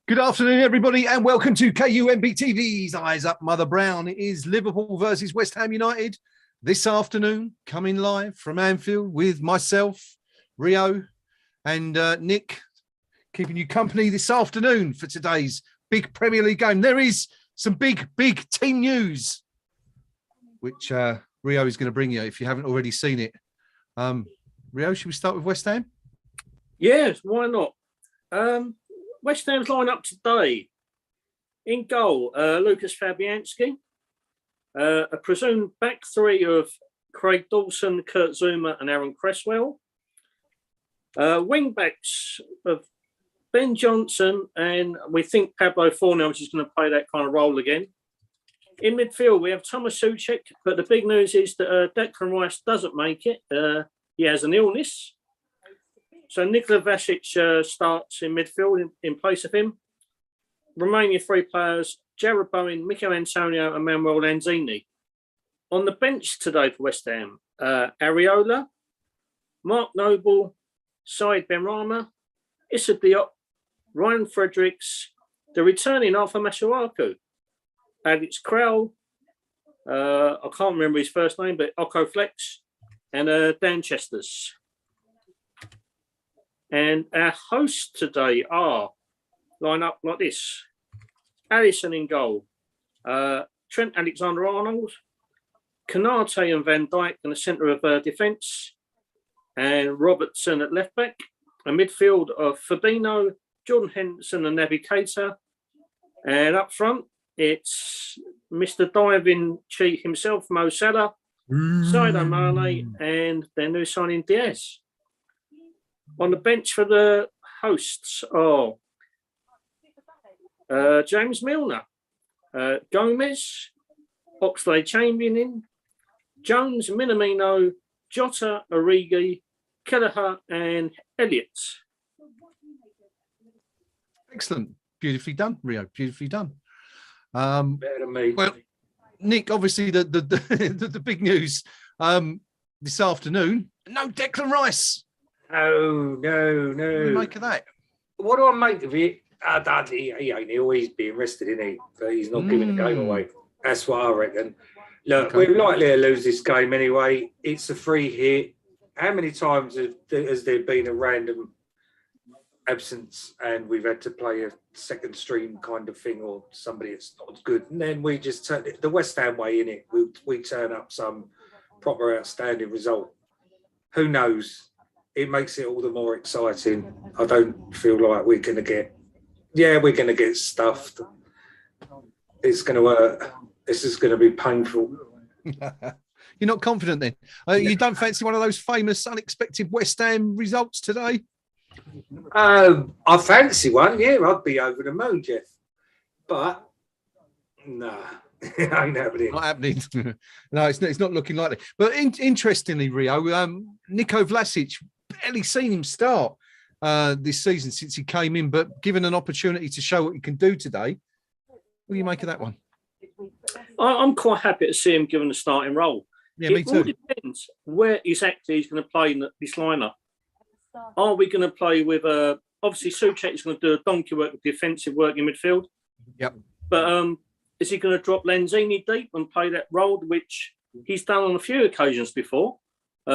Good afternoon, everybody, and welcome to KUMBTV's Eyes Up Mother Brown. It is Liverpool versus West Ham United this afternoon, coming live from Anfield with myself, Rio, and Nick, keeping you company this afternoon for today's big Premier League game. There is some big team news, which Rio is going to bring you if you haven't already seen it. Rio, should we start with West Ham? Yes, why not? West Ham's line up today. In goal, Lucas Fabianski. A presumed back three of Craig Dawson, Kurt Zouma and Aaron Cresswell. Wing backs of Ben Johnson, and we think Pablo Fornells is going to play that kind of role again. In midfield, we have Thomas Souček, but the big news is that Declan Rice doesn't make it. He has an illness. So Nikola Vlasic starts in midfield in place of him. Romania three players, Jared Bowen, Mikel Antonio and Manuel Lanzini. On the bench today for West Ham, Areola, Mark Noble, Said Benrahma, Issa Diop, Ryan Fredericks, the returning Arthur Masuaku, Alex Krell, I can't remember his first name, but Oko Flex, and Dan Chesters. And our hosts today are line up like this. Alisson in goal. Trent Alexander-Arnold. Kanate and Van Dijk in the centre of defence. And Robertson at left back. A midfield of Fabinho, Jordan Henderson and Naby Keita. And up front, it's Mr. Diving Cheat himself, Mo Salah, Sadio Mane and their new signing Diaz. On the bench for the hosts are James Milner, Gomez, Oxlade-Chamberlain, Jones, Minamino, Jota, Origi, Kelleher and Elliott. Excellent. Beautifully done, Rio. Beautifully done. Better than me. Well, Nick, obviously the big news this afternoon, no Declan Rice. No. What do you make of that? What do I make of it? He ain't. He'll always being rested, isn't he? But he's not giving the game away. That's what I reckon. Look, Okay. we're likely to lose this game anyway. It's a free hit. How many times has there been a random absence and we've had to play a second stream kind of thing or somebody that's not good? And then we just turn it the West Ham way, innit? We turn up some proper outstanding result. Who knows? It makes it all the more exciting. I don't feel like we're going to get stuffed. It's going to hurt. This is going to be painful. You're not confident then? You don't fancy one of those famous unexpected West Ham results today? I fancy one, yeah. I'd be over the moon, Jeff. But, no, it ain't happening. Not happening. No, it's not looking likely. But interestingly, Rio, Niko Vlasic, barely seen him start this season since he came in, but given an opportunity to show what he can do today, what do you make of that one? I'm quite happy to see him given the starting role. Yeah, me It too. all depends where exactly he's going to play in this lineup. Are we going to play with obviously Souček is going to do a donkey work with defensive work in midfield. Yep. But is he going to drop Lanzini deep and play that role, which he's done on a few occasions before?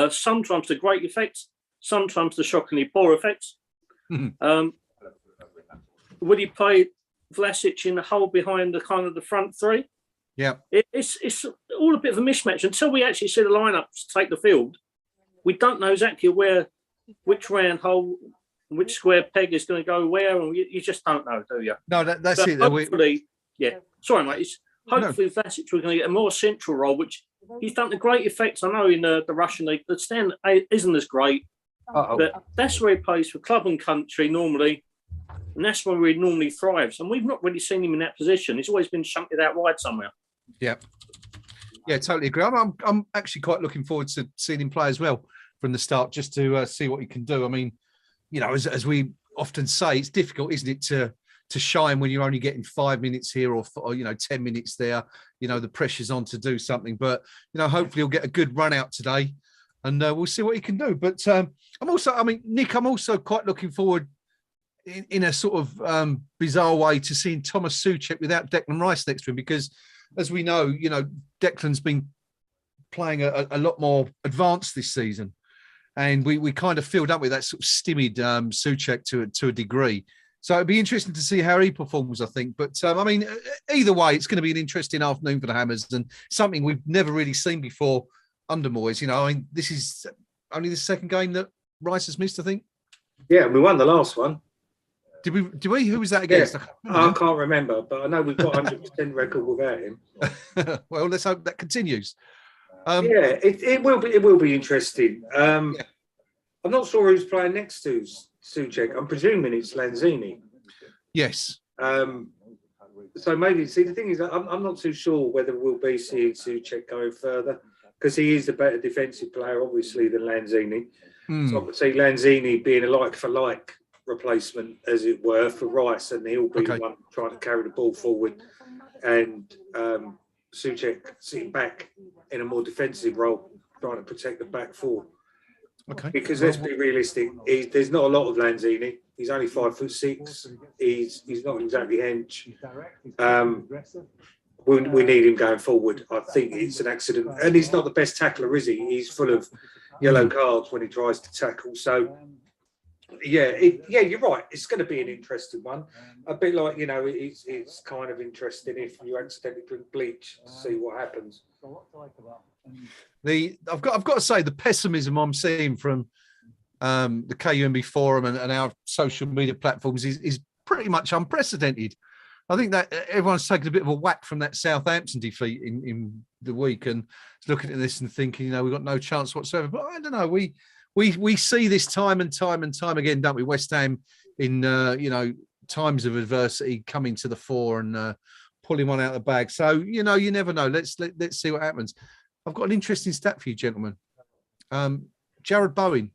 Sometimes to great effect, sometimes to shockingly poor effects. Would he play Vlasic in the hole behind the kind of the front three? Yeah. It's all a bit of a mismatch. Until we actually see the lineups take the field, we don't know exactly which round hole, which square peg is going to go where, and you just don't know, do you? No, that's But it. hopefully, yeah. Sorry, mate. Hopefully, Vlasic we're going to get a more central role, which he's done the great effects. I know in the Russian league, the stand isn't as great, but that's where he plays for club and country normally, and that's where he normally thrives. And we've not really seen him in that position. He's always been shunted out wide somewhere. Yeah, totally agree. I'm actually quite looking forward to seeing him play as well from the start, just to see what he can do. I mean, you know, as we often say, it's difficult, isn't it, to shine when you're only getting 5 minutes here or 10 minutes there. You know, the pressure's on to do something, but hopefully he'll get a good run out today, and we'll see what he can do. But Nick, I'm also quite looking forward in a sort of bizarre way to seeing Thomas Souček without Declan Rice next to him, because as we know, Declan's been playing a lot more advanced this season, and we kind of filled up with that sort of stymied Souček to a degree. So it'd be interesting to see how he performs, I think. But I mean, either way, it's going to be an interesting afternoon for the Hammers, and something we've never really seen before under Moyes. I mean, this is only the second game that Rice has missed, I think. Yeah, we won the last one. Did we? Who was that against? Yeah. I can't remember, but I know we've got 100% record without him. Well, let's hope that continues. Yeah, it will be interesting. I'm not sure who's playing next to Souček. I'm presuming it's Lanzini. Yes. So maybe, see, the thing is, I'm not too sure whether we'll be seeing Souček going further, because he is the better defensive player, obviously, than Lanzini. So I could see Lanzini being a like-for-like replacement, as it were, for Rice, and he'll be the one trying to carry the ball forward, and Souček sitting back in a more defensive role, trying to protect the back four. Okay. Because let's be realistic, there's not a lot of Lanzini. He's only 5'6". He's not exactly hench. We need him going forward. I think it's an accident, and he's not the best tackler, is he? He's full of yellow cards when he tries to tackle. So, yeah, you're right. It's going to be an interesting one. A bit like, it's kind of interesting if you accidentally drink bleach to see what happens. I've got to say, the pessimism I'm seeing from the KUMB forum and our social media platforms is pretty much unprecedented. I think that everyone's taken a bit of a whack from that Southampton defeat in the week, and looking at this and thinking, we've got no chance whatsoever. But I don't know. We see this time and time again, don't we? West Ham in times of adversity coming to the fore and pulling one out of the bag. So you never know. Let's see what happens. I've got an interesting stat for you, gentlemen. Jared Bowen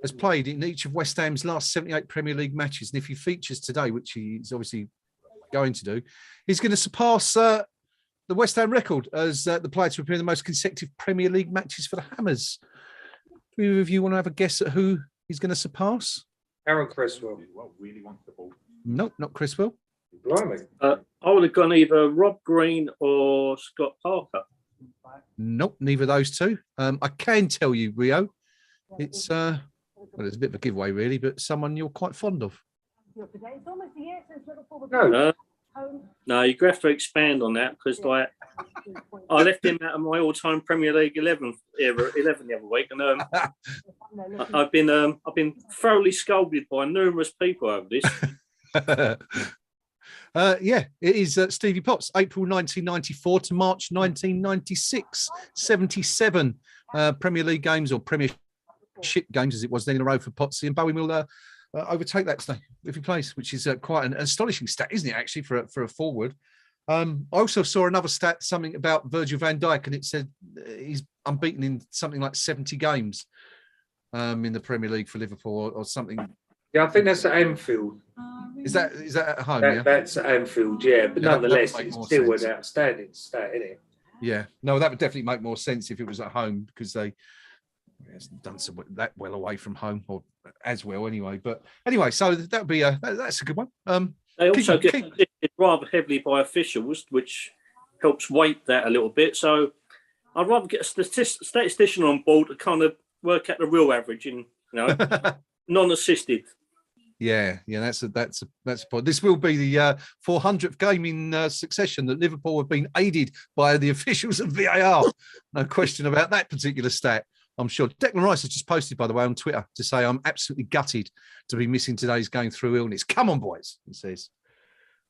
has played in each of West Ham's last 78 Premier League matches, and if he features today, which he's obviously going to do, he's going to surpass the West Ham record as the player to appear in the most consecutive Premier League matches for the Hammers. Do either of you want to have a guess at who he's going to surpass? Aaron Cresswell. Nope, not Cresswell. Blimey. I would have gone either Rob Green or Scott Parker. Nope, neither of those two. I can tell you, Rio, it's a bit of a giveaway, really, but someone you're quite fond of. No, you're going to have to expand on that, because I left him out of my all-time Premier League 11 the other week, and I've been thoroughly scolded by numerous people over this. It is Stevie Potts, April 1994 to March 1996, 77 Premier League games, or Premiership games as it was then, in a row for Pottsy, and Bowen will overtake that today if he plays, which is quite an astonishing stat, isn't it, actually, for a forward. I also saw another stat, something about Virgil van Dijk, and it said he's unbeaten in something like 70 games in the Premier League for Liverpool or something. Yeah, I think that's at Anfield. Is that at home? That's at Anfield, yeah. But nonetheless, it's still an outstanding stat, isn't it? Yeah. No, that would definitely make more sense if it was at home, because they hasn't done so that well away from home, or as well anyway. But anyway, so that would be that's a good one. They also get addicted rather heavily by officials, which helps weight that a little bit. So I'd rather get a statistician on board to kind of work out the real average in, non-assisted. Yeah, that's a point. This will be the 400th game in succession that Liverpool have been aided by the officials of VAR. No question about that particular stat, I'm sure. Declan Rice has just posted, by the way, on Twitter to say, "I'm absolutely gutted to be missing today's going through illness. Come on, boys," he says.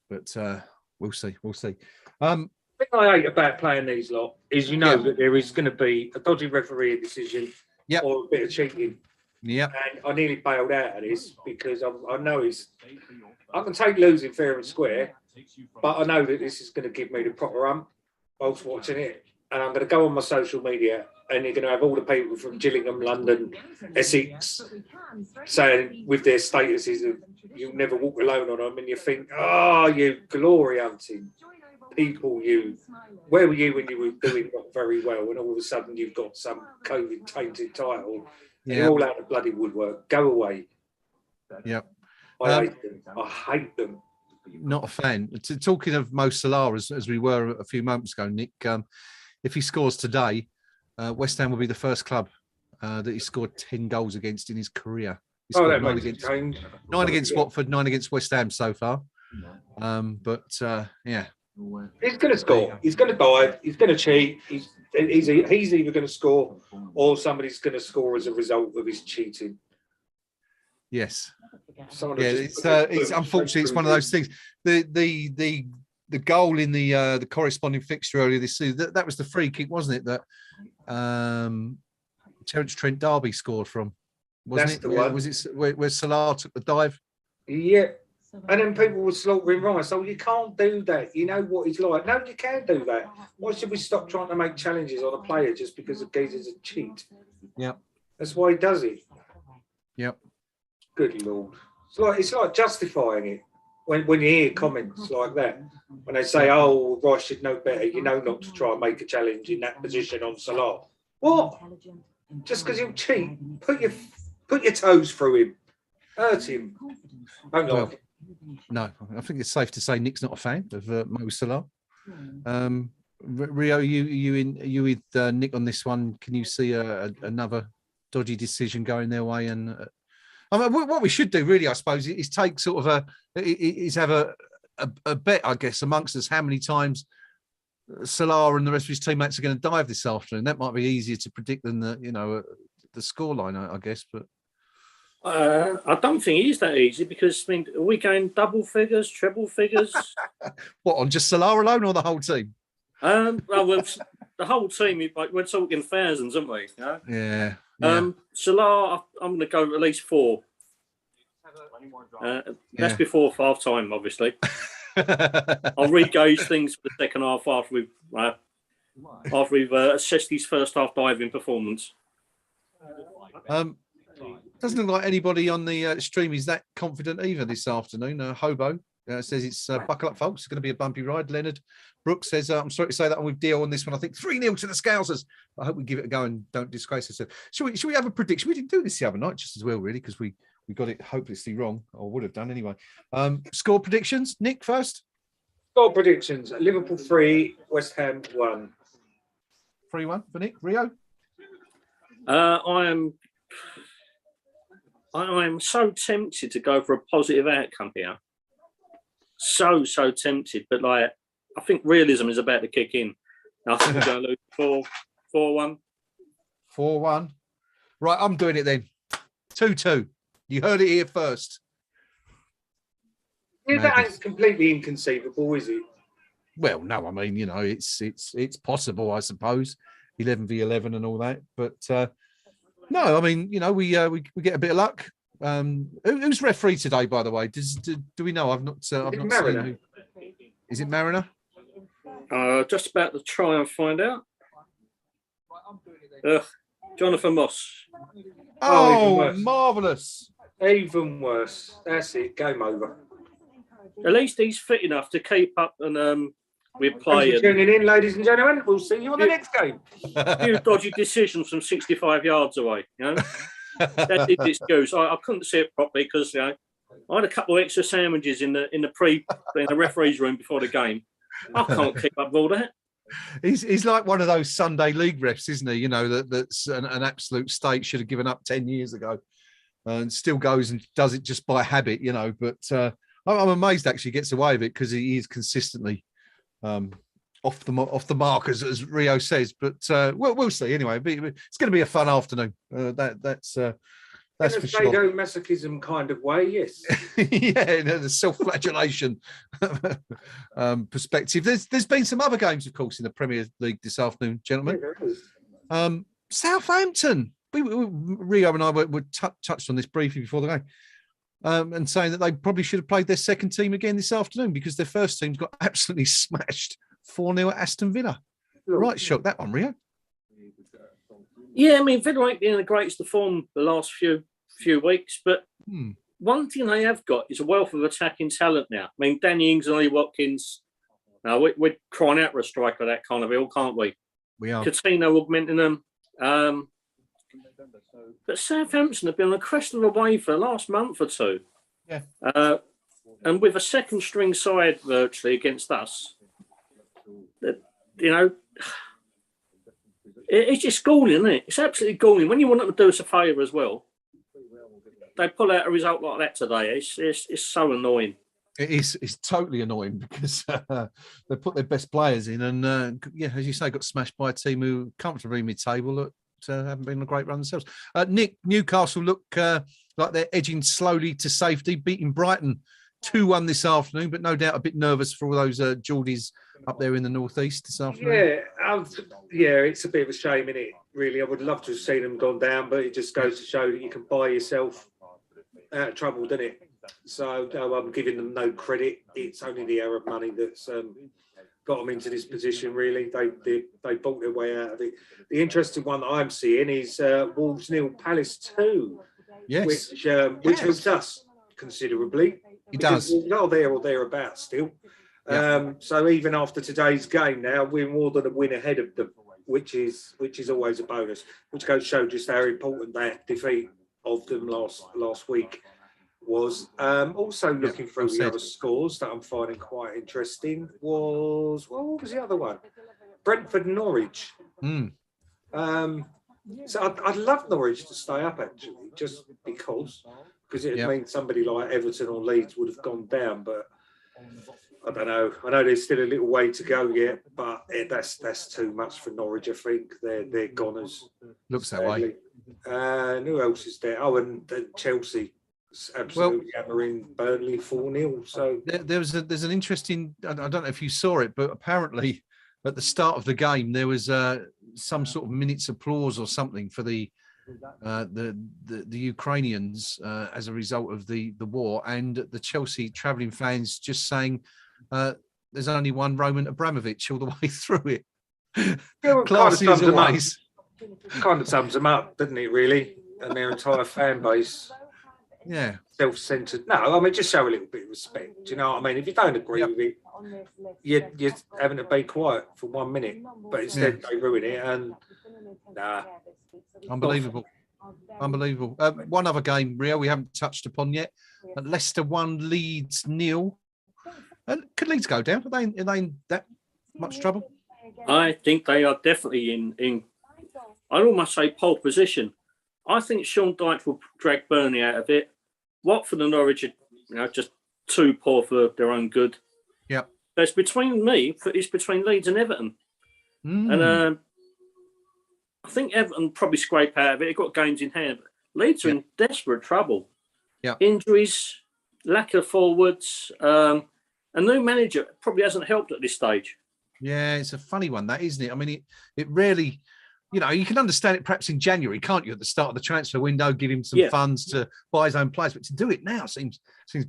But we'll see. The thing I hate about playing these lot is that there is going to be a dodgy referee decision or a bit of cheating. Yeah. And I nearly bailed out of this because I know I can take losing fair and square, but I know that this is going to give me the proper ump whilst watching it. And I'm going to go on my social media, and you're going to have all the people from Gillingham, London, Essex, saying with their statuses of "you'll never walk alone" on them, and you think, "Oh, you glory hunting people, where were you when you were doing not very well, and all of a sudden you've got some COVID tainted title, and you're all out of bloody woodwork. Go away." Yep. I hate them. I hate them. Not a fan. Talking of Mo Salah, as we were a few moments ago, Nick, if he scores today, West Ham will be the first club that he scored 10 goals against in his career. He scored That makes it change. 9 against Watford, 9 against West Ham so far. Yeah. He's going to score. He's going to dive. He's going to cheat. He's either going to score or somebody's going to score as a result of his cheating. Yes. It's unfortunately it's one of those things. The goal in the corresponding fixture earlier this season, that was the free kick, wasn't it? That Terence Trent D'Arby scored from. Wasn't That's the one. Was it where Salah took the dive? Yeah. And then people were slaughtering Rice. So you can't do that. You know what he's like. No, you can do that. Why should we stop trying to make challenges on a player just because a geezer's a cheat? Yep. That's why he does it. Yep. Good Lord. It's like justifying it when you hear comments like that. When they say, oh, Rice should know better, you know not to try and make a challenge in that position on Salah. What? Just because he'll cheat, put your toes through him. Hurt him. Don't like it. No, I think it's safe to say Nick's not a fan of Mo Salah. Rio, you with Nick on this one? Can you see another dodgy decision going their way? And I mean, what we should do, really, I suppose, is take sort of have a bet, I guess, amongst us how many times Salah and the rest of his teammates are going to dive this afternoon. That might be easier to predict than the scoreline, I guess, but. I don't think it is that easy because, I mean, are we going double figures, treble figures? What, on just Salah alone or the whole team? Well, the whole team, we're talking thousands, aren't we? You know? Yeah. Salah, I'm going to go at least 4. That's before half time, obviously. I'll re-gauge things for the second half after we've assessed his first half diving performance. Doesn't look like anybody on the stream is that confident either this afternoon. Hobo says it's buckle up, folks. It's going to be a bumpy ride. Leonard Brooks says, I'm sorry to say that I'm with Dio on this one. I think 3-0 to the Scousers. I hope we give it a go and don't disgrace ourselves. Should we have a prediction? We didn't do this the other night just as well, really, because we got it hopelessly wrong, or would have done anyway. Score predictions. Nick, first. Score predictions. Liverpool 3, West Ham 1. 3-1 for Nick. Rio? I am so tempted to go for a positive outcome here. So tempted. But I think realism is about to kick in. I think we're going to lose 4-1. 4-1. Right, I'm doing it then. 2-2. You heard it here first. Yeah, that ain't completely inconceivable, is it? Well, no, I mean, it's possible, I suppose. 11v11 and all that. But no, I mean, we get a bit of luck. Who's referee today, by the way? Do we know? I've not seen who. Is it Mariner? Just about to try and find out. Jonathan Moss. Oh, marvellous. Even worse. That's it. Game over. At least he's fit enough to keep up and we play. Thanks for tuning in, ladies and gentlemen. We'll see you on the next game. A few dodgy decisions from 65 yards away, That's his excuse. I couldn't see it properly because I had a couple of extra sandwiches in the referee's room before the game. I can't keep up with all that. He's like one of those Sunday league refs, isn't he? That's an absolute state, should have given up 10 years ago, and still goes and does it just by habit, But I'm amazed actually he gets away with it because he is consistently off the mark, as Rio says. But we'll see anyway. It's going to be a fun afternoon. That's for sure. Sadomasochism kind of way, yes. Yeah, the self-flagellation perspective. There's been some other games, of course, in the Premier League this afternoon, gentlemen. Yeah, Southampton. Rio and I were touched on this briefly before the game. And saying that they probably should have played their second team again this afternoon because their first team's got absolutely smashed 4-0 at Aston Villa. Right, shock that one, Rio. Yeah, I mean, Villa ain't been in the greatest of form the last few weeks, but one thing they have got is a wealth of attacking talent now. I mean, Danny Ings and Ollie Watkins, we're crying out for a striker that kind of ilk, can't we? We are. Coutinho augmenting them. But Southampton have been on the crest of the wave for the last month or two. Yeah. And with a second string side virtually against us, you know, it's just galling, isn't it? It's absolutely galling. When you want them to do us a favour as well, they pull out a result like that today. It's so annoying. It is. It's totally annoying because they put their best players in, and yeah, as you say, got smashed by a team who comfortably mid-table that haven't been a great run themselves. Nick, Newcastle look like they're edging slowly to safety, beating Brighton 2-1 this afternoon, but no doubt a bit nervous for all those Geordies up there in the northeast this afternoon. Yeah, it's a bit of a shame, isn't it? Really, I would love to have seen them gone down, but it just goes to show that you can buy yourself out of trouble, doesn't it? So I'm giving them no credit. It's only the Arab money that's got them into this position. Really, they bought their way out of it. The interesting one that I'm seeing is Wolves 0, Palace 2, yes, which helps us considerably. It does. We're not there or thereabouts still. Yeah. So even after today's game, now we're more than a win ahead of them, which is always a bonus. Which goes to show just how important that defeat of them last week was. Also looking through the other scores that I'm finding quite interesting was, well, what was the other one? Brentford Norwich. So I'd love Norwich to stay up actually, just because it would mean somebody like Everton or Leeds would have gone down, but I don't know. I know there's still a little way to go yet, but that's too much for Norwich. I think they're goners. Looks that way. And who else is there? Oh, and Chelsea absolutely hammering Burnley 4-0. So there's an interesting. I don't know if you saw it, but apparently at the start of the game there was some sort of minute's applause or something for the Ukrainians as a result of the war, and the Chelsea travelling fans just saying there's only one Roman Abramovich all the way through it. Classy as always. Kind of sums them up, doesn't it, really? And their entire fan base. Yeah. Self-centered. No, I mean, just show a little bit of respect. Do you know what I mean? If you don't agree with it, you're having to be quiet for 1 minute, but instead they ruin it. And unbelievable. One other game, Rio, we haven't touched upon yet. Leicester 1, Leeds 0. Could Leeds go down? Are they in that much trouble? I think they are definitely in I'd almost say pole position. I think Sean Dyche will drag Burnley out of it. Watford and Norwich are just too poor for their own good. Yeah. But it's between Leeds and Everton. And I think Everton probably scrape out of it. They've got games in hand. But Leeds are in desperate trouble. Yeah. Injuries, lack of forwards. A new manager probably hasn't helped at this stage. Yeah, it's a funny one, that, isn't it? I mean, it really, you can understand it perhaps in January, can't you? At the start of the transfer window, give him some funds to buy his own players, but to do it now seems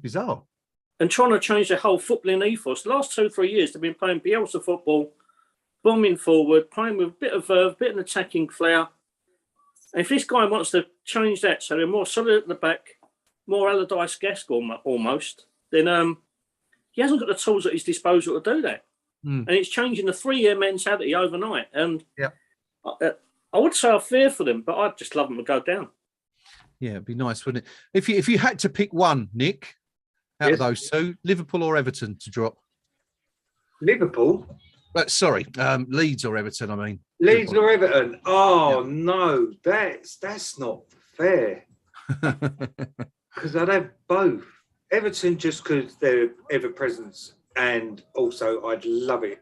bizarre. And trying to change the whole footballing ethos. The last 2-3 years, they've been playing Bielsa football, bombing forward, playing with a bit of an attacking flair. And if this guy wants to change that so they're more solid at the back, more Allardyce-esque almost, then he hasn't got the tools at his disposal to do that. And it's changing the 3-year mentality overnight. And I would say I fear for them, but I'd just love them to go down. Yeah, it'd be nice, wouldn't it? If you had to pick one, Nick, out of those two, Liverpool or Everton to drop? Liverpool? Sorry, Leeds or Everton, I mean. Leeds or Everton? Oh, no, that's not fair. Because I'd have both. Everton just because they're ever-presence, and also I'd love it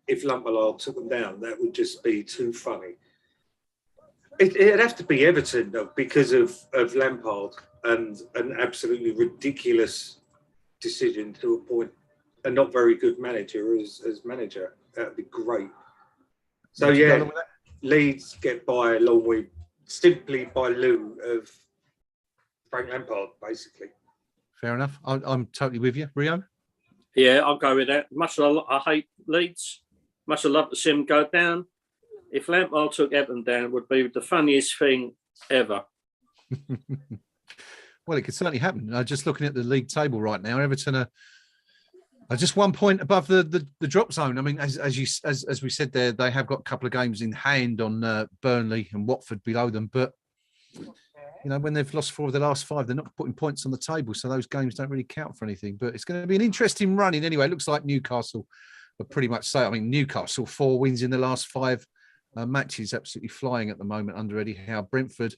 if Lampard took them down. That would just be too funny. It'd have to be Everton, though, because of Lampard and an absolutely ridiculous decision to appoint a not very good manager as manager. That'd be great. So, Leeds get by along with simply by lieu of Frank Lampard, basically. Fair enough. I'm totally with you. Rio? Yeah, I'll go with that. Much as I hate Leeds, much as I love to see them go down, if Lampard took Everton down, it would be the funniest thing ever. Well, it could certainly happen. Just looking at the league table right now, Everton are just 1 point above the drop zone. I mean, as we said there, they have got a couple of games in hand on Burnley and Watford below them, but you know, when they've lost 4 of the last 5, they're not putting points on the table, so those games don't really count for anything. But it's going to be an interesting running anyway. It looks like Newcastle are pretty much so. I mean, Newcastle 4 wins in the last 5 matches, absolutely flying at the moment under Eddie Howe. Brentford.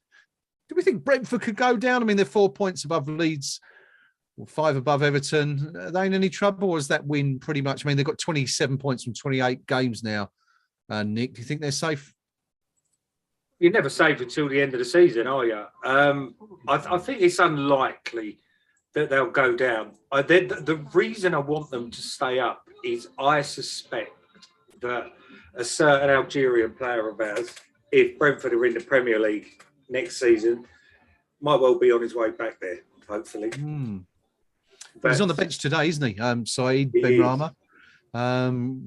Do we think Brentford could go down? I mean, they're 4 points above Leeds, or 5 above Everton. Are they in any trouble, or is that win pretty much? I mean, they've got 27 points from 28 games now. Nick, do you think they're safe? You're never safe until the end of the season, are you? I think it's unlikely that they'll go down. The reason I want them to stay up is I suspect that a certain Algerian player of ours, if Brentford are in the Premier League next season, might well be on his way back there, hopefully. But he's on the bench today, isn't he? Saeed Benrahma.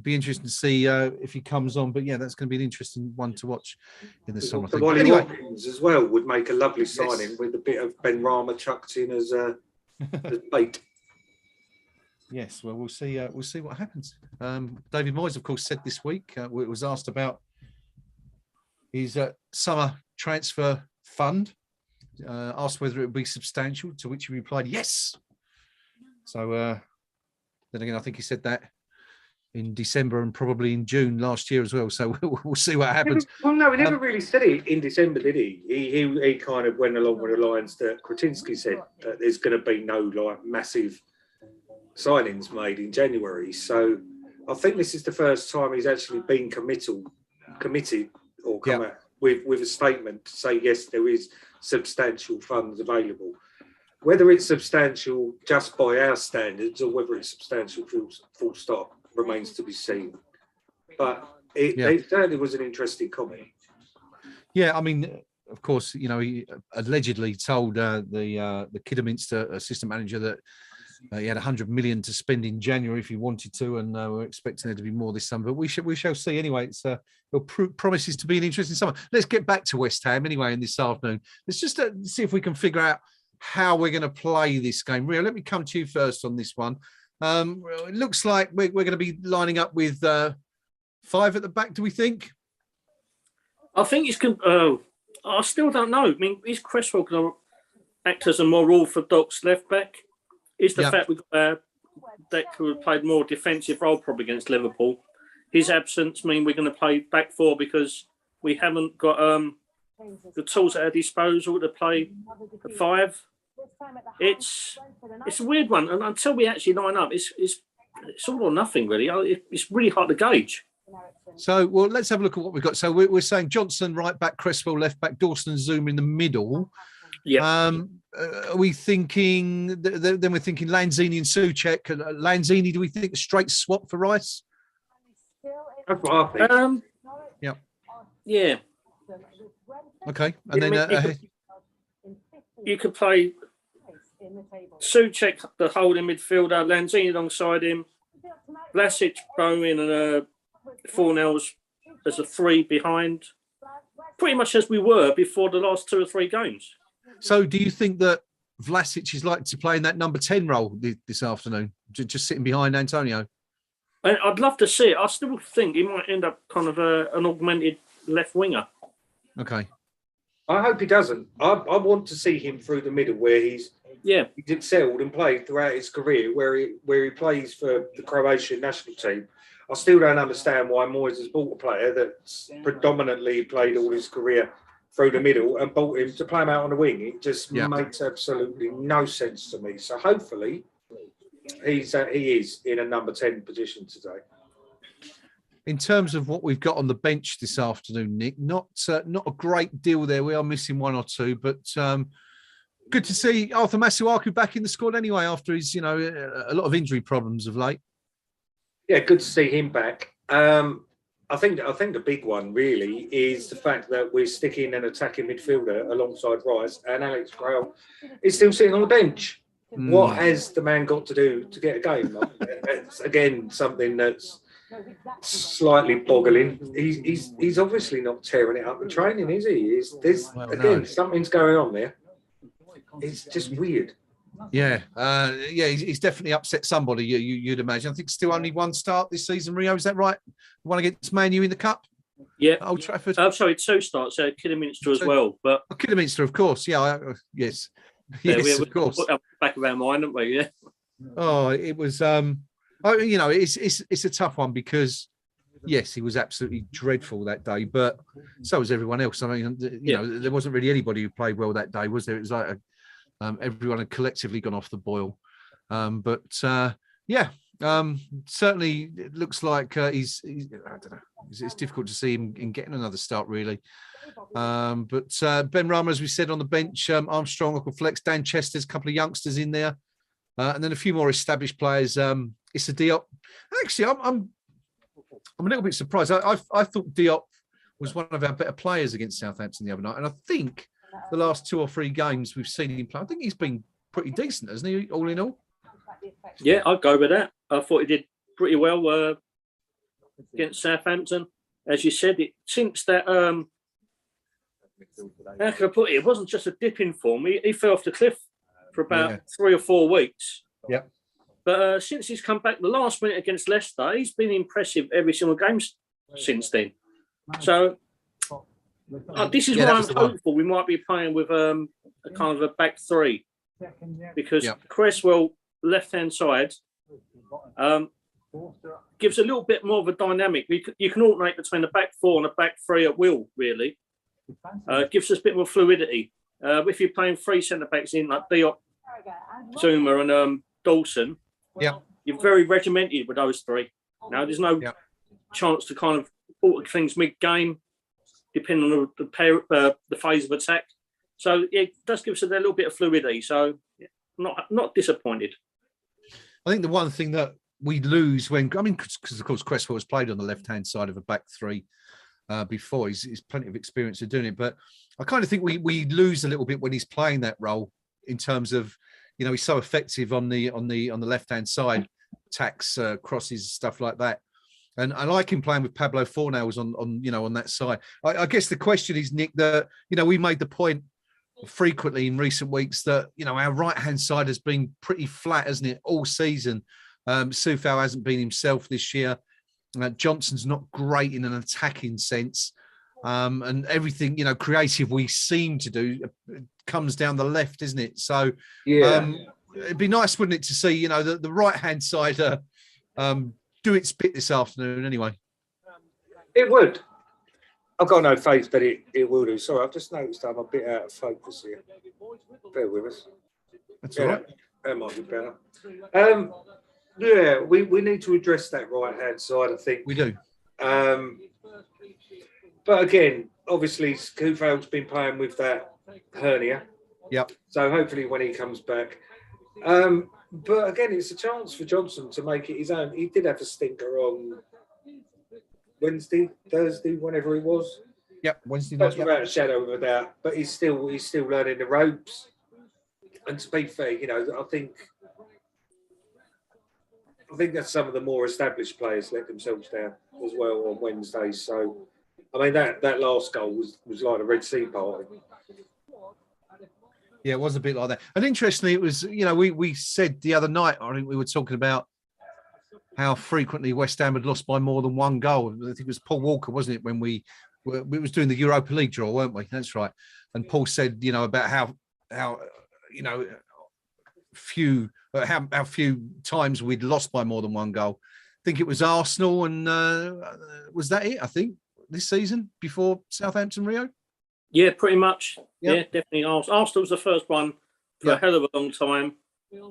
Be interesting to see if he comes on. But yeah, that's going to be an interesting one to watch in the summer. Wally Watkins as well would make a lovely signing with a bit of Benrahma chucked in as bait. Yes, well, we'll see. We'll see what happens. David Moyes, of course, said this week was asked about his summer transfer fund. Asked whether it would be substantial, to which he replied, "Yes." So then again, I think he said that in December and probably in June last year as well. So we'll see what happens. Well, no, he never really said it in December, did he? He kind of went along with the lines that Kretinsky said, that there's going to be no like massive signings made in January. So I think this is the first time he's actually been committed or come out with a statement to say, yes, there is substantial funds available. Whether it's substantial just by our standards or whether it's substantial full stop remains to be seen. But it certainly was an interesting comment. Yeah, I mean, of course, you know, he allegedly told the Kidderminster assistant manager that he had 100 million to spend in January if he wanted to, and we're expecting there to be more this summer. But we shall see. Anyway, it promises to be an interesting summer. Let's get back to West Ham anyway in this afternoon. Let's just see if we can figure out how we're going to play this game. Rio, let me come to you first on this one. It looks like we're going to be lining up with 5 at the back, do we think? I think it's... I still don't know. I mean, is Cresswell going to act as a more orthodox left-back? Is the fact we've got that could have played more defensive role probably against Liverpool. His absence mean we're going to play back 4 because we haven't got the tools at our disposal to play at 5. It's a weird one, and until we actually line up, it's all or nothing really. It's really hard to gauge. So, well, let's have a look at what we've got. So we're saying Johnson right back, Cresswell left back, Dawson and Zouma in the middle. Yeah. Are we thinking? Then we're thinking Lanzini and Souček. Lanzini, do we think a straight swap for Rice? That's what I think. Yeah. Okay, and then you could play Souček, the holding midfielder, Lanzini alongside him, Vlasic, Bowen, and Fornells as a 3 behind, pretty much as we were before the last 2 or 3 games. So, do you think that Vlasic is likely to play in that number 10 role this afternoon, just sitting behind Antonio? I'd love to see it. I still think he might end up kind of an augmented left winger. Okay. I hope he doesn't. I want to see him through the middle where he's excelled and played throughout his career, where he plays for the Croatian national team. I still don't understand why Moyes has bought a player that's predominantly played all his career through the middle and bought him to play him out on the wing. It just makes absolutely no sense to me. So hopefully he is in a number 10 position today. In terms of what we've got on the bench this afternoon, Nick, not a great deal there. We are missing 1 or 2, but good to see Arthur Masuaku back in the squad anyway after his, a lot of injury problems of late. Yeah, good to see him back. I think the big one really is the fact that we're sticking an attacking midfielder alongside Rice, and Alex Grail is still sitting on the bench. What has the man got to do to get a game? It's again something that's slightly boggling. He's obviously not tearing it up in training, is he? Something's going on there. It's just weird. Yeah, he's definitely upset somebody. You'd imagine. I think still only 1 start this season. Rio, is that right? The one against Man U in the cup. Yeah. Old Trafford. I'm sorry, 2 starts. Kidderminster as well. But Kidderminster, of course. Yeah, yes. Yes, of course. Put that back of our mind, haven't we? Yeah. Oh, it was it's a tough one because yes, he was absolutely dreadful that day, but so was everyone else. I mean, there wasn't really anybody who played well that day, was there? It was like everyone had collectively gone off the boil. Certainly it looks like he's I don't know. It's difficult to see him in getting another start, really. Ben Rama, as we said, on the bench, Armstrong, Uncle Flex, Dan Chester's, a couple of youngsters in there, and then a few more established players. Issa Diop. Actually, I'm a little bit surprised. I thought Diop was one of our better players against Southampton the other night, and I think the last 2 or 3 games we've seen him play, I think he's been pretty decent, hasn't he? All in all. Yeah, I'd go with that. I thought he did pretty well against Southampton. As you said, since that, how can I put it? It wasn't just a dip in form. He fell off the cliff for about 3 or 4 weeks. Yeah. But since he's come back the last minute against Leicester, he's been impressive every single game since then. So this is why I'm hopeful we might be playing with a kind of a back 3. Because Cresswell, left-hand side, gives a little bit more of a dynamic. You can alternate between the back 4 and the back 3 at will, really. Gives us a bit more fluidity. If you're playing 3 centre-backs in, like Diop, Zuma and Dawson, you're very regimented with those 3. Now, there's no chance to kind of alter things mid-game, depending on the phase of attack. So it does give us a little bit of fluidity. So not disappointed. I think the one thing that we lose because of course Cresswell has played on the left-hand side of a back 3 before. He's plenty of experience of doing it, but I kind of think we lose a little bit when he's playing that role in terms of, he's so effective on the left-hand side, attacks, crosses, stuff like that. And I like him playing with Pablo Fornals on that side. I guess the question is, Nick, that we made the point frequently in recent weeks that our right-hand side has been pretty flat, hasn't it, all season. Soufal hasn't been himself this year. Johnson's not great in an attacking sense, and everything creative we seem to do comes down the left, isn't it? So it'd be nice, wouldn't it, to see the right-hand side do its bit this afternoon anyway. It would. I've got no faith that it will do. Sorry, I've just noticed I'm a bit out of focus here. Bear with us. That's all right. That might be better. We need to address that right-hand side, I think. We do. But again, obviously, Soufal's been playing with that hernia. Yep. So hopefully when he comes back. But again, it's a chance for Johnson to make it his own. He did have a stinker on Wednesday, Thursday, whenever it was. Yep, Wednesday night. That's without a shadow of a doubt. But he's still learning the ropes. And to be fair, I think that's some of the more established players let themselves down as well on Wednesday. So, I mean, that last goal was like a Red Sea party. Yeah, it was a bit like that. And interestingly, it was, we said the other night, I think we were talking about how frequently West Ham had lost by more than 1 goal. I think it was Paul Walker, wasn't it, when we was doing the Europa League draw, weren't we? That's right. And Paul said, about how few times we'd lost by more than 1 goal. I think it was Arsenal, and was that it, I think, this season before Southampton, Rio? Yeah, pretty much. Yep. Yeah, definitely. Arsenal was the first one for a hell of a long time,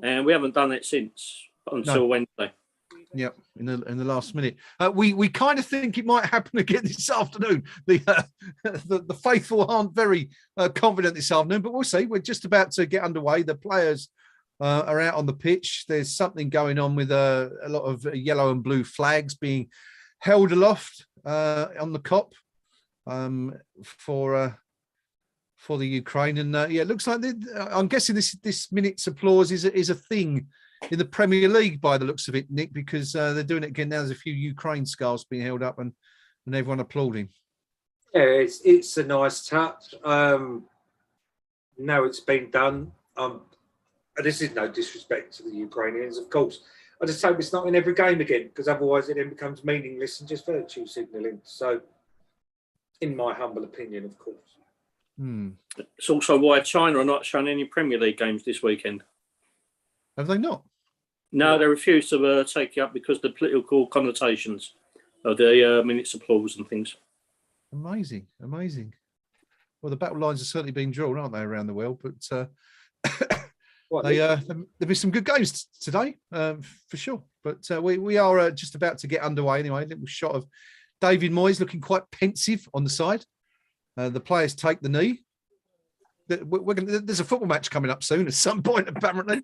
and we haven't done it since until Wednesday. Yep, in the last minute. We kind of think it might happen again this afternoon. The faithful aren't very confident this afternoon, but we'll see. We're just about to get underway. The players are out on the pitch. There's something going on with a lot of yellow and blue flags being held aloft on the Kop for the Ukraine, and it looks like I'm guessing this minute's applause is a thing in the Premier League by the looks of it, Nick, because they're doing it again now. There's a few Ukraine scarves being held up and everyone applauding. Yeah, it's a nice touch. Now it's been done. This is no disrespect to the Ukrainians, of course. I just hope it's not in every game again, because otherwise it then becomes meaningless and just virtue signalling. So in my humble opinion, of course. It's also why China are not showing any Premier League games this weekend. Have they not? No, they refuse to take it up because of the political connotations of the minutes applause and things. Amazing. Well, the battle lines are certainly being drawn, aren't they, around the world? But there'll be some good games today, for sure. But we are just about to get underway anyway. A little shot of David Moyes looking quite pensive on the side. The players take the knee. There's a football match coming up soon at some point, apparently.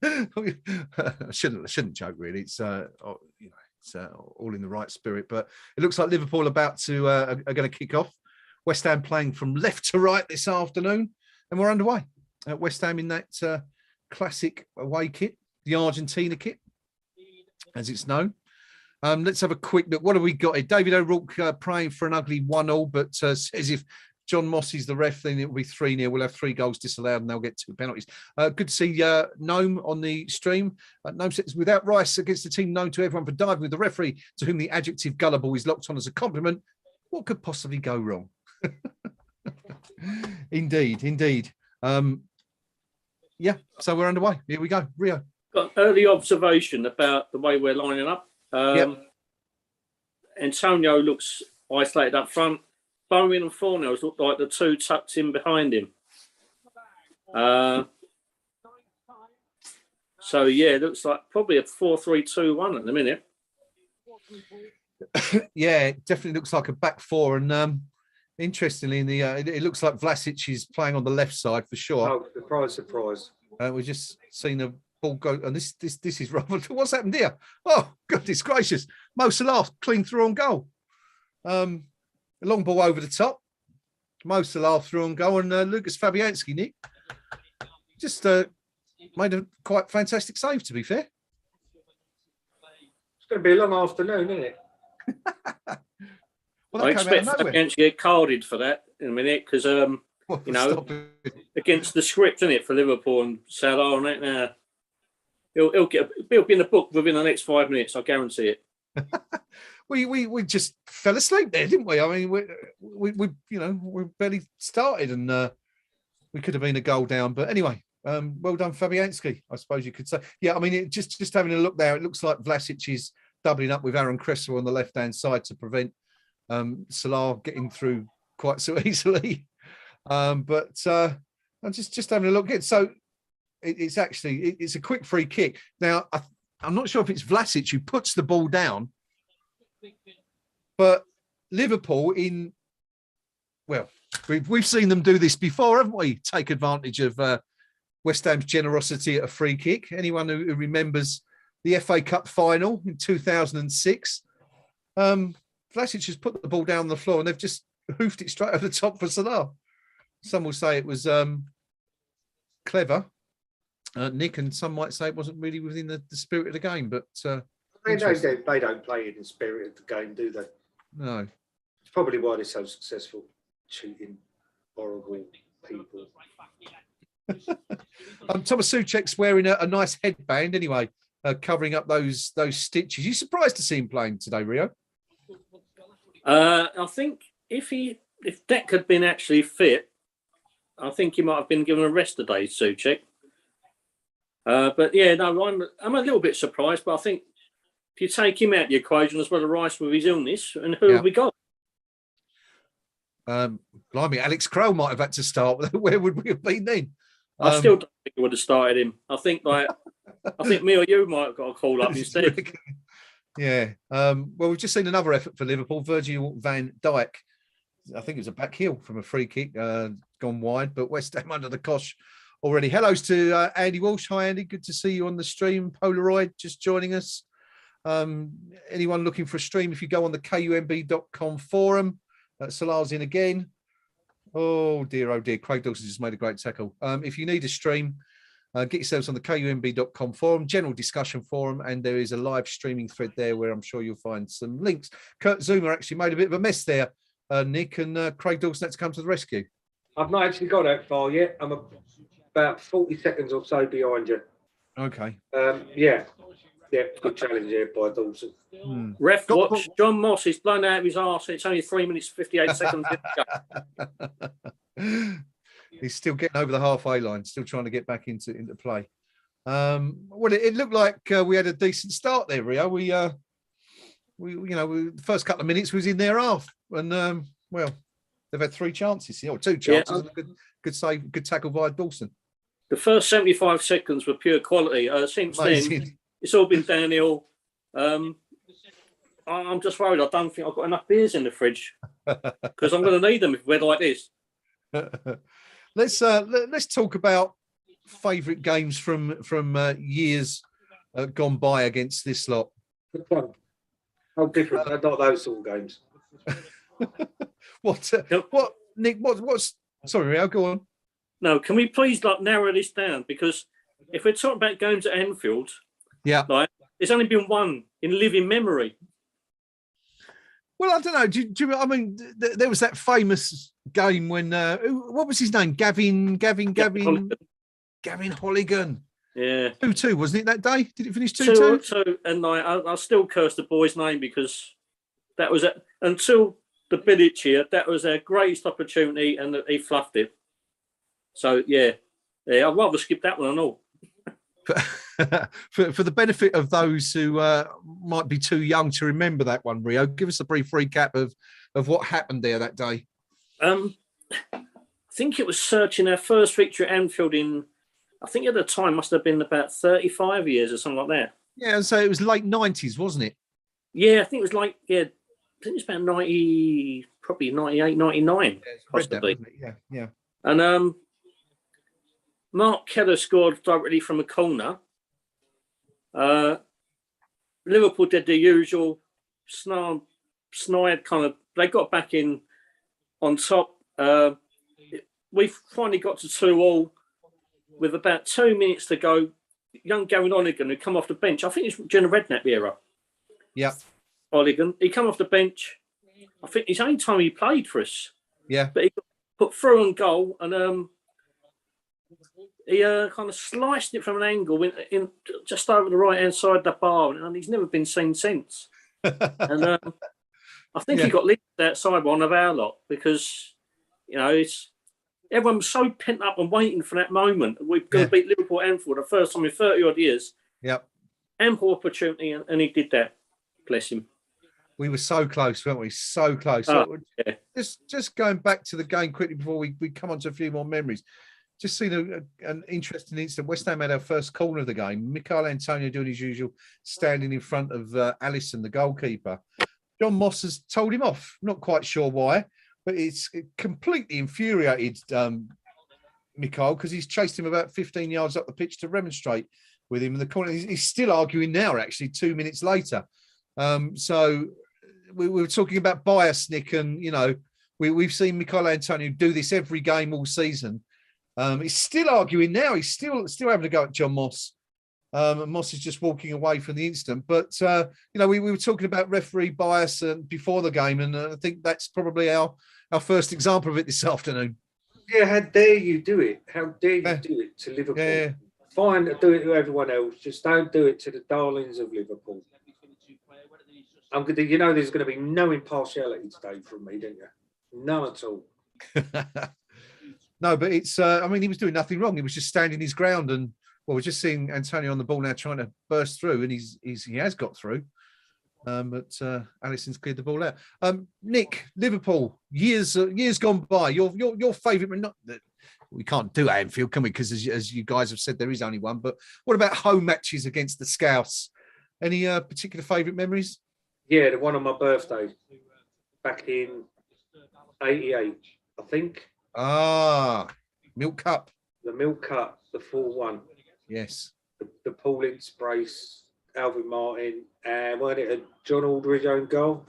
I shouldn't joke, really. It's it's all in the right spirit. But it looks like Liverpool are going to kick off. West Ham playing from left to right this afternoon, and we're underway. West Ham in that classic away kit, the Argentina kit, as it's known. Let's have a quick look. What have we got here? David O'Rourke praying for an ugly 1-1, but says if John Moss is the ref, then it will be 3-0. We'll have 3 goals disallowed and they'll get 2 penalties. Good to see Gnome on the stream. Gnome says, without Rice against the team known to everyone for diving with the referee, to whom the adjective gullible is locked on as a compliment, what could possibly go wrong? Indeed. Yeah, so we're underway. Here we go. Rio. Got early observation about the way we're lining up. Antonio looks isolated up front. Bowen and Fornells look like the 2 tucked in behind him. So, yeah, it looks like probably a 4-3-2-1 at the minute. Yeah, it definitely looks like a back 4. And interestingly, it looks like Vlasic is playing on the left side for sure. Oh, surprise. We've just seen a ball go, and this is rather. What's happened here? Oh, goodness gracious. Mo Salah clean through on goal. A long ball over the top. Mo Salah through on goal, and Lucas Fabianski, Nick, just made a quite fantastic save, to be fair. It's going to be a long afternoon, isn't it? Well, I expect Fabianski to get carded for that in a minute, because, against the script, isn't it, for Liverpool and Salah on it now. He'll be in the book within the next 5 minutes, I guarantee it. We just fell asleep there, didn't we? I mean, we barely started, and we could have been a goal down. But anyway, well done, Fabianski, I suppose you could say. Yeah, I mean, just having a look there, it looks like Vlasic is doubling up with Aaron Cresswell on the left-hand side to prevent Salah getting through quite so easily. But I'm just having a look at. So it's a quick free kick. Now, I'm not sure if it's Vlasic who puts the ball down, but Liverpool we've seen them do this before, haven't we? Take advantage of West Ham's generosity at a free kick. Anyone who remembers the FA Cup final in 2006, Vlasic has put the ball down on the floor and they've just hoofed it straight over the top for Salah. Some will say it was clever, Nick, and some might say it wasn't really within the spirit of the game. But they don't play in the spirit of the game, do they? No. It's probably why they're so successful. Cheating, horrible people. Thomas Souček's wearing a nice headband anyway, covering up those stitches. You surprised to see him playing today, Rio? I think if Deck had been actually fit, I think he might have been given a rest today, Souček. But yeah, no, I'm a little bit surprised. But I think if you take him out of the equation as well as Rice with his illness, and who have we got? Blimey, Alex Krell might have had to start. Where would we have been then? I still don't think I would have started him. I think me or you might have got a call up instead. Yeah. Well, we've just seen another effort for Liverpool. Virgil van Dijk, I think it was a back heel from a free kick gone wide, but West Ham under the cosh already. Hellos to Andy Walsh. Hi, Andy. Good to see you on the stream. Polaroid just joining us. Anyone looking for a stream, if you go on the KUMB.com forum, Salah's in again. Oh dear. Craig Dawson just made a great tackle. If you need a stream, get yourselves on the KUMB.com forum, general discussion forum, and there is a live streaming thread there where I'm sure you'll find some links. Kurt Zuma actually made a bit of a mess there, Nick, and Craig Dawson had to come to the rescue. I've not actually got that far yet. I'm about 40 seconds or so behind you. Okay. Yeah. Yeah, good challenge there by Dawson. Ref watch. John Moss is blown out of his arse. It's only 3 minutes 58 seconds. He's still getting over the halfway line, still trying to get back into play. Well, it looked like we had a decent start there, Rio. We the first couple of minutes was in their half, and well, they've had 3 chances, or 2 chances, and a good save, good tackle by Dawson. The first 75 seconds were pure quality. Since Amazing. then, it's all been downhill. I'm just worried. I don't think I've got enough beers in the fridge because I'm going to need them if we're like this. Let's talk about favourite games from years gone by against this lot. How different? Not those sort of games. What, Nick? What's? Sorry, Rio, go on. No, can we please narrow this down? Because if we're talking about games at Anfield, there's only been one in living memory. Well, I don't know. Do you, I mean, there was that famous game when what was his name? Gavin Holligan. Yeah, 2-2, wasn't it that day? Did it finish 2-2? So, and I still curse the boy's name because that was until the Bilic here. That was their greatest opportunity, and he fluffed it. So yeah, I'd rather skip that one and all. For the benefit of those who might be too young to remember that one, Rio, give us a brief recap of what happened there that day. I think it was searching our first victory at Anfield in, I think at the time must have been about 35 years or something like that. Yeah, so it was late 90s, wasn't it? Yeah, I think it was I think it's about 90, probably 98, 99, possibly. Yeah. And Mark Keller scored directly from a corner. Liverpool did the usual snide kind of. They got back in on top. We finally got to 2-2 with about 2 minutes to go. Young Gavin Holligan had come off the bench. I think it's during the Redknapp era. Yeah. Holligan. He come off the bench. I think it's the only time he played for us. Yeah. But he got put through on goal and he kind of sliced it from an angle, went in just over the right-hand side of the bar, and he's never been seen since. And I think he got licked outside by one of our lot because, everyone was so pent up and waiting for that moment. We're going to beat Liverpool at Anfield the first time in 30-odd years. Yep. Ample opportunity, and he did that. Bless him. We were so close, weren't we? So close. Just going back to the game quickly before we come on to a few more memories. Just seen an interesting incident. West Ham had our first corner of the game. Michail Antonio doing his usual, standing in front of Alisson, the goalkeeper. John Moss has told him off. Not quite sure why, but it completely infuriated Michail because he's chased him about 15 yards up the pitch to remonstrate with him in the corner. He's still arguing now, actually, 2 minutes later. So we were talking about bias, Nick, and, we've seen Michail Antonio do this every game all season. He's still arguing now. He's still having to go at John Moss. Moss is just walking away from the incident. But, we were talking about referee bias before the game, and I think that's probably our first example of it this afternoon. Yeah, how dare you do it? How dare you do it to Liverpool? Yeah. Fine to do it to everyone else. Just don't do it to the darlings of Liverpool. There's going to be no impartiality today from me, don't you? None at all. No, but it's, he was doing nothing wrong. He was just standing his ground. And, we're just seeing Antonio on the ball now trying to burst through, and he has got through. But Alisson's cleared the ball out. Nick, Liverpool, years gone by. Your favourite, not that we can't do Anfield, can we? Because as you guys have said, there is only one. But what about home matches against the Scouts? Any particular favourite memories? Yeah, the one on my birthday back in '88, I think. Milk Cup. The Milk Cup, the 4-1. Yes. The Paul Ince brace, Alvin Martin, and weren't it a John Aldridge own goal?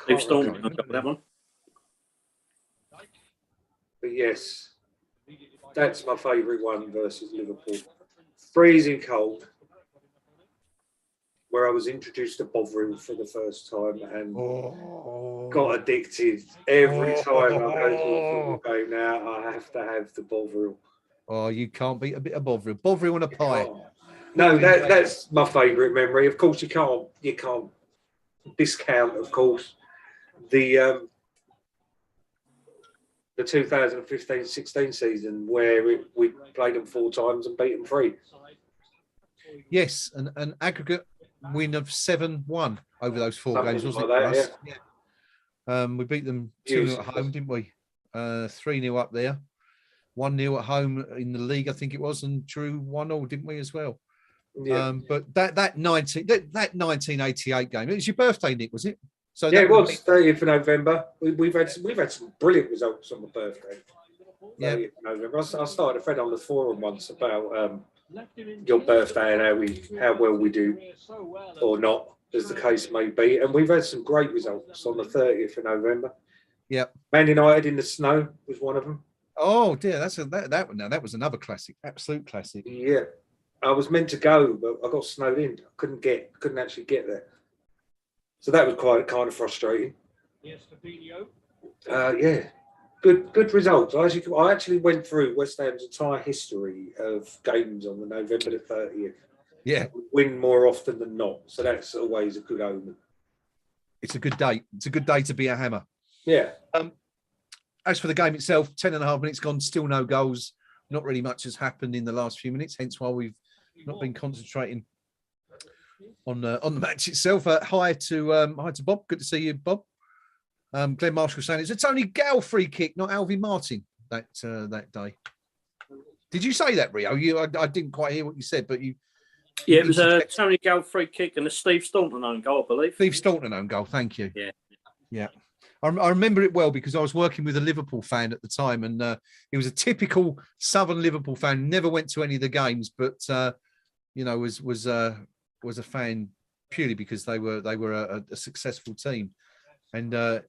They've stolen that one. But yes, that's my favourite one versus Liverpool. Freezing cold, where I was introduced to Bovril for the first time and got addicted. Every time I go to a football game now, I have to have the Bovril. Oh, you can't beat a bit of Bovril. Bovril on a pie. No, that's my favourite memory. Of course, you can't discount, of course, the 2015-16 season where we played them 4 times and beat them 3. Yes, an aggregate win of 7-1 over those 4 Something games, wasn't like it? that, Yeah. We beat them 2-0 at home, didn't we? 3-0 up there, 1-0 at home in the league, I think it was, and drew 1-1, didn't we, as well? Yeah. But that 1988 game, it was your birthday, Nick, was it? So yeah, it was 30th of November. We've had some brilliant results on my birthday. 30th of November. I started a thread on the forum once about your birthday and how well we do or not, as the case may be. And we've had some great results on the 30th of November. Yep. Man United in the snow was one of them. Oh dear, that was another classic, absolute classic. Yeah, I was meant to go, but I got snowed in. I couldn't actually get there. So that was quite kind of frustrating. Yeah, good results. I actually went through West Ham's entire history of games on the November the 30th. Yeah, win more often than not. So that's always a good omen. It's a good day. It's a good day to be a Hammer. Yeah. As for the game itself, 10.5 minutes gone, still no goals. Not really much has happened in the last few minutes, hence why we've not been concentrating on the match itself. Hi to Bob. Good to see you, Bob. Glenn Marshall saying it's a Tony Gale free kick, not Alvin Martin that day. Did you say that, Rio? I didn't quite hear what you said, but you. Yeah, it was a Tony Gale free kick and a Steve Staunton own goal, I believe. Steve Staunton own goal. Thank you. Yeah. I remember it well because I was working with a Liverpool fan at the time, and he was a typical Southern Liverpool fan. Never went to any of the games, but was a fan purely because they were a successful team, and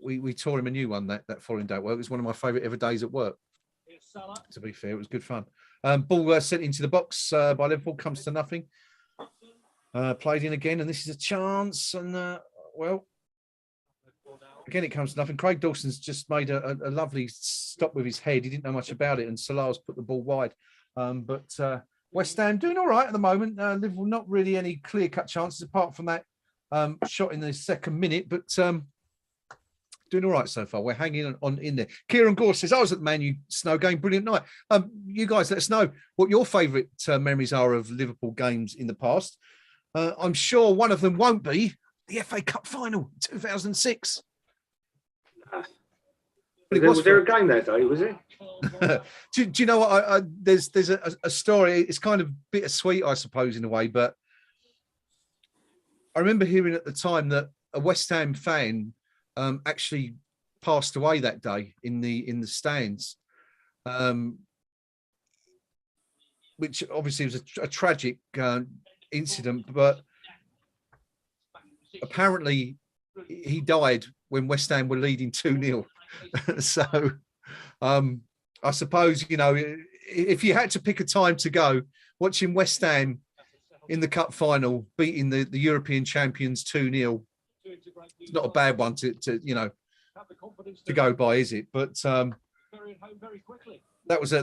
we tore him a new one that following day. Well, it was one of my favourite ever days at work. To be fair, it was good fun. Ball sent into the box by Liverpool, comes to nothing. Played in again, and this is a chance, and again, it comes to nothing. Craig Dawson's just made a lovely stop with his head. He didn't know much about it, and Salah's put the ball wide. But West Ham doing all right at the moment. Liverpool not really any clear-cut chances apart from that shot in the second minute, but doing all right so far. We're hanging on in there. Kieran Gore says, I was at the Man U Snow game. Brilliant night. You guys let us know what your favourite memories are of Liverpool games in the past. I'm sure one of them won't be the FA Cup final 2006. Was there a game that day, was it? do you know what? There's a story. It's kind of bittersweet, I suppose, in a way. But I remember hearing at the time that a West Ham fan actually passed away that day in the stands, which obviously was a tragic incident. But apparently, he died when West Ham were leading 2-0. So I suppose, if you had to pick a time to go, watching West Ham in the cup final beating the European champions 2-0, it's not a bad one to go by, is it? But that was a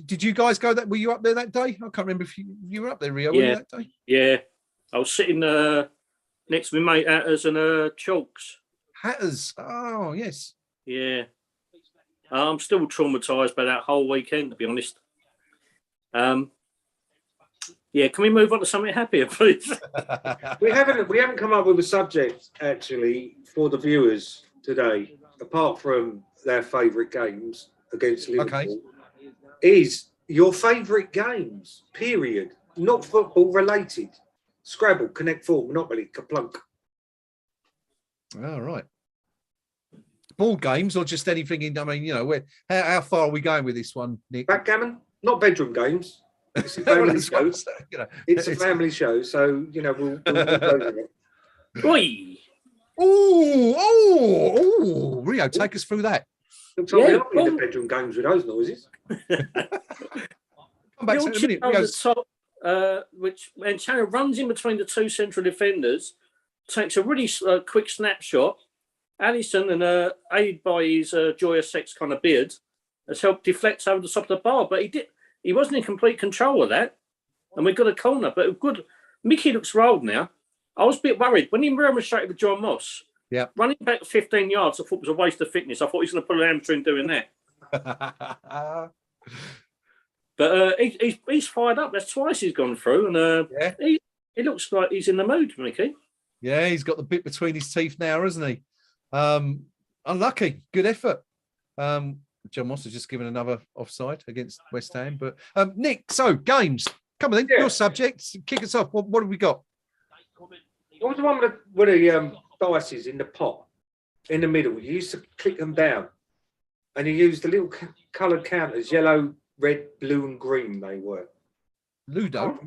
did you guys go that? Were you up there that day? I can't remember if you were up there, Rio. Yeah, were you that day? Yeah, I was sitting next to my mate Hatters and Chalks. Hatters. Oh, yes. Yeah. I'm still traumatised by that whole weekend, to be honest. Yeah, can we move on to something happier, please? We haven't come up with a subject actually for the viewers today, apart from their favourite games against Liverpool. Okay. Is your favourite games, period, not football related. Scrabble, Connect Four, Monopoly, Kaplunk. All right. Board games or just anything in? I mean, how far are we going with this one, Nick? Backgammon, not bedroom games. It's a family show. It's a family show, so we'll go with it. Oi! Oh, Rio, take us through that. Looks like we're not in the bedroom games with those noises. Come back to a minute. On the top, which when Channel runs in between the two central defenders, takes a really quick snapshot. Allison, and aided by his joyous sex kind of beard, has helped deflect over the top of the bar. But he wasn't in complete control of that, and we got a corner. But good, Mickey looks rolled now. I was a bit worried when he remonstrated with John Moss. Yeah, running back 15 yards, I thought was a waste of fitness. I thought he's going to pull an hamstring doing that. But he's fired up. That's twice he's gone through, and he looks like he's in the mood, Mickey. Yeah, he's got the bit between his teeth now, hasn't he? Unlucky. Good effort. John Moss has just given another offside against West Ham. But Nick, so games. Come on then, your subject. Kick us off. What have we got? What was the one with the dices in the pot in the middle? You used to click them down, and you used the little coloured counters, yellow, red, blue, and green. They were Ludo.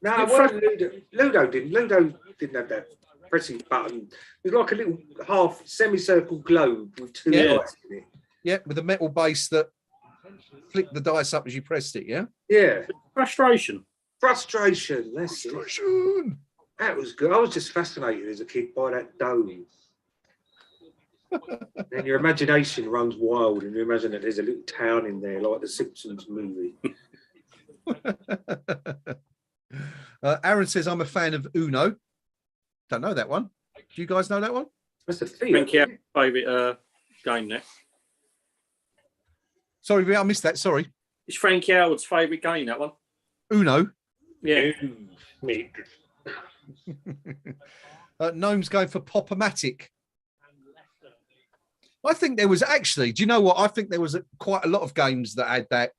No, it wasn't Ludo. Ludo didn't have that pressing button. It was like a little half semicircle globe with two dice in it. Yeah, with a metal base that flicked the dice up as you pressed it. Yeah. Yeah. Frustration. That's it. That was good. I was just fascinated as a kid by that dome. Then your imagination runs wild, and you imagine that there's a little town in there, like the Simpsons movie. Aaron says, I'm a fan of Uno. Don't know that one. Do you guys know that one? That's a theatre. Thank you. Favourite game there. Sorry, I missed that. Sorry. It's Frankie Howard's favourite game, that one. Uno. Yeah. Gnome's going for Pop-O-Matic. I think there was actually, do you know what? I think there was quite a lot of games that had that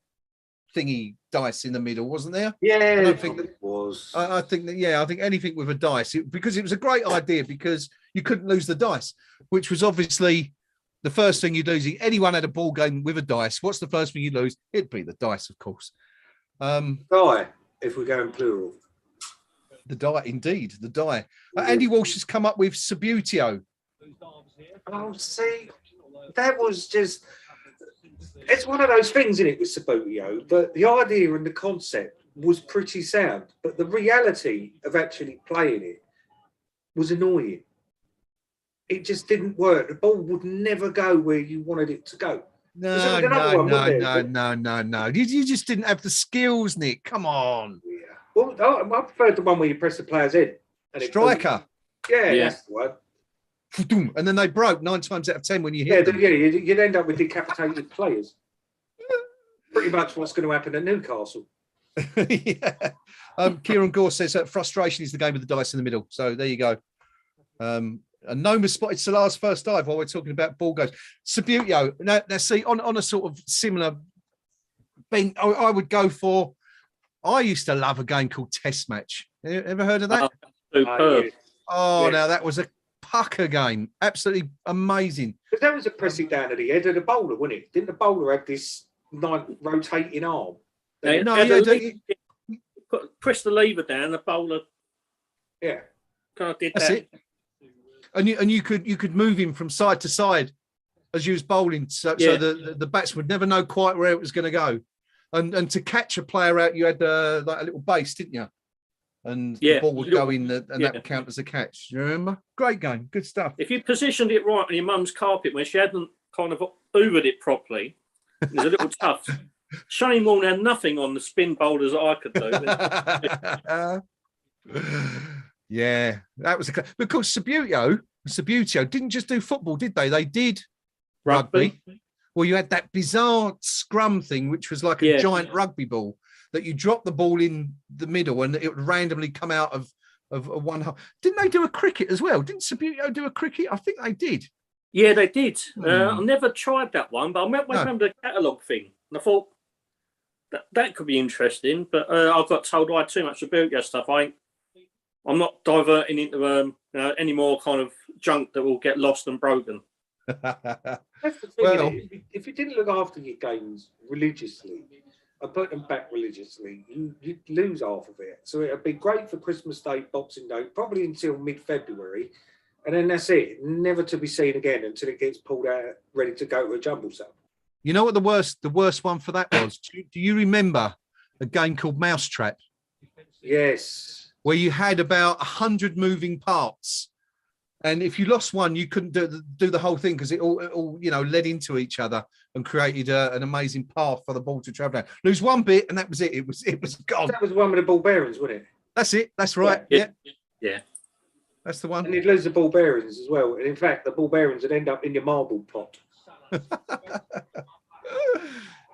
thingy dice in the middle, wasn't there? Yeah, I don't think that was. I think that, I think anything with a dice, because it was a great idea because you couldn't lose the dice, which was obviously the first thing you'd lose. Anyone had a ball game with a dice. What's the first thing you lose? It'd be the dice, of course. Die, if we go in plural. The die, indeed, the die. Andy Walsh has come up with Subutio. Oh, see, that was just... It's one of those things, isn't it, with Subutio, that the idea and the concept was pretty sound, but the reality of actually playing it was annoying. It just didn't work. The ball would never go where you wanted it to go. No. You just didn't have the skills, Nick. Come on. Yeah. Well, I preferred the one where you press the player's head. Striker. That's the one. And then they broke 9 times out of 10 when you hit them. You'd end up with decapitated players. Pretty much what's going to happen at Newcastle. Kieran Gore says that frustration is the game with the dice in the middle. So there you go. And Noma spotted Salar's first dive while we're talking about ball goes. Subutio. Now see, on a sort of similar thing, I would go for. I used to love a game called Test Match. Ever heard of that? Superb. Now that was a pucker game. Absolutely amazing. But that was a pressing down at the head of the bowler, wasn't it? Didn't the bowler have this rotating arm? Press the lever down, the bowler. Yeah. Kind of did That's that. it. And you could move him from side to side as you was bowling, so the batsman would never know quite where it was going to go. And to catch a player out, you had like a little base, didn't you? And the ball would go in, and that would count as a catch. You remember? Great game, good stuff. If you positioned it right on your mum's carpet when she hadn't kind of hoovered it properly, it was a little tough. Shane Warne had nothing on the spin bowlers that I could do. Yeah, that was because Subutio didn't just do football, did they? They did rugby. Well, you had that bizarre scrum thing, which was like a giant rugby ball that you drop the ball in the middle and it would randomly come out of one half. Didn't they do a cricket as well? Didn't Subutio do a cricket? I think they did. Yeah, they did. I never tried that one, but I remember the catalogue thing. And I thought that could be interesting, but I got told I had too much Subutio stuff. I'm not diverting into any more kind of junk that will get lost and broken. That's the thing. If you didn't look after your games religiously and put them back religiously, you'd lose half of it. So it'd be great for Christmas Day, Boxing Day, probably until mid-February, and then that's it. Never to be seen again until it gets pulled out, ready to go to a jumble sale. You know what the worst one for that was? Do you remember a game called Mousetrap? Yes. Where you had about 100 moving parts. And if you lost one, you couldn't do the whole thing because it all led into each other and created an amazing path for the ball to travel down. Lose one bit, and that was it. It was gone. That was the one with the ball bearings, wasn't it? That's it. That's right. Yeah. That's the one. And you'd lose the ball bearings as well. And in fact, the ball bearings would end up in your marble pot.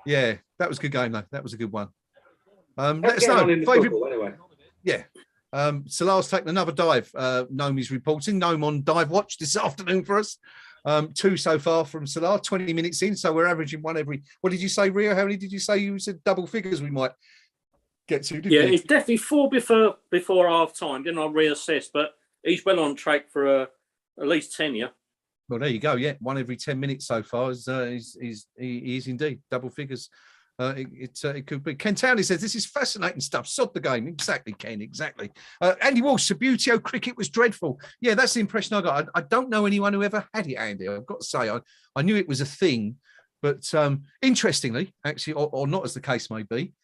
Yeah, that was a good game though. That was a good one. Let us Get know. on in the football, anyway. Yeah. Salah's taken another dive. Nomi's reporting. Nome on dive watch this afternoon for us. 2 so far from Salah, 20 minutes in. So we're averaging one every. What did you say, Rio? How many did you say? You said double figures we might get to, didn't you? It's definitely 4 before half time. Then I'll reassess, but he's well on track for at least 10, yeah. Well, there you go. Yeah, 1 every 10 minutes so far he is indeed double figures. It could be. Ken Townley says this is fascinating stuff. Sod the game. Exactly, Ken. Exactly. Andy Walsh, Sabutio cricket was dreadful. Yeah, that's the impression I got. I don't know anyone who ever had it, Andy. I've got to say, I knew it was a thing, but interestingly, actually, or not as the case may be,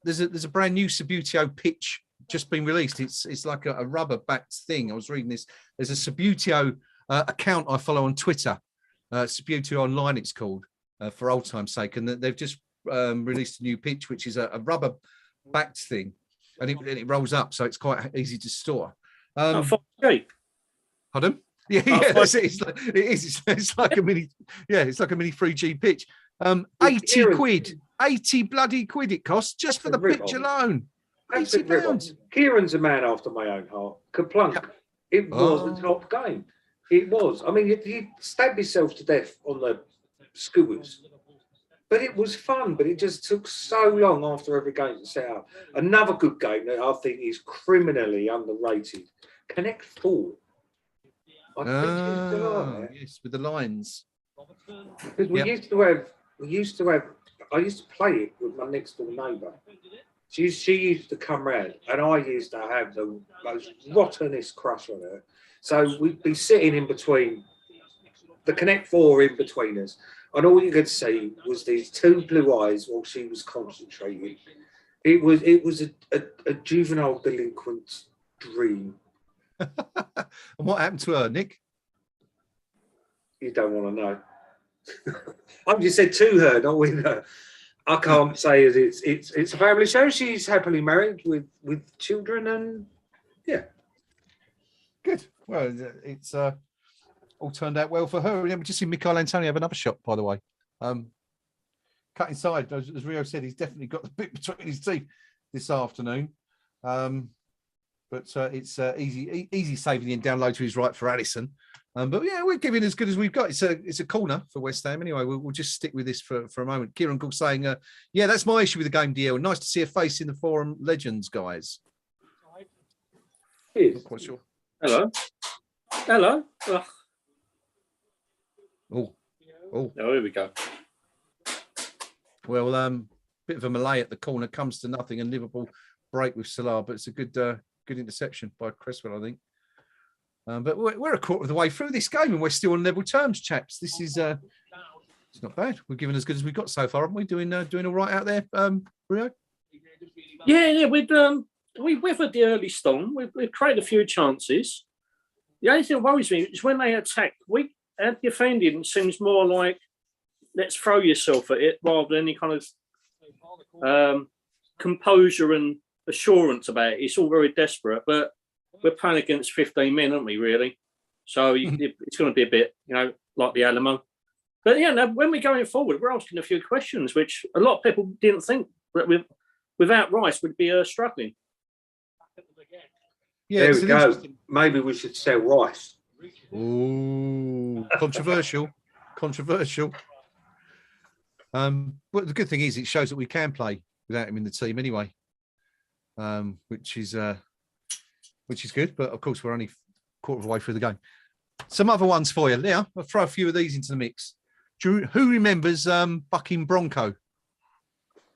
there's a brand new Sabutio pitch just been released. It's like a rubber backed thing. I was reading this. There's a Sabutio account I follow on Twitter. Sabutio Online, it's called, for old time's sake, and they've just released a new pitch, which is a rubber backed thing, and it rolls up, so it's quite easy to store. Pardon? Yeah, that's it. It's like a mini. Yeah, it's like a mini 3G pitch. 80 quid, 80 bloody quid it costs just for the pitch alone. £80. Kieran's a man after my own heart. Kaplunk. Yeah. It was a top game. It was. I mean, you stabbed yourself to death on the skewers. But it was fun, but it just took so long after every game to set up. Another good game that I think is criminally underrated. Connect 4. I think it's still on there. Yes, with the lines. Because I used to play it with my next door neighbour. She used to come round, and I used to have the most rottenest crush on her. So we'd be sitting in between, the Connect 4 in between us. And all you could see was these 2 blue eyes while she was concentrating. It was a juvenile delinquent's dream. And what happened to her, Nick? You don't want to know. I've just said to her, not with her. I can't say it's a family show. She's happily married with children, and yeah, good. Well, it's all turned out well for her. Yeah, we just see Michael Antonio have another shot, by the way. Cut inside, as Rio said, he's definitely got the bit between his teeth this afternoon. But it's easy saving the end down low to his right for Allison. But yeah, we're giving as good as we've got. It's a corner for West Ham anyway. We'll just stick with this for a moment. Kieran Cook saying, yeah, that's my issue with the game, DL. Nice to see a face in the forum legends, guys. Not quite sure. Hello. Oh, here we go. Well, bit of a melee at the corner, comes to nothing, and Liverpool break with Salah, but it's a good interception by Cresswell, I think. But we're a quarter of the way through this game, and we're still on level terms, chaps. This is it's not bad. We're giving as good as we've got so far, haven't we? Doing all right out there, Rio? Yeah. We weathered the early storm. We've created a few chances. The only thing that worries me is when they attack. Our defending seems more like let's throw yourself at it rather than any kind of composure and assurance about it. It's all very desperate, but we're playing against 15 men, aren't we, really? So it's going to be a bit, like the Alamo. But yeah, now, when we're going forward, we're asking a few questions, which a lot of people didn't think that without Rice would be struggling. Yeah, there we go. Maybe we should sell Rice. Ooh, controversial. But the good thing is it shows that we can play without him in the team anyway, which is good. But of course, we're only quarter of the way through the game. Some other ones for you, Leah. I'll throw a few of these into the mix. Who remembers Bucking Bronco?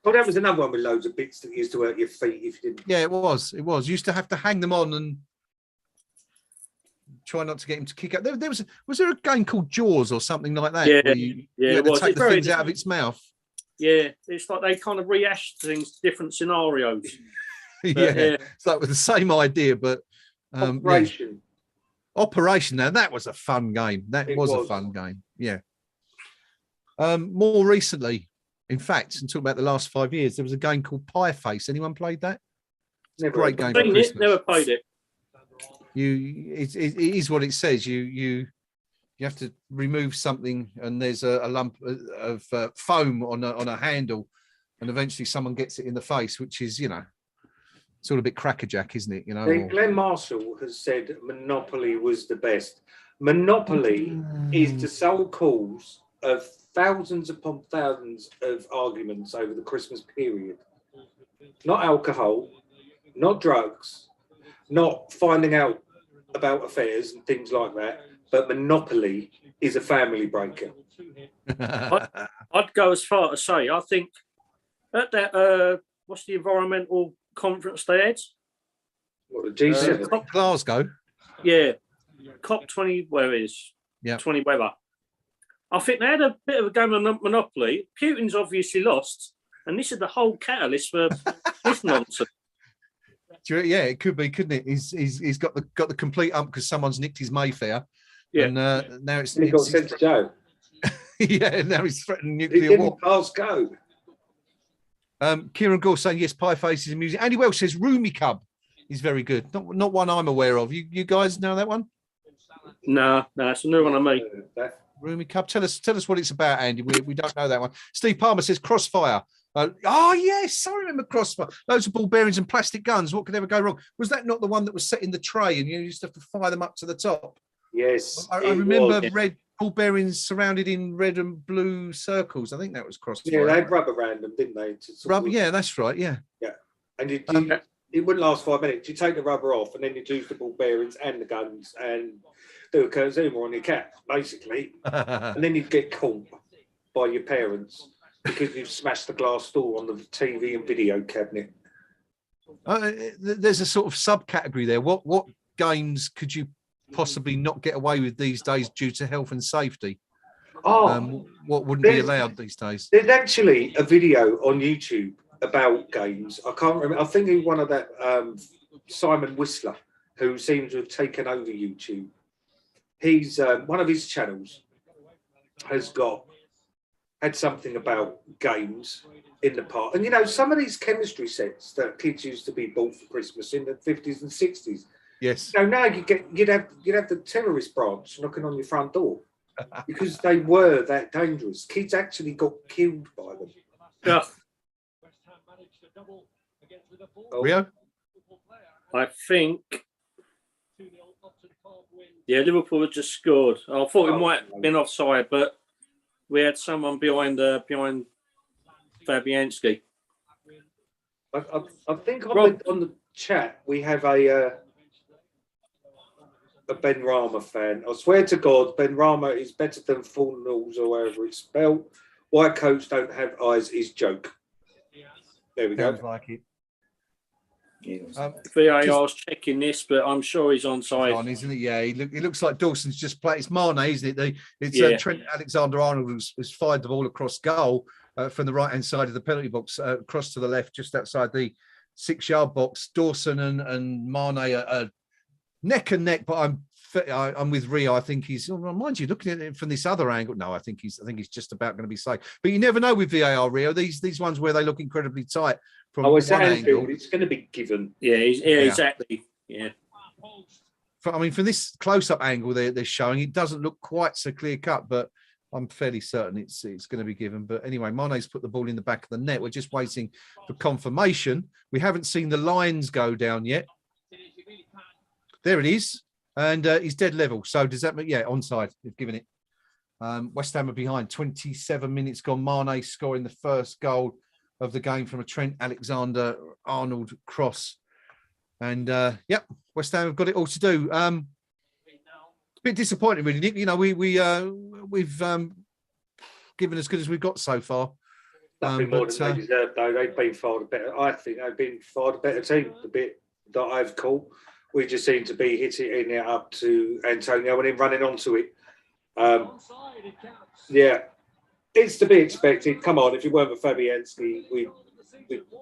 Oh, that was another one with loads of bits that used to hurt your feet if you didn't. Yeah, it was. You used to have to hang them on and try not to get him to kick up. Was there a game called Jaws or something like that? Yeah, you had to take the things out of its mouth. Yeah, it's like they kind of rehashed things, different scenarios. Yeah, it's like with the same idea, but Operation. Operation. Now that was a fun game. That was a fun game. Yeah. More recently, in fact, and talking about the last 5 years, there was a game called Pie Face. Anyone played that? It's a great game for Christmas. Never played it. It is what it says. You have to remove something, and there's a lump of foam on a handle, and eventually someone gets it in the face, which is, you know, sort of a bit crackerjack, isn't it? You know. Glenn Marshall has said Monopoly was the best. Monopoly is the sole cause of thousands upon thousands of arguments over the Christmas period. Not alcohol, not drugs, not finding out about affairs and things like that, but Monopoly is a family breaker. I'd go as far to say, I think at that, what's the environmental conference they had? What, the G7? Glasgow. Yeah, COP20, where it is? Yeah. 20 weather. I think they had a bit of a game of Monopoly. Putin's obviously lost, and this is the whole catalyst for this nonsense. Yeah, it could be, couldn't it? He's got the complete ump because someone's nicked his Mayfair. Yeah. And now He got sent to jail. Yeah, now he's threatening He nuclear didn't war. pass go. Kieran Gore saying yes, Pie Face is amusing. Andy Welsh says Roomy Cub is very good. Not one I'm aware of. You guys know that one? No, it's a new one on me. Roomy Cub. Tell us what it's about, Andy. We don't know that one. Steve Palmer says Crossfire. Oh yes, I remember Crossfire. Loads of ball bearings and plastic guns. What could ever go wrong? Was that not the one that was set in the tray and you used to have to fire them up to the top? Yes, I remember red ball bearings surrounded in red and blue circles. I think that was Crossfire. Yeah, they had rubber around them, didn't they? Rubber, yeah, that's right. Yeah. Yeah, and it wouldn't last 5 minutes. You take the rubber off, and then you'd lose the ball bearings and the guns, and do a Kurzuma on your cap, basically. And then you'd get caught by your parents because you've smashed the glass door on the TV and video cabinet. There's a sort of subcategory there. What games could you possibly not get away with these days due to health and safety? What wouldn't be allowed these days? There's actually a video on YouTube about games. I can't remember. I think he's one of that Simon Whistler, who seems to have taken over YouTube. He's one of his channels has had something about games in the past. And you know, some of these chemistry sets that kids used to be bought for Christmas in the 50s and 60s. Yes. So now you'd have the terrorist branch knocking on your front door because they were that dangerous. Kids actually got killed by them. Yeah. Rio? I think. Yeah, Liverpool had just scored. I thought it might have been offside, but we had someone behind Fabianski. I think on the chat we have a Ben Rama fan. I swear to God, Ben Rama is better than Fornals or however it's spelled. White coats don't have eyes is joke. There we go. Sounds like it. VAR's checking this, but I'm sure he's onside. On, isn't it? Yeah, he looks like Dawson's just played. It's Mane, isn't it? Trent Alexander-Arnold who's fired the ball across goal from the right-hand side of the penalty box, across to the left, just outside the 6-yard box. Dawson and Mane are neck and neck, but I'm with Rio. I think he's, mind you, looking at it from this other angle. No, I think he's just about going to be safe. But you never know with VAR, Rio. These ones where they look incredibly tight from one angle. It's going to be given. Yeah, exactly. Yeah. From this close-up angle they're showing, it doesn't look quite so clear-cut, but I'm fairly certain it's going to be given. But anyway, Mane's put the ball in the back of the net. We're just waiting for confirmation. We haven't seen the lines go down yet. There it is. And he's dead level. So does that mean, onside? They've given it. West Ham are behind. 27 minutes gone. Mane scoring the first goal of the game from a Trent Alexander-Arnold cross. And, West Ham have got it all to do. A bit disappointing, really, Nick. You know, we've given as good as we've got so far. Nothing more than they deserve, though. They've been far the better. I think they've been far the better team. The bit that I've caught. We just seem to be hitting it up to Antonio and him running onto it. It's to be expected. Come on, if it weren't for Fabianski, we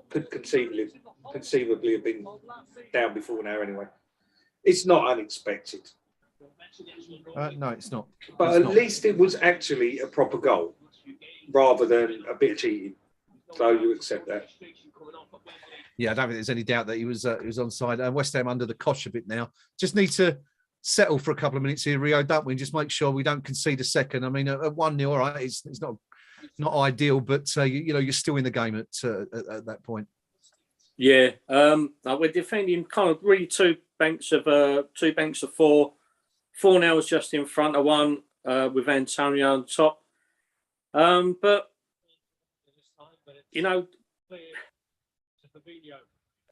could conceivably have been down before now anyway. It's not unexpected. No, it's not. But It's at not. least it was actually a proper goal rather than a bit of cheating. So you accept that. Yeah, I don't think there's any doubt that he was onside. West Ham under the cosh a bit now. Just need to settle for a couple of minutes here, Rio, don't we? And just make sure we don't concede a second. I mean, at 1-0, all right, it's not ideal, but you're still in the game at that point. Yeah, we're defending kind of really two banks of four. 4-0 is just in front of one with Antonio on top. But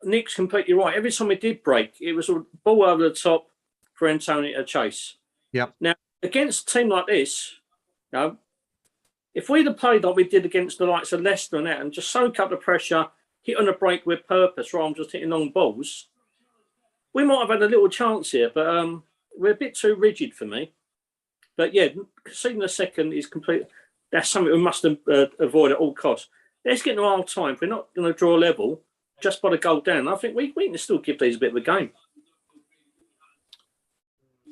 Nick's completely right. Every time we did break, it was a ball over the top for Antonio to chase. Yeah. Now, against a team like this, if we'd have played like we did against the likes of Leicester and that, and just soak up the pressure, hit on a break with purpose rather than just hitting long balls, we might have had a little chance here. But we're a bit too rigid for me. But yeah, conceding the second is complete. That's something we must avoid at all costs. Let's get to half time. If we're not going to draw level just by the goal down, I think we can still give these a bit of a game.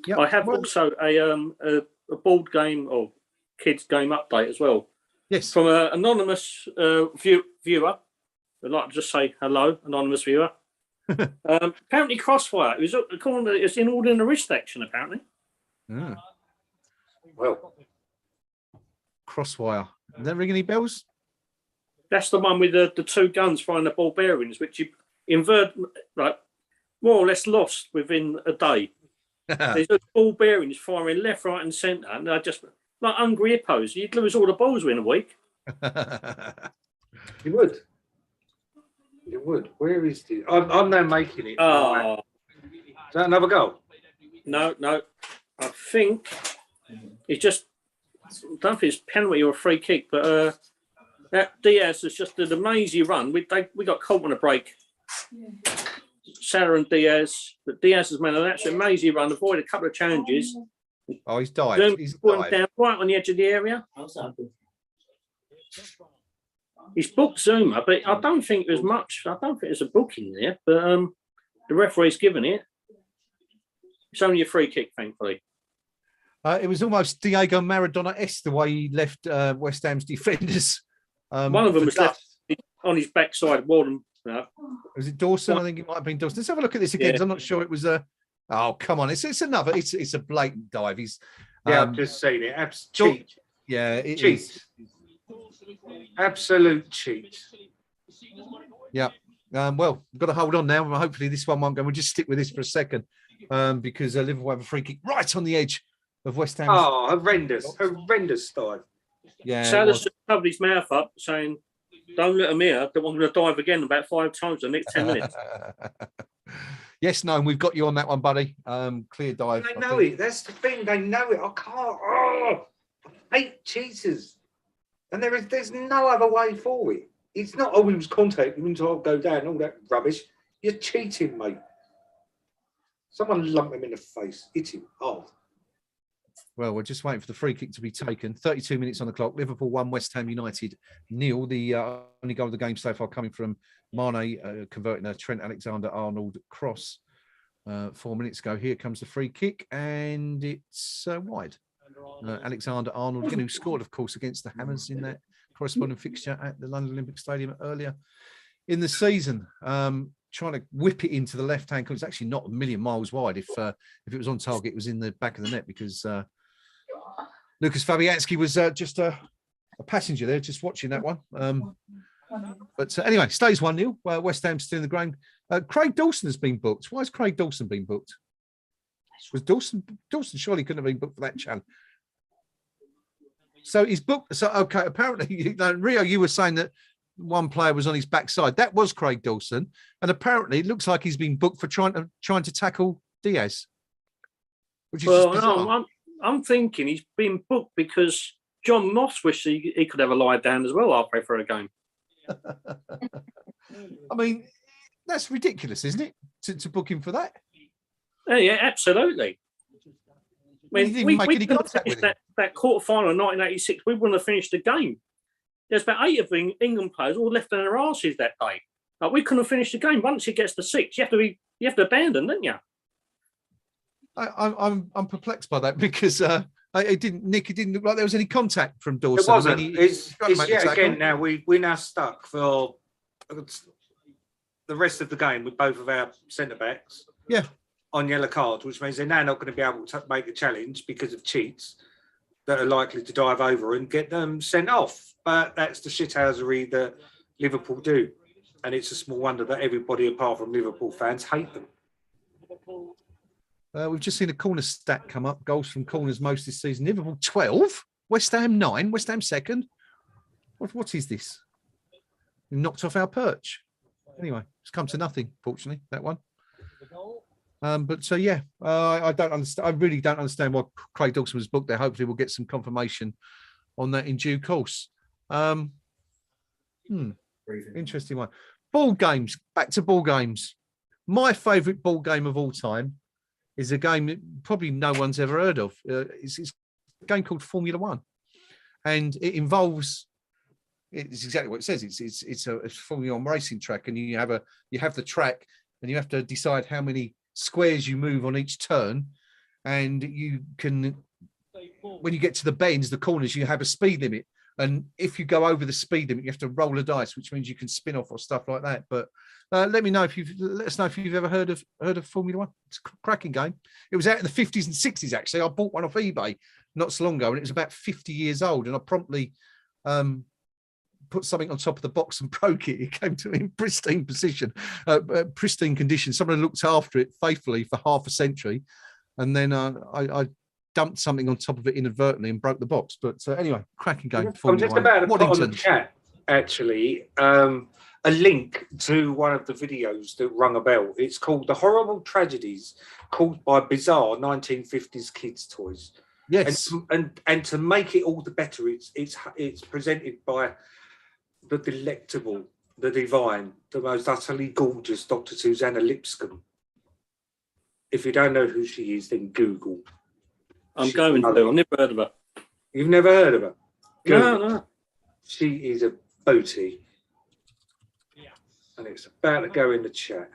Yep. I have also a board game or kids game update as well. Yes. From an anonymous viewer. I'd like to just say hello, anonymous viewer. Apparently Crossfire. It was in order in the wrist action, apparently. Yeah. Well. Crosswire. Does that ring any bells? That's the one with the two guns firing the ball bearings, which you invert, like, more or less lost within a day. There's ball bearings firing left, right, and centre, and they're just like hungry hippos. You'd lose all the balls within a week. You would. You would. Where is the? I'm now making it. Oh. Is that another goal? No. I think it's just. I don't think it's penalty or a free kick, but that Diaz has just did a mazy run. We got caught on a break. Salah and Diaz, but Diaz has made an absolute mazy run, avoided a couple of challenges. Oh, he's dived. He's dived. Down right on the edge of the area. He's booked Zuma, but I don't think there's much. I don't think there's a booking there, but the referee's given it. It's only a free kick, thankfully. It was almost Diego Maradona-esque the way he left West Ham's defenders. One of them was left on his backside. Walden. Was it Dawson? I think it might have been Dawson. Let's have a look at this again. Yeah. I'm not sure it was a. Oh, come on! It's another. It's a blatant dive. He's. I've just seen it. Cheat. Yeah, it cheat. Is. Absolute cheat. Yeah. Well, we've got to hold on now. Hopefully, this one won't go. We'll just stick with this for a second, because Liverpool have a free kick right on the edge of West Ham. Oh, horrendous dive. Yeah. Salah's just covered his mouth up, saying, "Don't let him here. I'm going to dive again about 5 times in the next 10 minutes." Yes, no, and we've got you on that one, buddy. Clear dive. They know it. That's the thing. They know it. I can't. Oh, I hate cheaters. And there's no other way for it. It's not, oh, he was contact, he means I'll go down, all that rubbish. You're cheating, mate. Someone lump him in the face. Hit him hard. Well, we're just waiting for the free kick to be taken. 32 minutes on the clock. Liverpool 1, West Ham United 0. The only goal of the game so far coming from Mane converting a Trent Alexander-Arnold cross 4 minutes ago. Here comes the free kick, and it's wide. Alexander-Arnold, again, who scored, of course, against the Hammers in that corresponding fixture at the London Olympic Stadium earlier in the season. Trying to whip it into the left hand. It's actually not a million miles wide. If it was on target, it was in the back of the net, because Lucas Fabianski was just a passenger there, just watching that one. But anyway, stays 1-0. West Ham still in the game. Craig Dawson has been booked. Why has Craig Dawson been booked? Was Dawson surely couldn't have been booked for that challenge. So he's booked. So okay, apparently, Rio, you were saying that one player was on his backside. That was Craig Dawson, and apparently it looks like he's been booked for trying to tackle Diaz. Which is no, I'm thinking he's been booked because John Moss wished he could have a lie down as well halfway through a game. I mean, that's ridiculous, isn't it? To book him for that? Yeah, absolutely. I mean, we could have finished that quarter-final in 1986. We wouldn't have finished the game. There's about 8 of the England players all left on their arses that day. Like, we couldn't have finished the game. Once it gets to 6, you have to abandon, don't you? I'm perplexed by that because it didn't look like there was any contact from Dawson. It wasn't. I mean, It's yet again now we're now stuck for the rest of the game with both of our centre backs. Yeah. On yellow cards, which means they're now not going to be able to make a challenge because of cheats that are likely to dive over and get them sent off. But that's the shithousery that Liverpool do. And it's a small wonder that everybody apart from Liverpool fans hate them. We've just seen a corner stat come up. Goals from corners most this season. Liverpool 12, West Ham 9, West Ham second. What is this? We knocked off our perch. Anyway, it's come to nothing, fortunately, that one. But so yeah, I don't understand. I really don't understand why Craig Dawson was booked there. Hopefully, we'll get some confirmation on that in due course. Interesting one. Ball games. Back to ball games. My favourite ball game of all time is a game that probably no one's ever heard of. It's a game called Formula One, and it involves. It's exactly what it says. It's a Formula One racing track, and you have the track, and you have to decide how many squares you move on each turn, and you can, when you get to the bends, the corners, you have a speed limit, and if you go over the speed limit, you have to roll a dice, which means you can spin off or stuff like that. But let us know if you've ever heard of Formula One. It's a cracking game. It was out in the 50s and 60s. Actually, I bought one off eBay not so long ago, and it was about 50 years old, and I promptly put something on top of the box and broke it. It came to me in pristine pristine condition. Someone looked after it faithfully for half a century, and then I dumped something on top of it inadvertently and broke the box. But anyway, cracking game. I'm just about to put on the chat, actually, a link to one of the videos that rung a bell. It's called The Horrible Tragedies Caused by Bizarre 1950s Kids Toys. Yes. And to make it all the better, it's presented by the delectable, the divine, the most utterly gorgeous Dr. Susanna Lipscomb. If you don't know who she is, then Google. I've never heard of her. You've never heard of her? No. She is a beauty. Yeah. And it's about to go in the chat.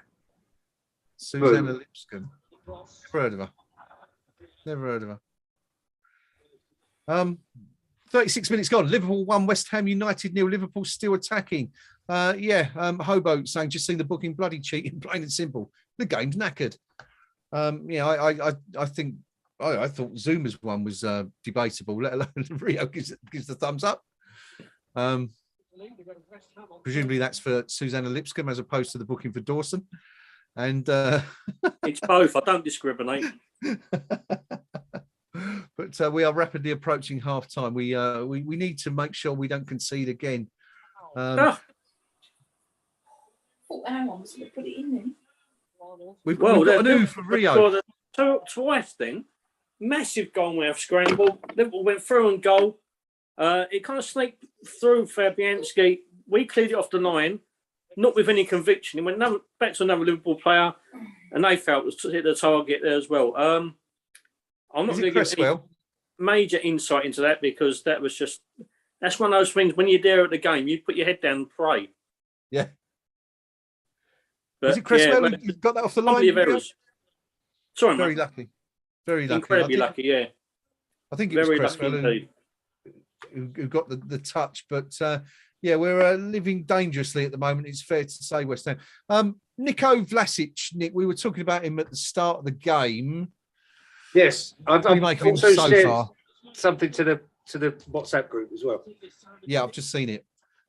Susanna Lipscomb. Never heard of her. 36 minutes gone. Liverpool 1, West Ham United 0. Liverpool still attacking. Hobo saying, just seen the booking, bloody cheating, plain and simple. The game's knackered. I think I thought Zuma's one was debatable, let alone Rio gives the thumbs up. Presumably that's for Susanna Lipscomb as opposed to the booking for Dawson. And it's both. I don't discriminate. But we are rapidly approaching half time. We need to make sure we don't concede again. Hang on, so we put it in then. We've got a new for Rio. Twice then, massive goal mouth scramble. Liverpool went through and goal. It kind of snaked through Fabianski. We cleared it off the line, not with any conviction. It went back to another Liverpool player, and they felt it was to hit the target there as well. I'm not going to give any major insight into that because that's one of those things when you're there at the game, you put your head down and pray. Yeah. But, is it Cresswell who got that off the line? Sorry, very mate. lucky. Very lucky. Incredibly lucky, yeah. I think it was Cresswell who got the touch. But we're living dangerously at the moment. It's fair to say, West Ham. Nico Vlasic, Nick, we were talking about him at the start of the game. Yes, I've also shared something to the WhatsApp group as well. Yeah, I've just seen it.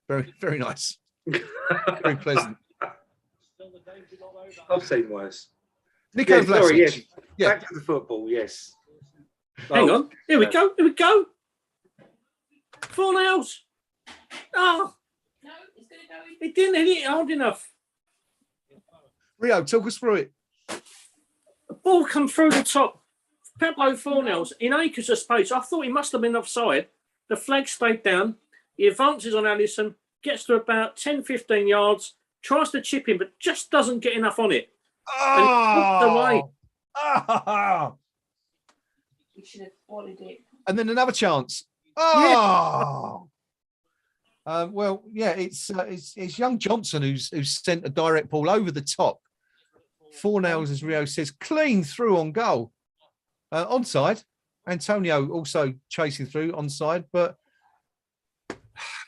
Very, very nice. Very pleasant. I've seen worse. Nico Vlasic. Sorry, yes. Yeah. Back to the football, yes. Hang on. Here we go. 4 nails. Oh. No, it's going to go in. It didn't hit it hard enough. Rio, talk us through it. The ball come through the top. Pablo 4 nails in acres of space. I thought he must have been offside. The flag stayed down. He advances on Allison, gets to about 10, 15 yards, tries to chip in, but just doesn't get enough on it. Oh! Oh. You should have volleyed it. And then another chance. Oh! Yeah. It's young Johnson who's sent a direct ball over the top. 4 nails, as Rio says, clean through on goal. Onside. Antonio also chasing through onside. But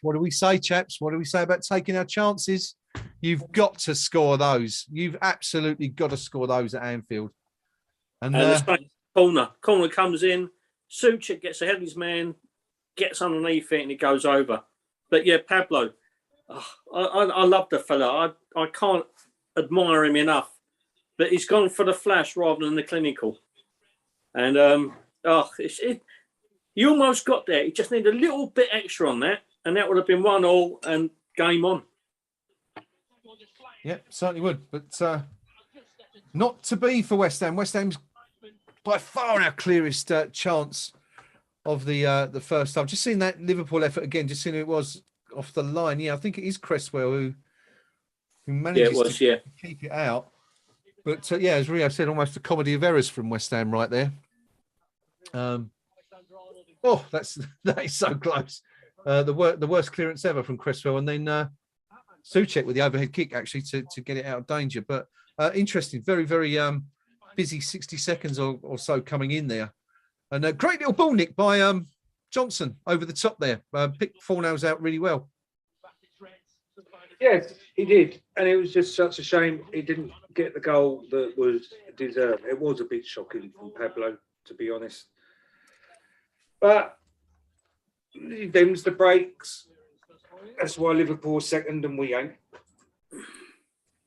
what do we say, chaps? What do we say about taking our chances? You've got to score those. You've absolutely got to score those at Anfield. And corner comes in. Suchek gets ahead of his man, gets underneath it, and it goes over. But yeah, Pablo, I love the fella. I can't admire him enough. But he's gone for the flash rather than the clinical. And you almost got there. You just need a little bit extra on that, and that would have been 1-1 and game on. Yeah, certainly would. But not to be for West Ham. West Ham's by far our clearest chance of the first half. Just seeing that Liverpool effort again, just seeing who it was off the line. Yeah, I think it is Cresswell who manages to keep it out. But yeah, as Rio said, almost a comedy of errors from West Ham right there. That is so close. The worst clearance ever from Cresswell, and then Suchek with the overhead kick actually to get it out of danger. But interesting, very, very busy 60 seconds or so coming in there. And a great little ball nick by Johnson over the top there. Picked Fornals out really well. Yes, he did. And it was just such a shame he didn't get the goal that was deserved. It was a bit shocking from Pablo, to be honest. But he dims the brakes. That's why Liverpool's second and we ain't.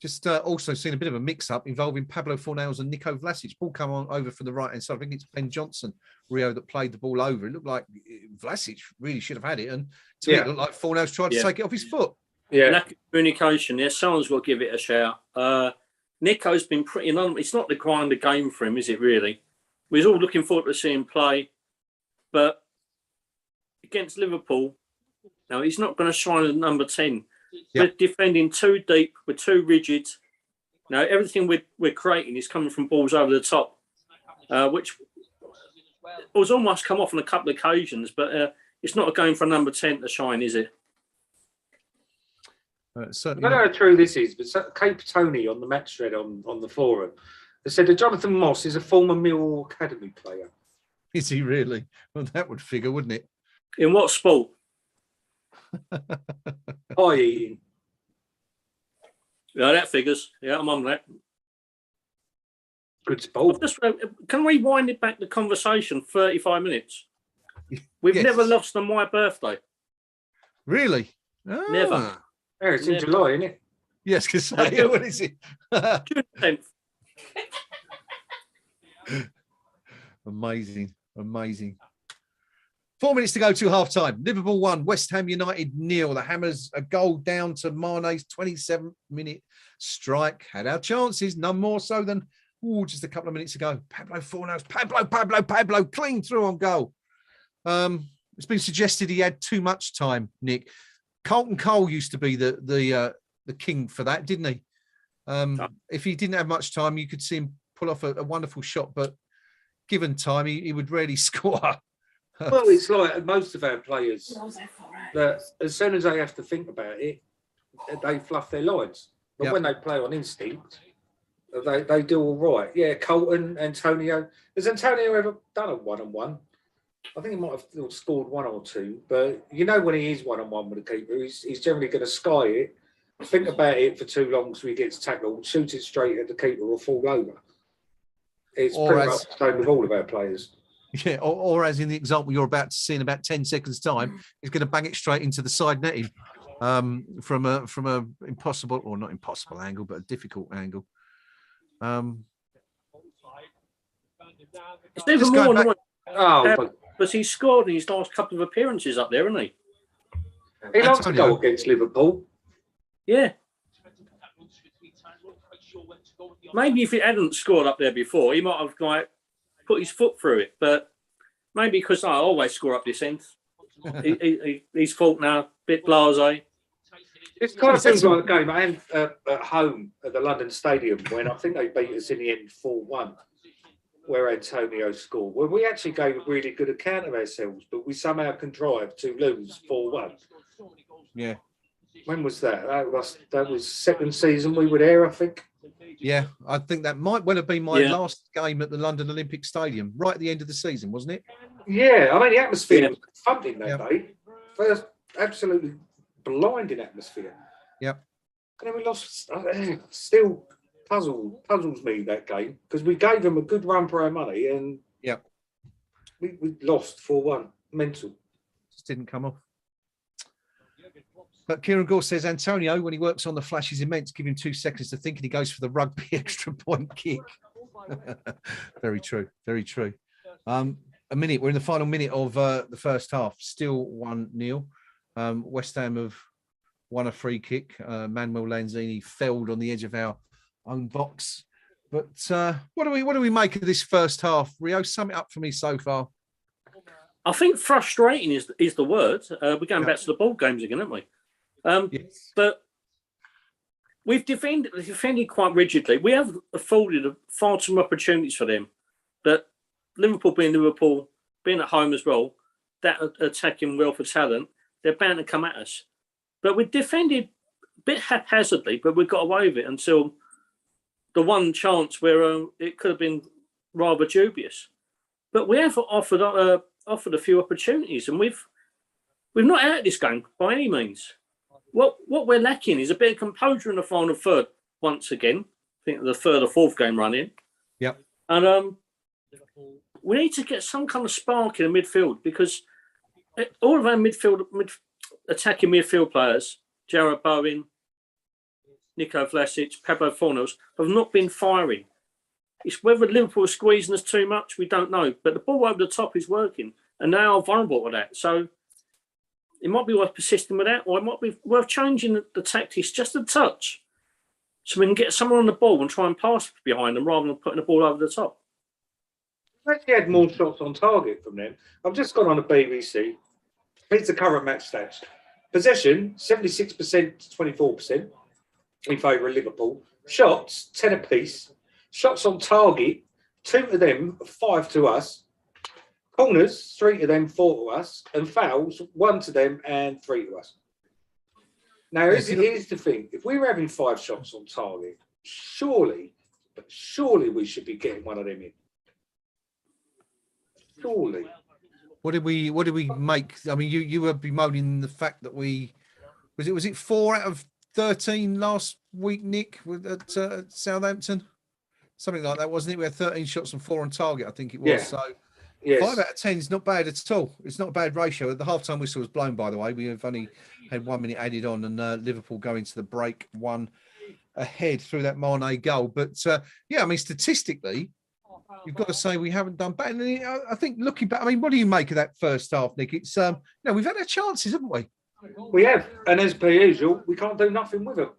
Just also seen a bit of a mix-up involving Pablo Fornals and Nico Vlasic. Ball come on over from the right-hand side. I think it's Ben Johnson, Rio, that played the ball over. It looked like Vlasic really should have had it. And to me, it looked like Fornals tried to take it off his foot. Yeah. Lack of communication there. Someone's got to give it a shout. Nico's been pretty anonymous. It's not the grinder game for him, is it really? We're all looking forward to seeing him play. But against Liverpool, no, he's not going to shine at number 10. We're defending too deep. We're too rigid. Now, everything we're creating is coming from balls over the top, which was almost come off on a couple of occasions, but it's not going for a number 10 to shine, is it? Certainly I don't know how true this is, but Cape Tony on the match thread on the forum, they said that Jonathan Moss is a former Millwall Academy player. Is he really? Well, that would figure, wouldn't it? In what sport? Pie eating. Yeah, that figures. Yeah, I'm on that. Good sport. Can we wind it back the conversation 35 minutes? We've never lost on my birthday. Really? Never. Yeah, it's in July, isn't it? Yes, because what is it? June 10th. Amazing. 4 minutes to go to half time. Liverpool 1, West Ham United 0. The Hammers a goal down to Mane's 27th-minute strike. Had our chances, none more so than just a couple of minutes ago. Pablo Fornals, Pablo, clean through on goal. It's been suggested he had too much time, Nick. Carlton Cole used to be the king for that, didn't he? If he didn't have much time, you could see him pull off a wonderful shot, but given time, he would rarely score. Well, it's like most of our players that as soon as they have to think about it, they fluff their lines. But when they play on instinct, they do all right. Yeah, Colton, Antonio. Has Antonio ever done a one-on-one? I think he might have scored one or two. But you know when he is one-on-one with the keeper, he's generally going to sky it, think about it for too long so he gets tackled, shoot it straight at the keeper or fall over. It's pretty much the same with all of our players. Yeah, or as in the example you're about to see in about 10 seconds' time, he's going to bang it straight into the side netting from a impossible, or not impossible angle, but a difficult angle. It's even more annoying because he scored in his last couple of appearances up there, hasn't he? He loves to go against Liverpool. Yeah. Maybe if he hadn't scored up there before, he might have put his foot through it. But maybe because I always score up this end, he's fault now, a bit blasé. It's kind of things like the game at home at the London Stadium when I think they beat us in the end 4-1, where Antonio scored. Well, we actually gave a really good account of ourselves, but we somehow contrived to lose 4-1. Yeah. When was that? That was second season we were there, I think. Yeah, I think that might well have been my Yeah. last game at the London Olympic Stadium, right at the end of the season, wasn't it? Yeah, I mean the atmosphere Yeah. was thumping that day. First, absolutely blinding atmosphere. Yep. And then we lost. Still puzzles me that game because we gave them a good run for our money and Yep. we lost 4-1. Mental. Just didn't come off. But Kieran Gore says Antonio, when he works on the flash, is immense. Give him 2 seconds to think, and he goes for the rugby extra point kick. Very true. Very true. A minute. We're in the final minute of the first half. Still 1-0. West Ham have won a free kick. Manuel Lanzini felled on the edge of our own box. But what do we make of this first half? Rio, sum it up for me so far. I think frustrating is the word. We're going back to the ball games again, aren't we? Yes. But we've defended quite rigidly. We have afforded far too many opportunities for them. That Liverpool being at home as well, that attacking wealth of talent, they're bound to come at us. But we defended a bit haphazardly, but we got away with it until the one chance where it could have been rather dubious. But we have offered a few opportunities, and we've not out of this game by any means. What we're lacking is a bit of composure in the final third once again. I think the third or fourth game running. Yep. And we need to get some kind of spark in the midfield because all of our attacking midfield players, Jarrod Bowen, Nico Vlasic, Pablo Fornals, have not been firing. It's whether Liverpool are squeezing us too much, we don't know. But the ball over the top is working, and they are vulnerable to that. So it might be worth persisting with that, or it might be worth changing the tactics just a touch so we can get someone on the ball and try and pass behind them rather than putting the ball over the top. We actually had more shots on target from them. I've just gone on the BBC. It's the current match stats. Possession, 76% to 24% in favour of Liverpool. Shots, 10 apiece. Shots on target, 2 to them, 5 to us. Corners, 3 to them, 4 to us. And fouls, 1 to them and 3 to us. Now, here's the thing. If we were having 5 shots on target, surely we should be getting one of them in. Surely. What did we make? I mean, you were bemoaning the fact that was it 4 out of 13 last week, Nick, at Southampton? Something like that, wasn't it? We had 13 shots and 4 on target, I think it was. Yeah. So Yes. 5 out of 10 is not bad at all. It's not a bad ratio. The halftime whistle was blown, by the way. We have only had 1 minute added on, and Liverpool go into the break 1 ahead through that Mane goal. But yeah, I mean, statistically, you've got to say we haven't done bad. And I think looking back, I mean, what do you make of that first half, Nick? It's we've had our chances, haven't we? We have, and as per usual, we can't do nothing with them.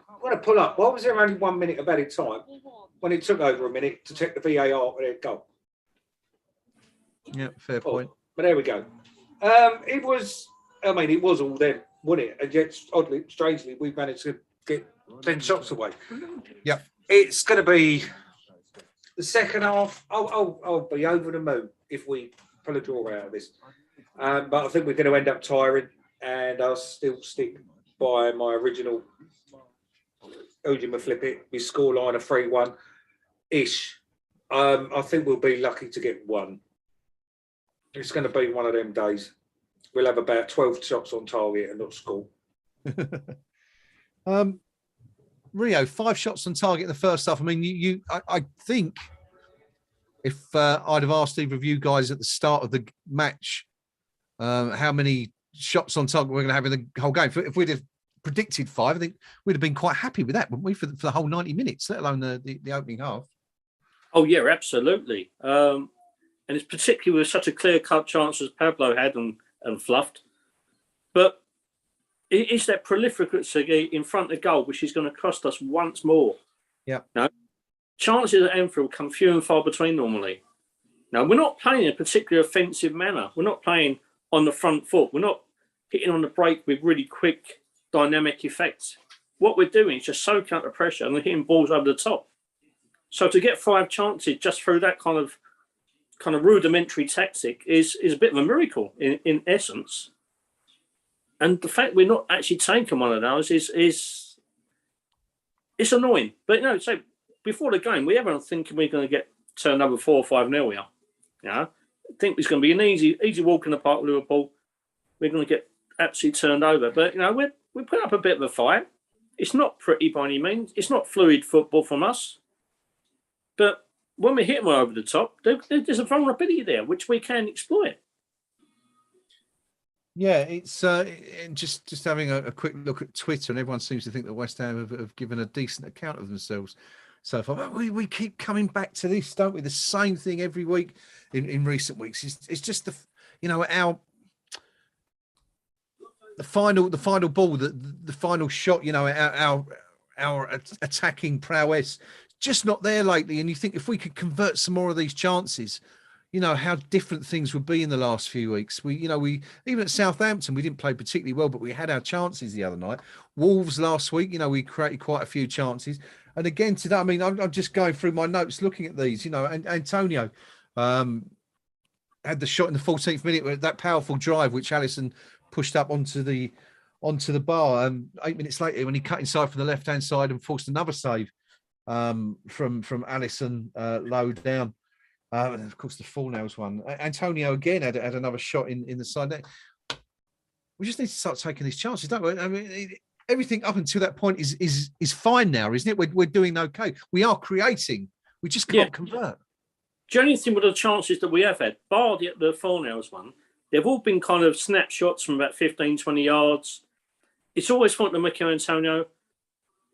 I want to pull up. Why was there only 1 minute of added time when it took over a minute to check the VAR for their goal? Yeah, fair point. But there we go. It was all them, wasn't it? And yet, oddly, strangely, we managed to get 10 shots away. Yeah. It's going to be the second half. I'll be over the moon if we pull a draw out of this. But I think we're going to end up tiring, and I'll still stick by my original Ojima flip it. We scoreline of 3-1-ish. I think we'll be lucky to get 1. It's going to be one of them days. We'll have about 12 shots on target and not score. Rio, 5 shots on target in the first half. I mean, I think if I'd have asked either of you guys at the start of the match how many shots on target we're going to have in the whole game, if we'd have predicted 5, I think we'd have been quite happy with that, wouldn't we, for the whole 90 minutes, let alone the opening half. Oh, yeah, absolutely. And it's particularly with such a clear-cut chance as Pablo had and fluffed. But it is that prolificacy in front of goal which is going to cost us once more. Yeah. Now, chances at Anfield come few and far between normally. Now, we're not playing in a particularly offensive manner. We're not playing on the front foot. We're not hitting on the break with really quick, dynamic effects. What we're doing is just soaking up the pressure and hitting balls over the top. So to get 5 chances just through that kind of rudimentary tactic is a bit of a miracle in essence. And the fact we're not actually taking one of those is it's annoying. But you know, so before the game, we everyone thinking we're going to get turned over 4 or 5-0 here. Yeah, I think it's going to be an easy walk in the park with Liverpool. We're going to get absolutely turned over. But you know, we put up a bit of a fight. It's not pretty by any means. It's not fluid football from us. But when we hit them over the top, there's a vulnerability there which we can exploit. Yeah, it's just having a quick look at Twitter, and everyone seems to think that West Ham have given a decent account of themselves so far. But we keep coming back to this, don't we? The same thing every week in recent weeks. It's just the final ball, the final shot. You know, our attacking prowess just not there lately. And you think if we could convert some more of these chances, you know, how different things would be in the last few weeks. We even at Southampton, we didn't play particularly well, but we had our chances the other night. Wolves last week, you know, we created quite a few chances. And again today, I mean, I'm just going through my notes, looking at these, you know, and Antonio had the shot in the 14th minute with that powerful drive, which Alisson pushed up onto the bar. 8 minutes later, when he cut inside from the left-hand side and forced another save from Alisson low down. And of course, the Fornals one. Antonio again had another shot in the side net. We just need to start taking these chances, don't we? I mean, everything up until that point is fine now, isn't it? We're doing okay. We are creating. We just can't convert. The only thing with the chances that we have had, bar the Fornals one, they've all been kind of snapshots from about 15, 20 yards. It's always fun to Mikel Antonio.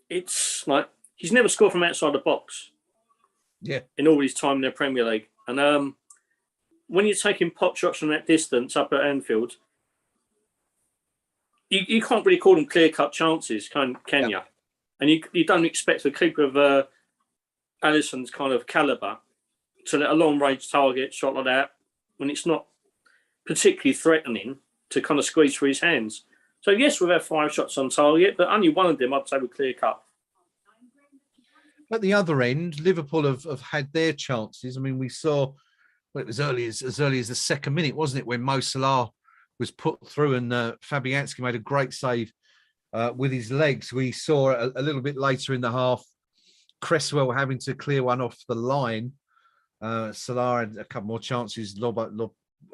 It's like he's never scored from outside the box. Yeah, in all his time in the Premier League. And when you're taking pot shots from that distance up at Anfield, you can't really call them clear-cut chances, can you? And you don't expect a keeper of Alisson's kind of calibre to let a long-range target shot like that when it's not particularly threatening to kind of squeeze through his hands. So, yes, we've had 5 shots on target, but only one of them I'd say were clear-cut. At the other end, Liverpool have had their chances. I mean, we saw it was as early as the second minute, wasn't it, when Mo Salah was put through and Fabianski made a great save with his legs. We saw a little bit later in the half, Cresswell having to clear one off the line. Salah had a couple more chances, lob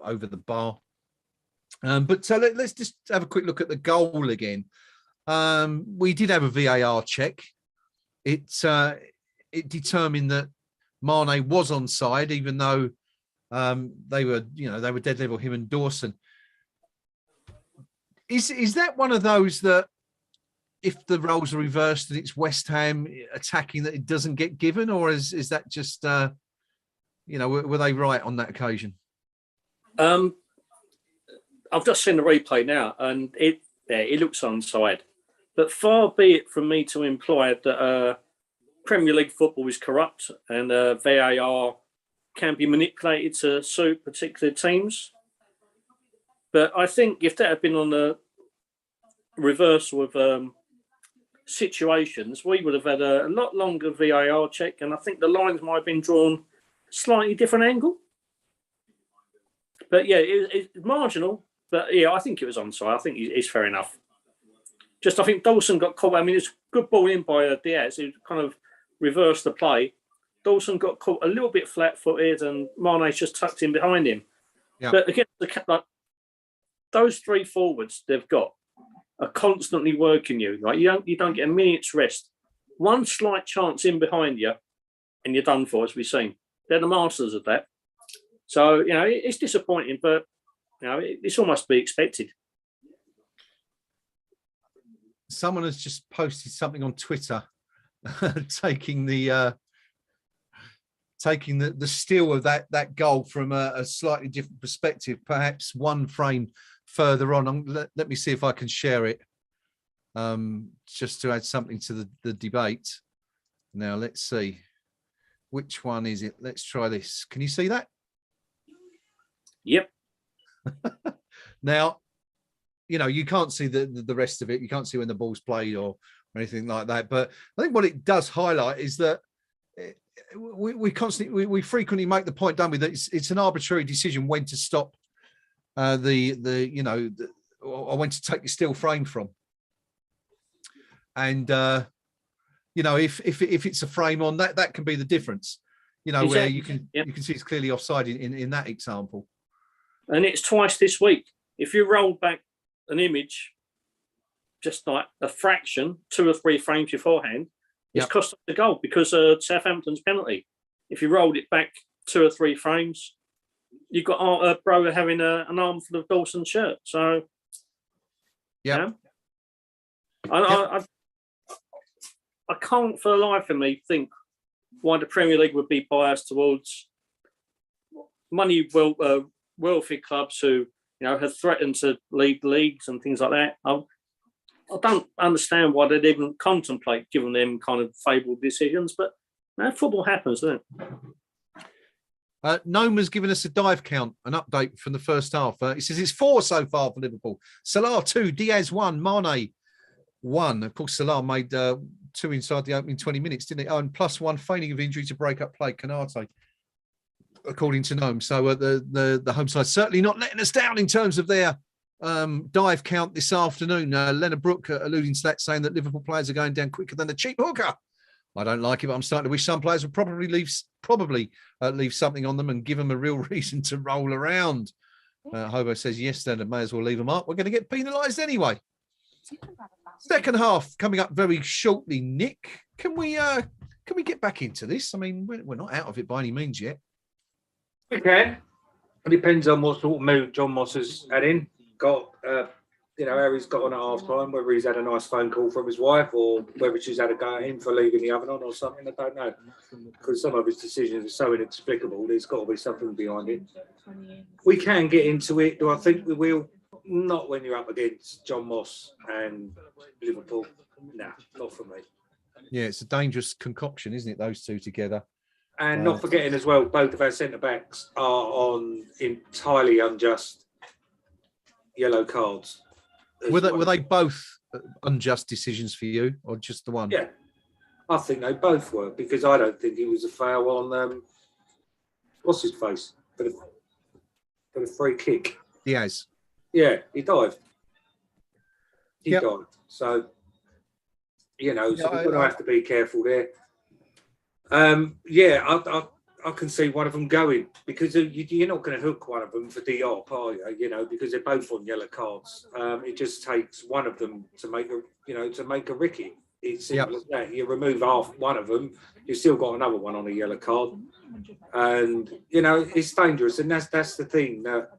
over the bar. But let's just have a quick look at the goal again. We did have a VAR check. It determined that Mane was onside, even though they were dead level, him and Dawson. Is that one of those that if the roles are reversed and it's West Ham attacking that it doesn't get given, or is that just were they right on that occasion? I've just seen the replay now, and it looks onside. But far be it from me to imply that Premier League football is corrupt and VAR can be manipulated to suit particular teams. But I think if that had been on the reversal of situations, we would have had a lot longer VAR check, and I think the lines might have been drawn slightly different angle. But yeah, it's marginal. But yeah, I think it was onside. I think it's fair enough. Just, I think Dawson got caught. I mean, it's a good ball in by Diaz, who kind of reversed the play. Dawson got caught a little bit flat-footed, and Mane's just tucked in behind him. Yeah. But again, those 3 forwards they've got are constantly working you. Like you don't get a minute's rest. One slight chance in behind you, and you're done for, as we've seen. They're the masters of that. So it's disappointing, but it's almost to be expected. Someone has just posted something on Twitter, taking the steal of that goal from a slightly different perspective, perhaps one frame further on. Let me see if I can share it, just to add something to the debate. Now, let's see. Which one is it? Let's try this. Can you see that? Yep. Now, you can't see the rest of it. You can't see when the ball's played or anything like that. But I think what it does highlight is that we frequently make the point, don't we, that it's an arbitrary decision when to stop I went to take your steel frame from. And you know, if it's a frame on that can be the difference. You know, Exactly. where you can see it's clearly offside in that example. And it's twice this week. If you roll back an image, just like a fraction, 2 or 3 frames beforehand, it's cost us a goal because Southampton's penalty. If you rolled it back 2 or 3 frames, you've got Bro having an armful of Dawson's shirt. So, yeah. I can't for the life of me think why the Premier League would be biased towards wealthy clubs who, you know, have threatened to lead leagues and things like that. I don't understand why they'd even contemplate giving them kind of favourable decisions, but football happens, doesn't it? Noma's given us a dive count, an update from the first half. He says it's 4 so far for Liverpool. Salah 2, Diaz 1, Mane 1. Of course, Salah made 2 inside the opening 20 minutes, didn't he? Oh, and +1 feigning of injury to break up play, Canate, according to Nome. So the home side certainly not letting us down in terms of their dive count this afternoon. Leonard Brook alluding to that, saying that Liverpool players are going down quicker than the cheap hooker. I don't like it, but I'm starting to wish some players would probably leave something on them and give them a real reason to roll around. Hobo says, yes, Leonard, may as well leave them up. We're going to get penalised anyway. Second half coming up very shortly. Nick, can we get back into this? I mean, we're not out of it by any means yet. We can. It depends on what sort of mood John Moss has had in. You know, how he's got on at half time, whether he's had a nice phone call from his wife or whether she's had a go at him for leaving the oven on or something. I don't know. Because some of his decisions are so inexplicable, there's got to be something behind it. We can get into it. Do I think we will? Not when you're up against John Moss and Liverpool. Nah, not for me. Yeah, it's a dangerous concoction, isn't it? Those two together. And not forgetting as well, both of our centre-backs are on entirely unjust yellow cards. Were they both unjust decisions for you, or just the one? Yeah, I think they both were, because I don't think it was a foul on what's his face for the free kick. Diaz. Yeah, he dived. He dived. So you know, so we're going to have to be careful there. I can see one of them going, because you're not going to hook one of them for Diop, are you? You know, because they're both on yellow cards. It just takes one of them to make a Ricky. It's simple as that. You remove one of them, you've still got another one on a yellow card, and you know it's dangerous. And that's the thing that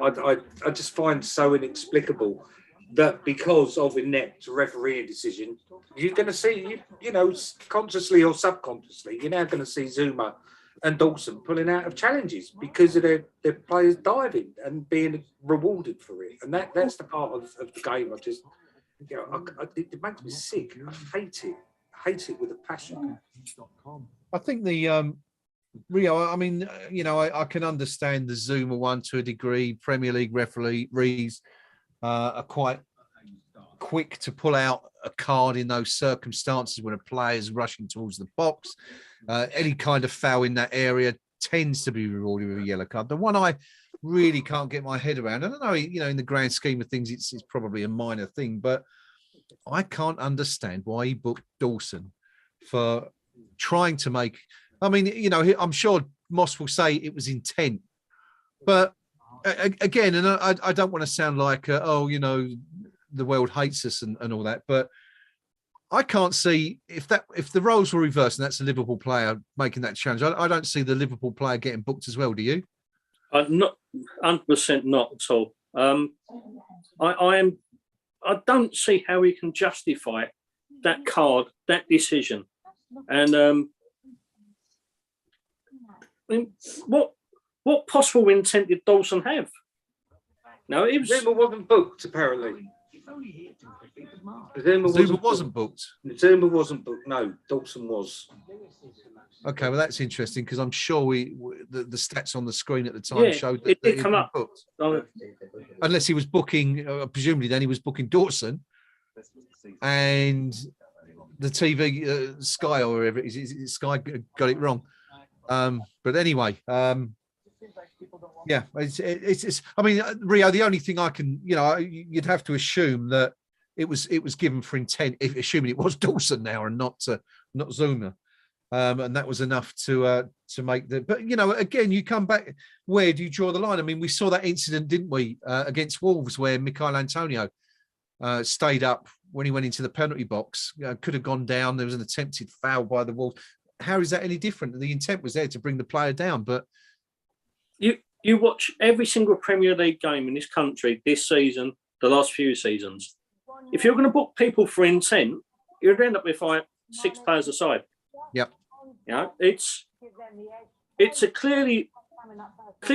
I just find so inexplicable. That because of inept refereeing decision, you're going to see, you know, consciously or subconsciously, you're now going to see Zuma and Dawson pulling out of challenges because of their players diving and being rewarded for it. And that's the part of the game I just, you know, it makes me sick. I hate it with a passion. I think the Rio, I mean, you know, I can understand the Zuma one to a degree. Premier League referees are quite quick to pull out a card in those circumstances when a player is rushing towards the box. Any kind of foul in that area tends to be rewarded with a yellow card. The one I really can't get my head around, I don't know, you know, in the grand scheme of things, it's probably a minor thing, but I can't understand why he booked Dawson for trying to make, I mean, you know, I'm sure Moss will say it was intent, but again, and I don't want to sound like, oh, you know, the world hates us and all that, but I can't see if the roles were reversed and that's a Liverpool player making that challenge. I don't see the Liverpool player getting booked as well. Do you? Not 100% not at all. I don't see how he can justify that card, that decision, and I mean, what possible intent did Dawson have? No, it was. Zuma wasn't booked, apparently. Zuma wasn't booked. Zuma wasn't booked. No, Dawson was. Okay, well that's interesting because I'm sure the stats on the screen at the time showed that it did come up. Booked. Unless he was booking, presumably then he was booking Dawson, and the TV Sky or whatever it is, Sky got it wrong. But anyway, Yeah, it's. I mean, Rio. The only thing I can, you'd have to assume that it was given for intent, assuming it was Dawson now and not Zuma, and that was enough to make the. But again, you come back. Where do you draw the line? I mean, we saw that incident, didn't we, against Wolves, where Michail Antonio stayed up when he went into the penalty box. Could have gone down. There was an attempted foul by the Wolves. How is that any different? The intent was there to bring the player down, but you watch every single Premier League game in this country this season, the last few seasons. If you're going to book people for intent, you'd end up with 6 players aside. Yep. It's a clear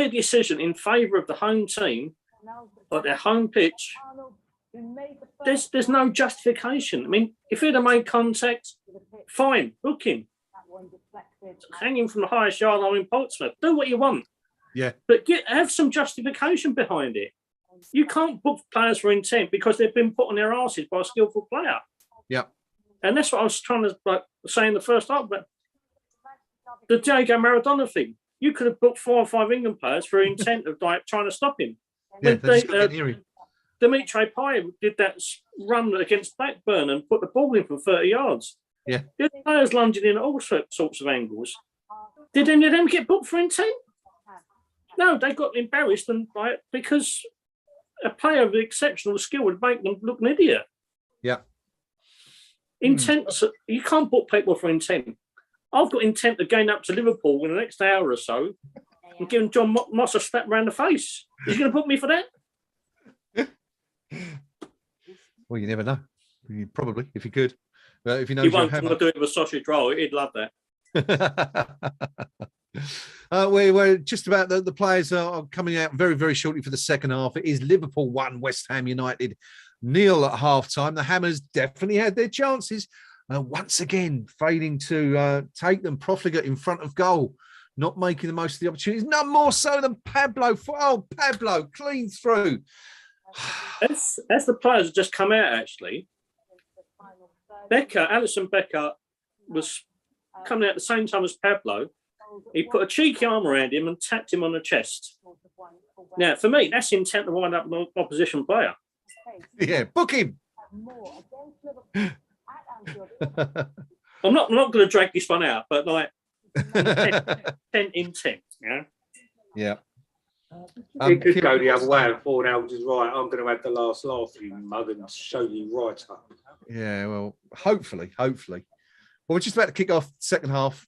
decision in favour of the home team, but their home pitch. There's no justification. I mean, if he'd have made contact, fine, book him. Hang him from the highest yard line in Portsmouth. Do what you want. Yeah. But have some justification behind it. You can't book players for intent because they've been put on their arses by a skillful player. Yeah. And that's what I was trying to say in the first half. But the Diego Maradona thing, you could have booked 4 or 5 England players for intent of trying to stop him. Yeah, Dimitri Payet did that run against Blackburn and put the ball in from 30 yards. Yeah. The players lunging in at all sorts of angles. Did any of them get booked for intent? No, they got embarrassed because a player of exceptional skill would make them look an idiot. Yeah. Intent, you can't book people for intent. I've got intent of going up to Liverpool in the next hour or so and giving John Moss a slap around the face. Is he going to book me for that? Well, you never know. Probably, if you could. But if you know, he won't do it with a sausage roll. He'd love that. We're just about the players are coming out very, very shortly for the second half. It is Liverpool 1, West Ham United 0 at half-time. The Hammers definitely had their chances. Once again, failing to take them. Profligate in front of goal, not making the most of the opportunities. None more so than Pablo. Pablo, clean through. As the players have just come out, actually, Alison Becker was coming out at the same time as Pablo. He put a cheeky arm around him and tapped him on the chest. Now, for me, that's intent to wind up an opposition player. Yeah, book him. I'm not going to drag this one out, but intent. Yeah. Yeah. It could go the other way and fall out, is right. I'm going to have the last laugh, you mug, and show you right up. Yeah, well, hopefully. Well, we're just about to kick off second half.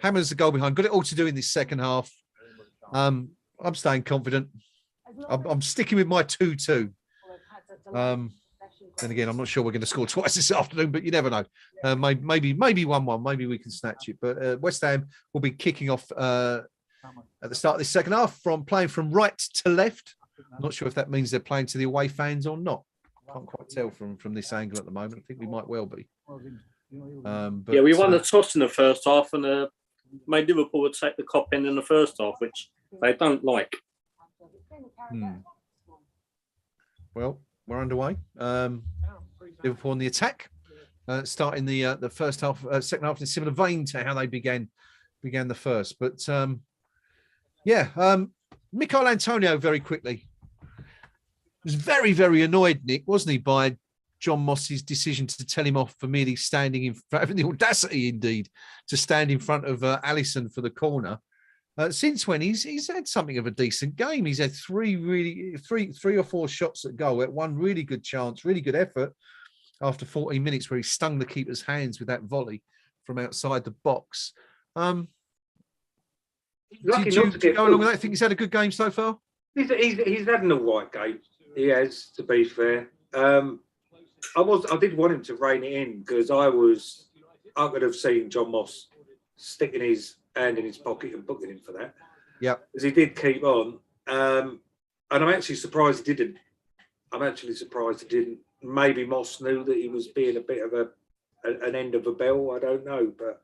Hammers a goal behind. Got it all to do in this second half. I'm staying confident. I'm sticking with my 2-2. And again, I'm not sure we're going to score twice this afternoon, but you never know. Maybe 1-1. Maybe we can snatch it. But West Ham will be kicking off at the start of this second half playing from right to left. I'm not sure if that means they're playing to the away fans or not. Can't quite tell from this angle at the moment. I think we might well be. But, we won the toss in the first half and made Liverpool would take the cop end in the first half, which they don't like. Well, we're underway. Liverpool on the attack, starting the first half, second half in a similar vein to how they began the first. But Michail Antonio very quickly was very, very annoyed, Nick, wasn't he, by John Moss's decision to tell him off for merely having the audacity, indeed, to stand in front of Alisson for the corner. Since when he's had something of a decent game. He's had three or four shots at goal. At one really good chance, really good effort after 14 minutes, where he stung the keeper's hands with that volley from outside the box. Did you go along with that? I think he's had a good game so far. He's had an all right game. He has, to be fair. I did want him to rein it in because I could have seen John Moss sticking his hand in his pocket and booking him for that. Yeah, because he did keep on, and I'm actually surprised he didn't. Maybe Moss knew that he was being a bit of an end of a bell. I don't know, but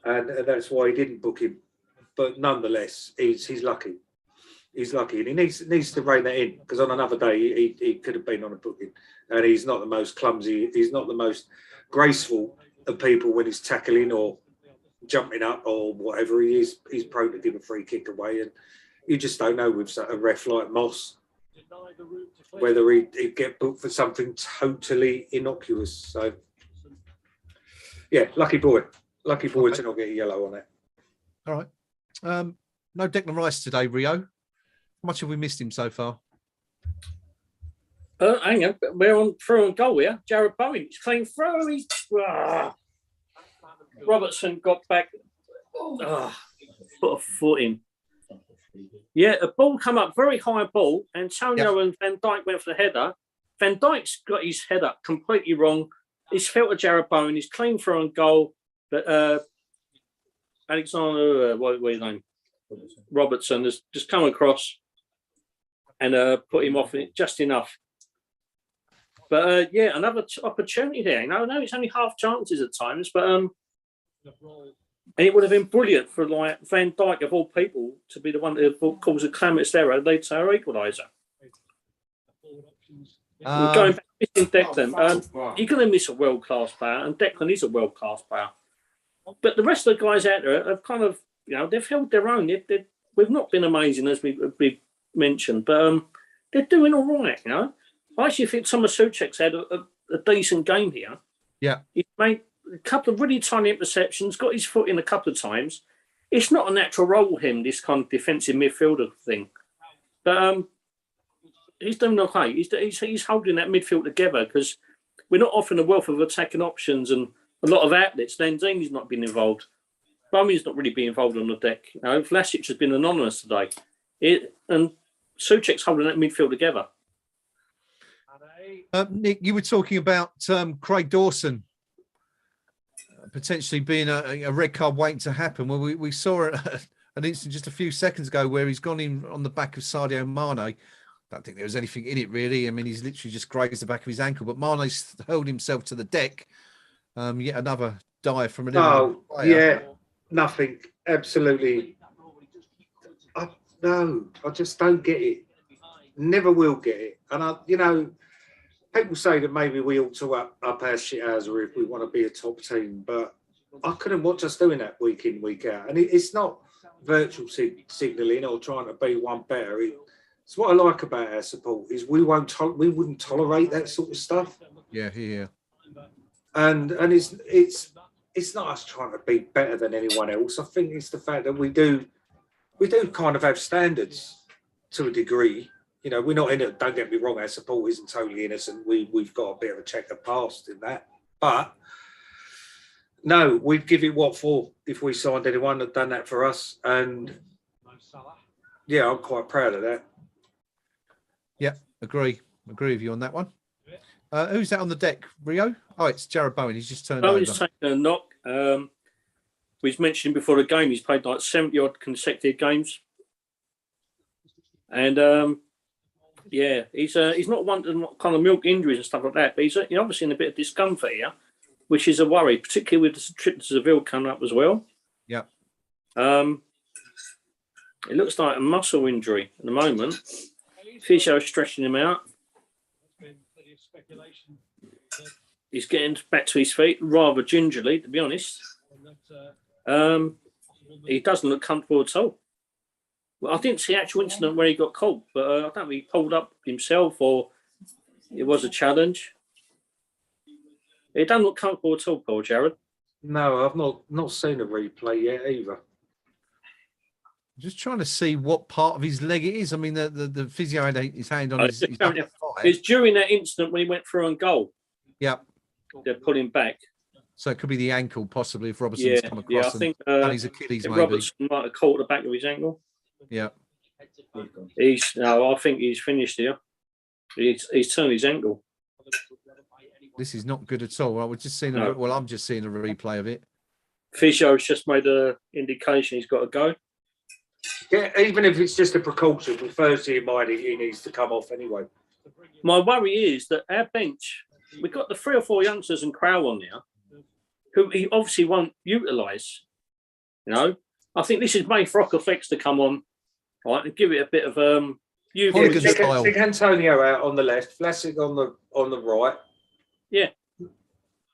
and that's why he didn't book him. But nonetheless, he's lucky. He's lucky, and he needs to rein that in because on another day he could have been on a booking, and he's not the most clumsy. He's not the most graceful of people when he's tackling or jumping up or whatever. He's prone to give a free kick away, and you just don't know with a ref like Moss whether he'd get booked for something totally innocuous. So, yeah, lucky boy to not get a yellow on it. All right. No Declan Rice today, Rio. How much have we missed him so far? Hang on, we're on through and goal here. Jared Bowen, he's playing through. Robertson got back. Put a foot in. Yeah, a ball come up, very high ball. Antonio and Van Dijk went for the header. Van Dijk's got his head up completely wrong. He's felt to Jared Bowen. He's clean through and goal. But Alexander, what's his name? Robertson has just come across and put him off just enough. But yeah, another opportunity there. You know, I know it's only half chances at times, but and it would have been brilliant for like Van Dijk of all people to be the one to cause a calamitous error, lead to our equaliser. Going back to Declan, you're going to miss a world-class player, and Declan is a world-class player. But the rest of the guys out there have kind of, you know, they've held their own. We've not been amazing, as we mentioned, but they're doing all right, you know. I actually think Thomas Souček's had a decent game here. Yeah. He's made a couple of really tiny interceptions, got his foot in a couple of times. It's not a natural role for him, this kind of defensive midfielder thing. But he's doing okay. He's holding that midfield together because we're not offering a wealth of attacking options and a lot of outlets. Lanzini's not been involved. Bowen's not really been involved on the deck. You know, Vlasic has been anonymous today. And Souček's holding that midfield together. Nick, you were talking about Craig Dawson potentially being a red card waiting to happen. Well, we saw an incident just a few seconds ago where he's gone in on the back of Sadio Mane. I don't think there was anything in it, really. I mean, he's literally just grazed the back of his ankle, but Mane's held himself to the deck. Yet another dive from an player. Yeah, nothing. Absolutely. No, I just don't get it. Never will get it. And you know, people say that maybe we ought to up our shit as or if we want to be a top team, but I couldn't watch us doing that week in, week out. And it's not virtual signalling or trying to be one better. It's what I like about our support is we wouldn't tolerate that sort of stuff. Yeah. And it's not us trying to be better than anyone else. I think it's the fact that we do kind of have standards to a degree. You know, we're not in it. Don't get me wrong. Our support isn't totally innocent. We've got a bit of a checkered past in that. But no, we'd give it what for if we signed anyone that done that for us. And yeah, I'm quite proud of that. Yeah, agree with you on that one. Who's that on the deck, Rio? Oh, it's Jared Bowen. He's just turned over. Bowen's taken a knock. We mentioned before the game, he's played like 70-odd consecutive games. And yeah, he's not one to kind of milk injuries and stuff like that, but he's obviously in a bit of discomfort here, which is a worry, particularly with the trip to Seville coming up as well. Yeah. It looks like a muscle injury at the moment. Physio stretching him out. He's getting back to his feet rather gingerly, to be honest. He doesn't look comfortable at all. Well, I didn't see the actual incident where he got caught, but I don't think he pulled up himself or it was a challenge. He doesn't look comfortable at all, Paul, Jared. No, I've not seen a replay yet either. I'm just trying to see what part of his leg it is. I mean, the physio had his hand on his thigh. It's during that incident when he went through on goal. Yeah. They're pulling back. So it could be the ankle, possibly, if Robertson's come across. Yeah, I think his Achilles, maybe. Robertson might have caught the back of his ankle. Yeah. I think he's finished here. He's turned his ankle. This is not good at all. I'm just seeing a replay of it. Physio's just made an indication he's got to go. Yeah, even if it's just a precaution, with Thursday in mind, he needs to come off anyway. My worry is that our bench, we've got the 3 or 4 youngsters and Crow on there, who he obviously won't utilise. You know, I think this is made for Flex to come on, right, and give it a bit of Stick Antonio out on the left, Vlasic on the right. Yeah.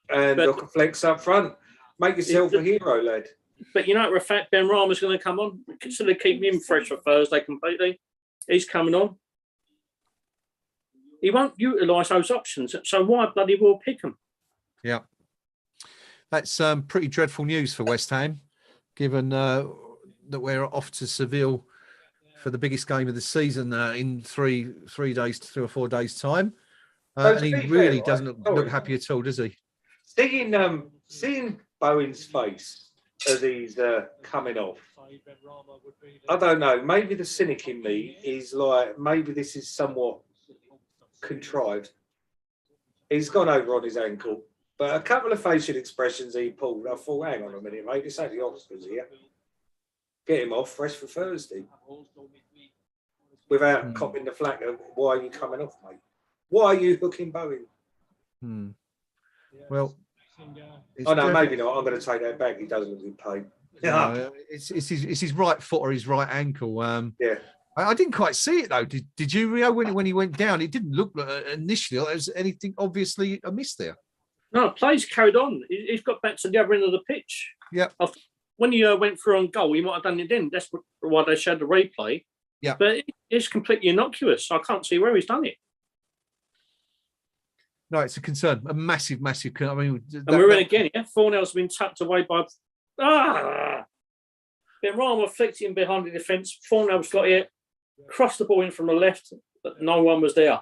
And Flex up front. Make yourself a hero, lad. But you know, for a fact, Ben Rama's going to come on. Consider keeping him fresh for Thursday completely. He's coming on. He won't utilise those options. So why bloody well pick him? Yeah. That's pretty dreadful news for West Ham, given that we're off to Seville for the biggest game of the season in 3 or 4 days time. And he really doesn't look happy at all, does he? Seeing Bowen's face as he's coming off, I don't know. Maybe the cynic in me is like, maybe this is somewhat contrived. He's gone over on his ankle, but a couple of facial expressions he pulled, I thought, hang on a minute, mate, this ain't the Oscars here. Get him off fresh for Thursday. Without copping the flack of, why are you coming off, mate? Why are you hooking Bowen? Well, oh no, maybe not. I'm going to take that back. He doesn't look in pain. No, it's his right foot or his right ankle. Yeah. I didn't quite see it though. Did you, Rio? When he went down, it didn't look initially like there was anything obviously amiss there. No, play's carried on. He's got back to the other end of the pitch. Yeah. When he went through on goal, he might have done it then. That's why they showed the replay. Yeah. But it's completely innocuous. I can't see where he's done it. No, it's a concern, a massive. I mean, and we're in again. Yeah, 4-0's been tucked away by. Ben Rama flicked him behind the defence. 4-0's got it. Crossed the ball in from the left, but no one was there.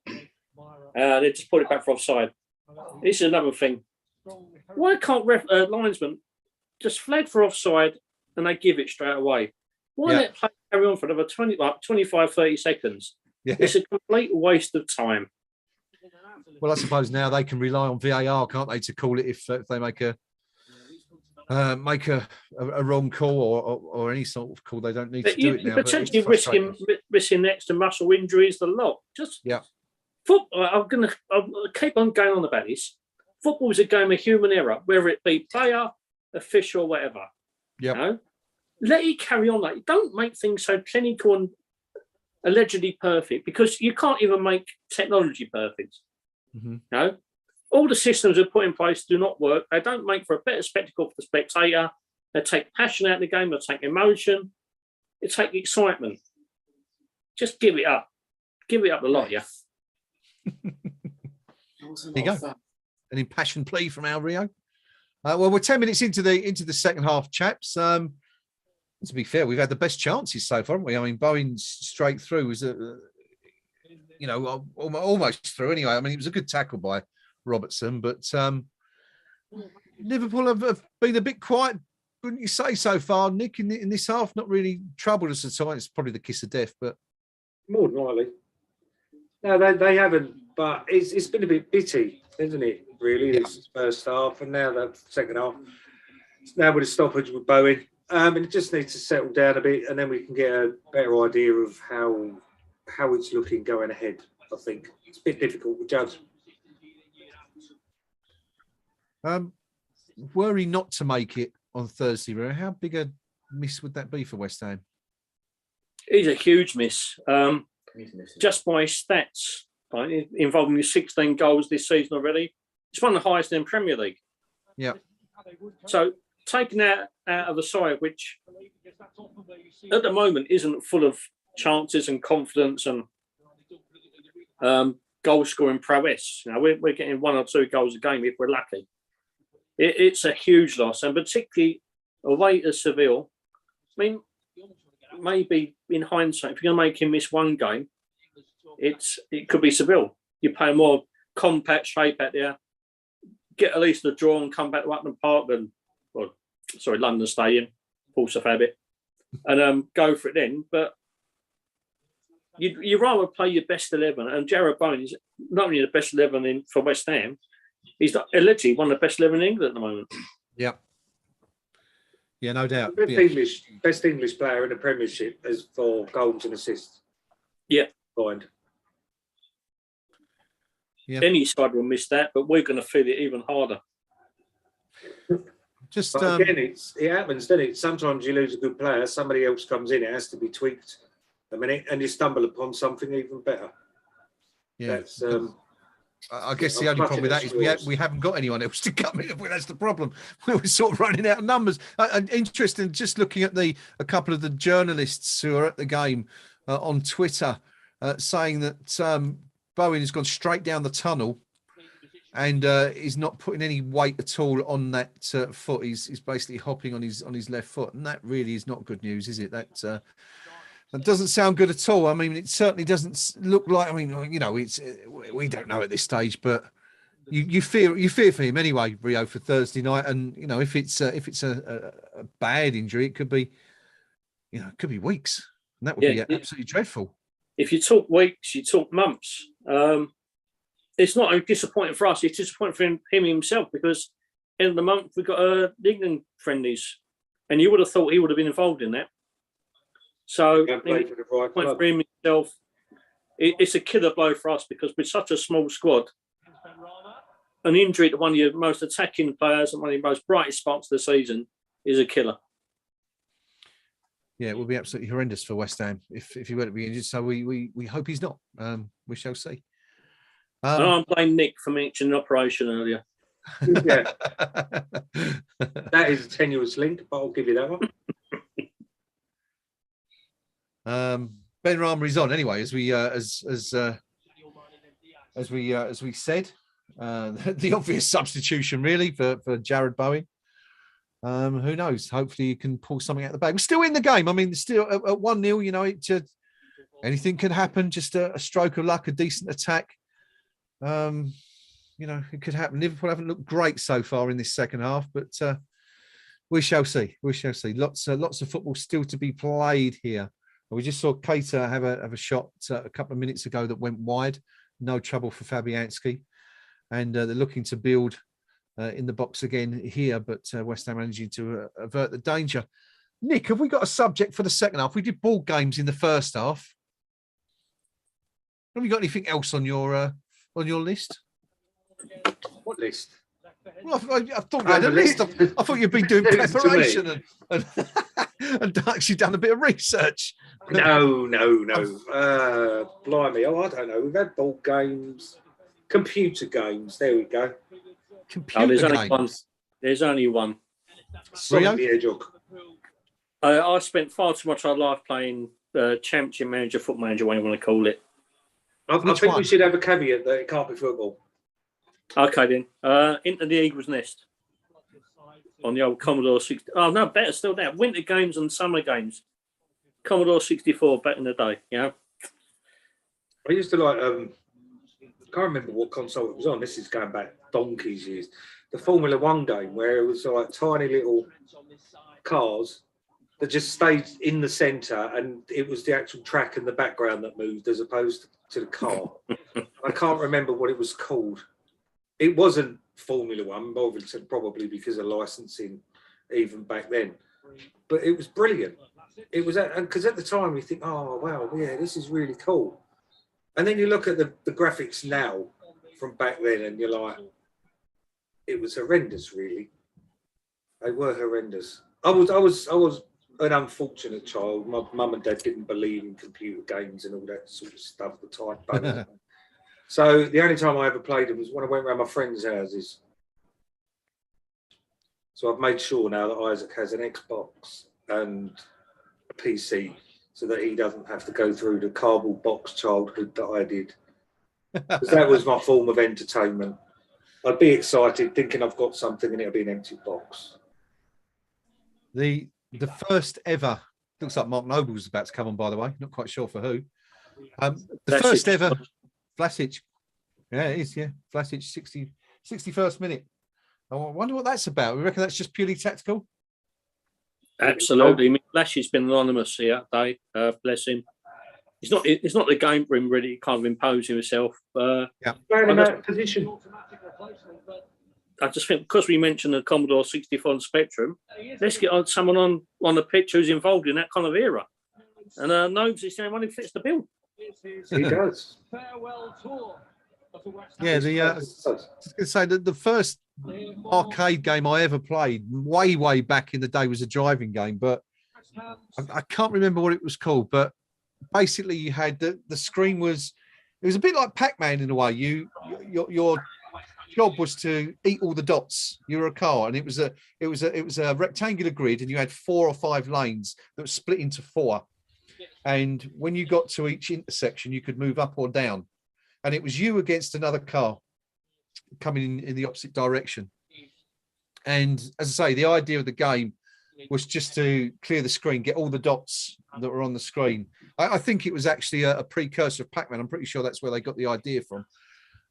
They just put it back for offside. This is another thing. Why can't linesmen just flag for offside and they give it straight away? Why let play carry on for another 25, 30 seconds? Yeah. It's a complete waste of time. Well, I suppose now they can rely on VAR, can't they, to call it if they make a wrong call or any sort of call. They don't need to do it now. Potentially risking next to muscle injuries, the lot. Football. I'll keep on going on about this. Football is a game of human error, whether it be player, official, whatever. Yeah. You know? Let it carry on. Like, don't make things so clinical and allegedly perfect, because you can't even make technology perfect. Mm-hmm. You know? All the systems are put in place do not work. They don't make for a better spectacle for the spectator. They take passion out of the game. They take emotion. They take excitement. Just give it up. Give it up a lot, yeah. There you go. An impassioned plea from Al Rio. Well, we're 10 minutes into the second half, chaps. To be fair, we've had the best chances so far, haven't we? I mean, Bowen's straight through was almost through anyway. I mean, it was a good tackle by Robertson, but Liverpool have been a bit quiet, wouldn't you say, so far, Nick, in this half? Not really troubled us at all. It's probably the kiss of death, but more than likely. No, they haven't, but it's been a bit bitty, isn't it, really, this first half, and now the second half. Now with a stoppage with Bowen, and it just needs to settle down a bit, and then we can get a better idea of how it's looking going ahead, I think. It's a bit difficult to judge. Were he not to make it on Thursday, how big a miss would that be for West Ham? It's a huge miss. Just by stats, right, involving 16 goals this season already. It's one of the highest in the Premier League. Yeah. So taking that out of the side, which at the moment isn't full of chances and confidence and goal scoring prowess. You know, we're getting 1 or 2 goals a game if we're lucky. It's a huge loss, and particularly away to Seville. I mean, maybe in hindsight, if you're going to make him miss one game, it could be Seville. You play a more compact shape out there, get at least a draw and come back to Upton Park London Stadium, force of habit, and go for it then. But you'd rather play your best 11, and Jarrod Bowen is not only the best 11 for West Ham, he's allegedly one of the best 11 in England at the moment. Yeah. Yeah, no doubt. Best English player in the Premiership as for goals and assists. Yeah. Find. Yeah. Any side will miss that, but we're going to feel it even harder. But again, it happens, doesn't it? Sometimes you lose a good player, somebody else comes in, it has to be tweaked a minute, and you stumble upon something even better. Yeah. That's I guess the only problem with that is we haven't got anyone else to come in. That's the problem. We're sort of running out of numbers. Interesting, just looking at a couple of the journalists who are at the game on Twitter saying that Bowen has gone straight down the tunnel and is not putting any weight at all on that foot. He's basically hopping on his left foot, and that really is not good news, is it? That doesn't sound good at all. I mean, it certainly doesn't look like. I mean, you know, it's we don't know at this stage, but you fear for him anyway, Rio, for Thursday night. And you know, if it's a bad injury, it could be, you know, it could be weeks, and that would be absolutely dreadful. If you talk weeks, you talk months. It's not only disappointing for us; it's disappointing for him himself, because end of the month we've got the England friendlies, and you would have thought he would have been involved in that. So for him himself, it's a killer blow for us, because with such a small squad, an injury to one of your most attacking players and one of your most brightest spots of the season is a killer. Yeah, it will be absolutely horrendous for West Ham if he were to be injured. So we hope he's not. We shall see. I blame Nick for mentioning operation earlier. Yeah, that is a tenuous link, but I'll give you that one. Ben Rama on anyway, as we said, the obvious substitution really for Jared Bowen. Who knows? Hopefully you can pull something out of the bag. We're still in the game. I mean, still at 1-0. You know, anything can happen. Just a stroke of luck, a decent attack. You know, it could happen. Liverpool haven't looked great so far in this second half, but we shall see. We shall see. Lots of football still to be played here. We just saw Keita have a shot a couple of minutes ago that went wide. No trouble for Fabianski. And they're looking to build in the box again here, but West Ham managing to avert the danger. Nick, have we got a subject for the second half? We did ball games in the first half. Have you got anything else on your list? What list? Well, I thought you had a list. I thought you'd been doing preparation and actually done a bit of research. No. Blimey. Oh, I don't know. We've had ball games, computer games. There we go. There's only one. There's only one. I spent far too much of my life playing Championship Manager, Football Manager, whatever you want to call it. I think we should have a caveat that it can't be football. Okay then. Into the Eagle's Nest on the old Commodore 60. Oh no, better still now. Winter games and summer games. Commodore 64 back in the day. Yeah. I used to like. I can't remember what console it was on. This is going back donkey's years. The Formula One game where it was like tiny little cars that just stayed in the centre, and it was the actual track and the background that moved as opposed to the car. I can't remember what it was called. It wasn't Formula One, probably because of licensing even back then. But it was brilliant. It was because at the time you think, oh wow, yeah, this is really cool. And then you look at the graphics now from back then, and you're like, it was horrendous. Really, they were horrendous. I was an unfortunate child. My mum and dad didn't believe in computer games and all that sort of stuff at the time. So the only time I ever played them was when I went around my friends' houses. So I've made sure now that Isaac has an Xbox and a PC, so that he doesn't have to go through the cardboard box childhood that I did. Because that was my form of entertainment. I'd be excited thinking I've got something and it'll be an empty box. The first ever, looks like Mark Noble's about to come on, by the way. Not quite sure for who. The first ever Vlasic. Yeah, it is, yeah. Vlasic, 61st minute. I wonder what that's about. We reckon that's just purely tactical? Absolutely. I mean, Flash's been anonymous here today. Bless him. It's not the game for him, really. He can't impose himself. Position. I just think because we mentioned the Commodore 64 Spectrum, let's get someone on the pitch who's involved in that kind of era. And Noves is the only one who fits the bill. He does. Yeah, I was going to say that the first arcade game I ever played, way back in the day, was a driving game, but I can't remember what it was called. But basically, you had the screen was it was a bit like Pac-Man in a way. Your job was to eat all the dots. You were a car, and it was a rectangular grid, and you had 4 or 5 lanes that were split into 4. And when you got to each intersection, you could move up or down, and it was you against another car coming in the opposite direction. And as I say, the idea of the game was just to clear the screen, get all the dots that were on the screen. I think it was actually a precursor of Pac-Man. I'm pretty sure that's where they got the idea from.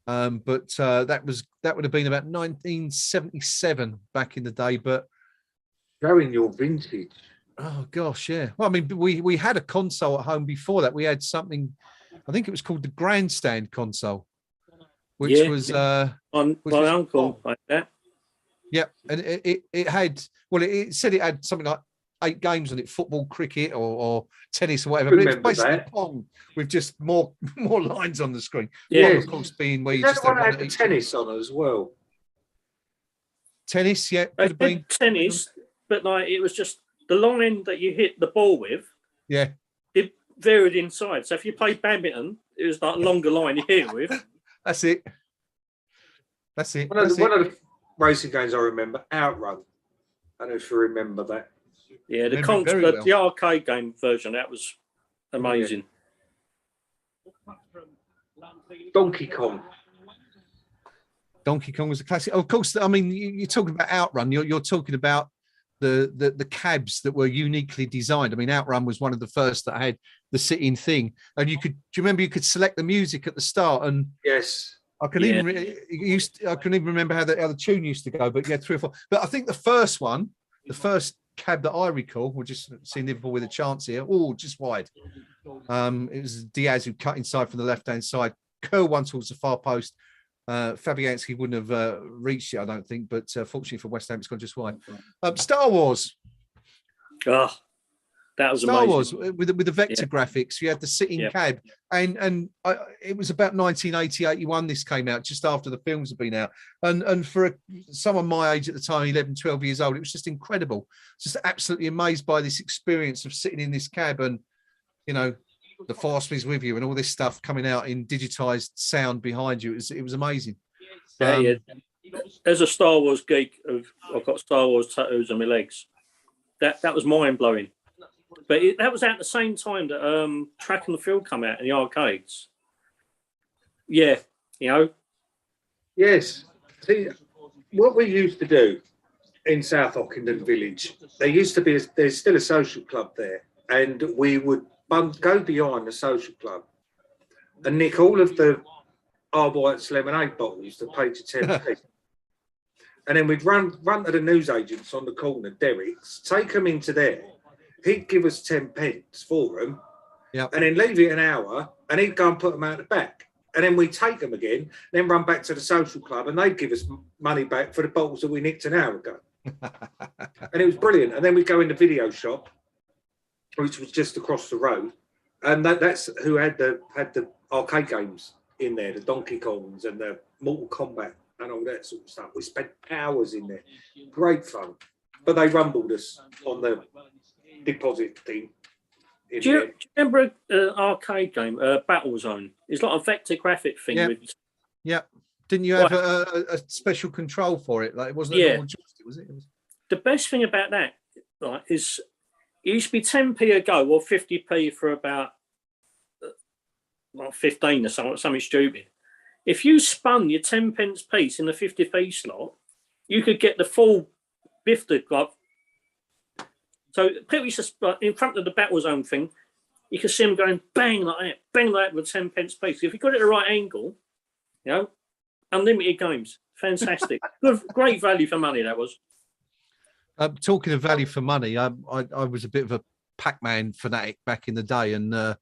But that would have been about 1977 back in the day. But showing your vintage. Oh gosh, yeah. Well, I mean, we had a console at home before that. We had something, I think it was called the Grandstand console, which was on my uncle like that. Yeah, and it had, well, it said it had something like 8 games on it: football, cricket, or tennis, or whatever. But it's basically Pong with just more lines on the screen. Yeah, One, of course, being where you just had the tennis on as well. Tennis, yeah, could have been tennis, but like it was just the line that you hit the ball with. Yeah, it varied inside. So if you played badminton, it was like a longer line you hit with. That's it. That's it. One of the racing games I remember, Outrun. I don't know if you remember that. Yeah, the arcade game version, that was amazing. Donkey Kong. Donkey Kong was a classic. Of course, I mean, you're talking about Outrun. You're talking about the cabs that were uniquely designed. I mean, Outrun was one of the first that had the sit-in thing, and do you remember you could select the music at the start? And yes, I can even remember how the tune used to go. But yeah, 3 or 4. But I think the first cab that I recall, we're just seeing Liverpool with a chance here. Oh, just wide. It was Diaz who cut inside from the left-hand side. Curl one towards the far post. Fabianski wouldn't have reached it, I don't think, but fortunately for West Ham, it's gone just wide. Star Wars. Oh, that was Star amazing. Wars with the vector graphics. You had the sitting cab, and it was about 1980, 81. This came out just after the films had been out, and for someone my age at the time, 11, 12 years old, it was just incredible. Just absolutely amazed by this experience of sitting in this cab, and the Force was with you, and all this stuff coming out in digitized sound behind you. It was amazing. Yeah. As a Star Wars geek, I've got Star Wars tattoos on my legs. That was mind blowing. But that was at the same time that Track and the Field come out in the arcades. Yeah, Yes. See, what we used to do in South Ockenden Village, there's still a social club there, and we would go behind the social club and nick all of the Arboit's lemonade bottles that paid you 10p. And then we'd run to the newsagents on the corner, Derek's, take them into there. He'd give us 10p for them, and then leave it an hour, and he'd go and put them out the back. And then we'd take them again, then run back to the social club, and they'd give us money back for the bottles that we nicked an hour ago. And it was brilliant. And then we'd go in the video shop, which was just across the road, and that's who had the arcade games in there, the Donkey Kongs and the Mortal Kombat and all that sort of stuff. We spent hours in there. Great fun. But they rumbled us on the deposit thing. Do you remember an arcade game, Battle Zone? It's like a vector graphic thing. Yeah. Didn't you have a special control for it? Like it wasn't a normal joystick, was it? The best thing about that is it used to be 10p a go or 50p for about 15 or something stupid. If you spun your 10p piece in the 50p slot, you could get the full bifted club. So people used to, in front of the Battle Zone thing, you could see them going bang like that with 10p piece. If you got it at the right angle, unlimited games. Fantastic. Great value for money, that was. Talking of value for money, I was a bit of a Pac-Man fanatic back in the day, and I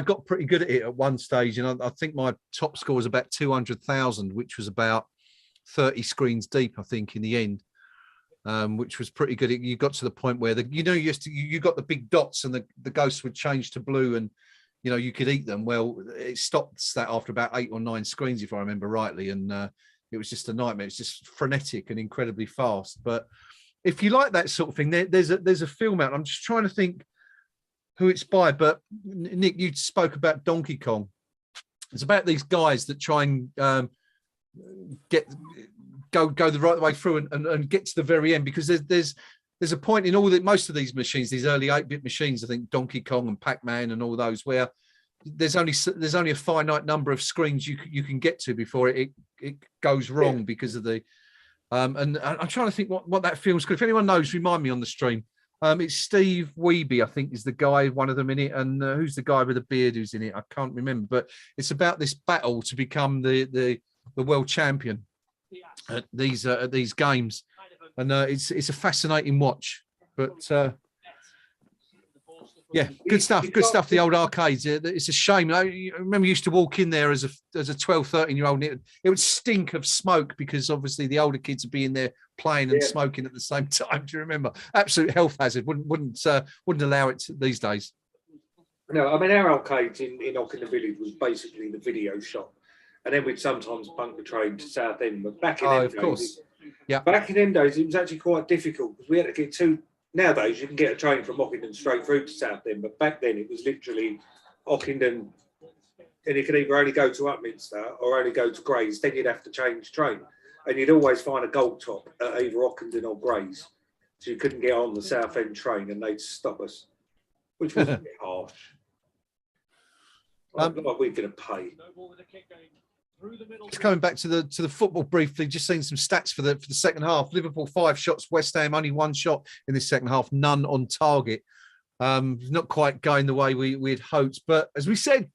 got pretty good at it at one stage, and I think my top score was about 200,000, which was about 30 screens deep, I think, in the end, which was pretty good. You got to the point where you got the big dots, and the ghosts would change to blue, and you could eat them. Well, it stopped that after about 8 or 9 screens, if I remember rightly, and it was just a nightmare. It's just frenetic and incredibly fast. But if you like that sort of thing, there's a film out. I'm just trying to think who it's by, but Nick, you spoke about Donkey Kong. It's about these guys that try and go the right way through and get to the very end, because there's a point in most of these machines, these early 8-bit machines, I think Donkey Kong and Pac-Man and all those, where there's only a finite number of screens you can get to before it goes wrong because of the and I'm trying to think what that film's called. If anyone knows, remind me on the stream. It's Steve Wiebe, I think, is the guy, one of them in it, and who's the guy with the beard who's in it? I can't remember, but it's about this battle to become the world champion at these games, and it's a fascinating watch. But yeah, good stuff. The old arcades. It's a shame. I remember you used to walk in there as a 12, 13-year-old, and it would stink of smoke because obviously the older kids would be in there playing and smoking at the same time. Do you remember? Absolute health hazard. Wouldn't allow it these days. No, I mean, our arcade in Ockenden Village was basically the video shop, and then we'd sometimes bunk the train to Southend. But back in back in them days, it was actually quite difficult because we had to get two. Nowadays, you can get a train from Ockenden straight through to Southend, but back then it was literally Ockenden, and you could either only go to Upminster or only go to Grays. Then you'd have to change train, and you'd always find a gold top at either Ockenden or Grays, so you couldn't get on the Southend train, and they'd stop us, which was a bit harsh. Like we're going to pay. Just coming back to the football briefly, just seeing some stats for the second half. Liverpool 5 shots, West Ham only 1 shot in this second half, none on target. Not quite going the way we had hoped, but as we said,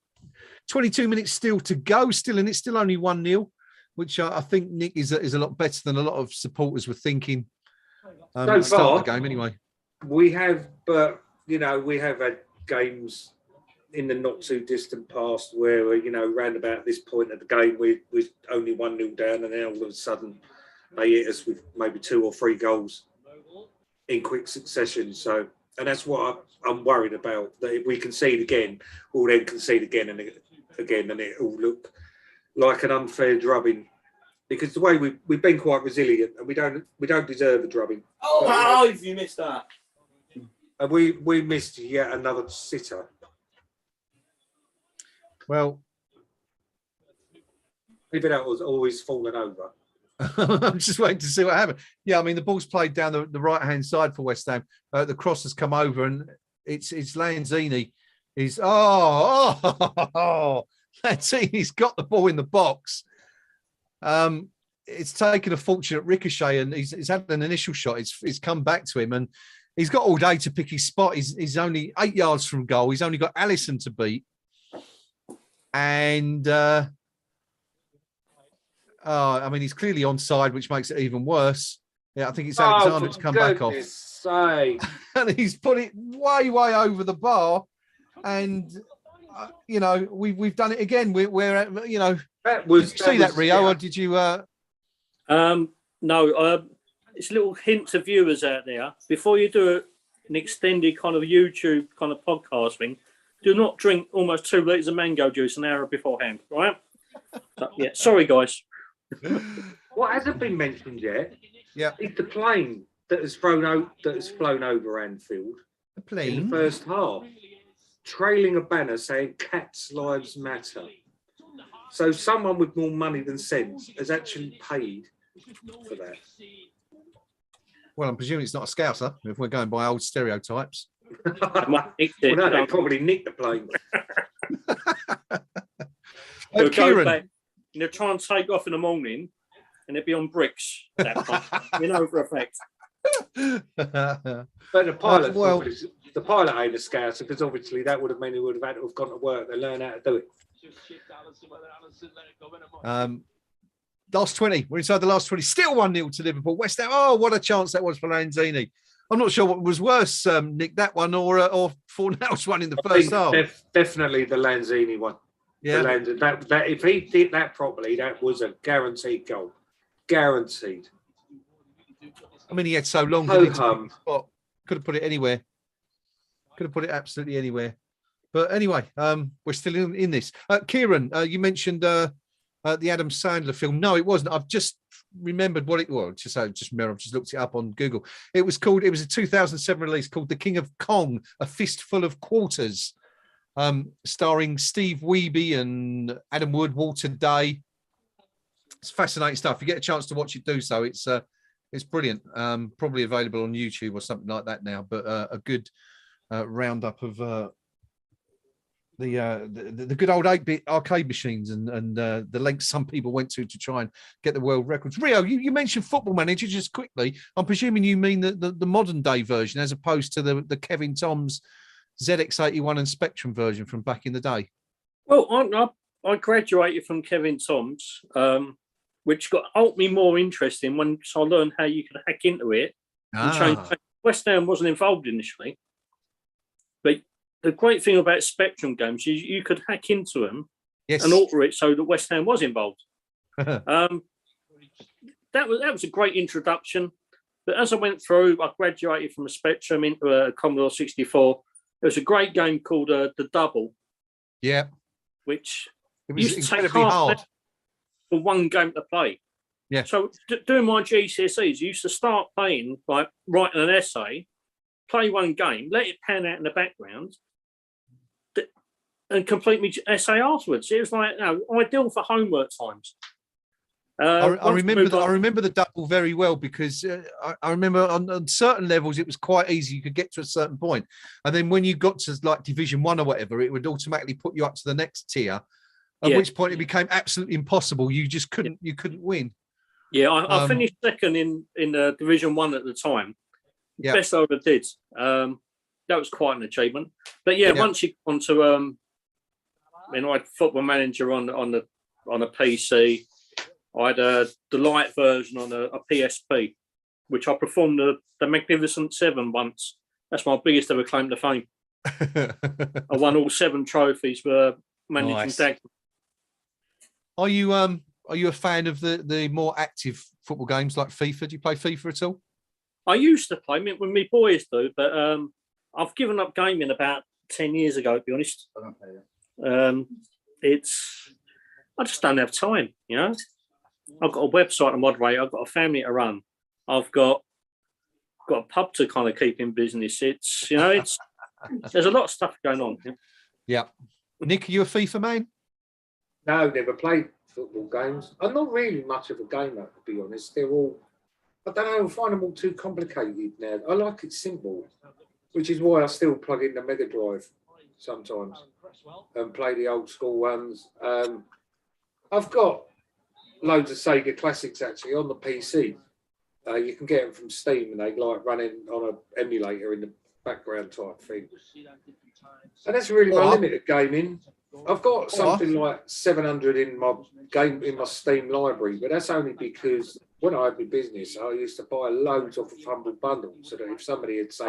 22 minutes still to go, and it's still only 1-0, which I think, Nick, is a lot better than a lot of supporters were thinking. So at the start far, of the game anyway. We have, but we have had games in the not too distant past where, round about this point of the game, we're only 1-0 down, and then all of a sudden they hit us with maybe 2 or 3 goals in quick succession. So, and that's what I'm worried about, that if we concede again, we'll then concede again and it will look like an unfair drubbing. Because the way we've been quite resilient, and we don't deserve a drubbing. Oh, if you missed that. And we missed yet another sitter. Well, even that was always falling over. I'm just waiting to see what happened. Yeah, I mean, the ball's played down the right-hand side for West Ham. The cross has come over, and it's Lanzini. Lanzini's got the ball in the box. It's taken a fortunate ricochet, and he's had an initial shot. It's come back to him, and he's got all day to pick his spot. He's only 8 yards from goal. He's only got Alisson to beat. And I mean, he's clearly onside, which makes it even worse. Yeah, I think it's Alexander that's come back off. Sake. And he's put it way over the bar. And we've done it again. We're did you see that, Rio, or did you? No. It's a little hint to viewers out there: before you do an extended kind of YouTube kind of podcast thing, do not drink almost 2 litres of mango juice an hour beforehand, right? So, yeah, sorry, guys. What hasn't been mentioned yet is the plane that has flown over Anfield in the first half, trailing a banner saying "Cats' Lives Matter." So someone with more money than sense has actually paid for that. Well, I'm presuming it's not a Scouser, if we're going by old stereotypes. They probably nicked the plane. Kieran, try and take off in the morning, and it'd be on bricks. For a fact. But the pilot, the pilot ain't a Scouser, because obviously that would have meant he would have had to have gone to work to learn how to do it. Last 20. We're inside the last 20. Still 1-0 to Liverpool. West Ham. Oh, what a chance that was for Lanzini. I'm not sure what was worse, Nick, that one or Fornell's one in the first half. Definitely the Lanzini one. Yeah. That if he did that properly, that was a guaranteed goal. Guaranteed. I mean, he had so long. Could have put it anywhere. Could have put it absolutely anywhere. But anyway, we're still in this. Kieran, you mentioned the Adam Sandler film. No, it wasn't. I've just remembered what it was. Just remember, I've just looked it up on Google. It was a 2007 release called The King of Kong, A Fistful of Quarters, starring Steve Wiebe and Adam Wood, Walter Day. It's fascinating stuff. If you get a chance to watch it, do so. It's brilliant. Probably available on YouTube or something like that now, but a good roundup of the good old 8-bit arcade machines and the lengths some people went to try and get the world records. Rio, you mentioned Football Manager just quickly. I'm presuming you mean the modern day version as opposed to the Kevin Toms ZX81 and Spectrum version from back in the day. Well, I graduated from Kevin Toms, which got me more interesting once I learned how you could hack into it and change. West Ham wasn't involved initially, but the great thing about Spectrum games is you could hack into them and alter it so that West Ham was involved. That was a great introduction. But as I went through, I graduated from a Spectrum into a Commodore 64. There was a great game called The Double. Yeah. Which it was used to take incredibly hard for one game to play. Yeah. So doing my GCSEs, I used to start playing, like writing an essay, play one game, let it pan out in the background, and complete my essay afterwards. It was like ideal for homework times. I remember the Double very well because I remember on certain levels it was quite easy. You could get to a certain point, and then when you got to like Division 1 or whatever, it would automatically put you up to the next tier. At which point it became absolutely impossible. You just couldn't win. Yeah, I finished second in Division 1 at the time. Yeah. Best I ever did. That was quite an achievement. But once you got onto I had Football Manager on a PC. I had the light version on a PSP, which I performed the Magnificent Seven once. That's my biggest ever claim to fame. I won all 7 trophies for managing Dag. Are you a fan of the more active football games like FIFA? Do you play FIFA at all? I used to play with my boys do, but I've given up gaming about 10 years ago, to be honest. I don't play that. I just don't have time, you know. I've got a website to moderate. I've got a family to run. I've got a pub to kind of keep in business. There's a lot of stuff going on. Yeah. Nick, are you a FIFA man? No, never played football games. I'm not really much of a gamer, to be honest. They're all, I don't know, I find them all too complicated now. I like it simple, which is why I still plug in the Mega Drive sometimes and play the old school ones. I've got loads of Sega classics actually on the PC. You can get them from Steam and they like running on an emulator in the background type thing. And that's really my limit of gaming. I've got something like 700 in my Steam library, but that's only because when I had my business, I used to buy loads off of Humble Bundle, so that if somebody had said,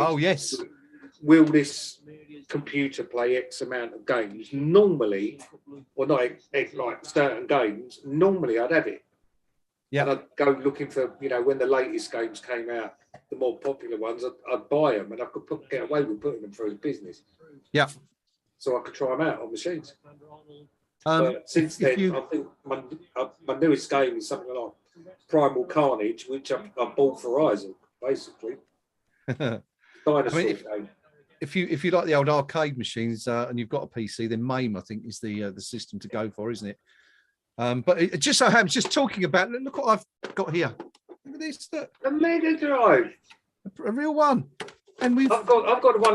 will this computer play X amount of games? Normally, or not like certain games, normally I'd have it. Yeah. And I'd go looking for, when the latest games came out, the more popular ones, I'd buy them and I could get away with putting them through the business. Yeah. So I could try them out on machines. But since then, I think my newest game is something like Primal Carnage, which I bought for Horizon, basically. Dinosaur game. If you like the old arcade machines and you've got a PC, then MAME, I think, is the system to go for, isn't it? But it just so happens, just talking about, look what I've got here. Look at this. Look. The Mega Drive. A real one. And I've got the one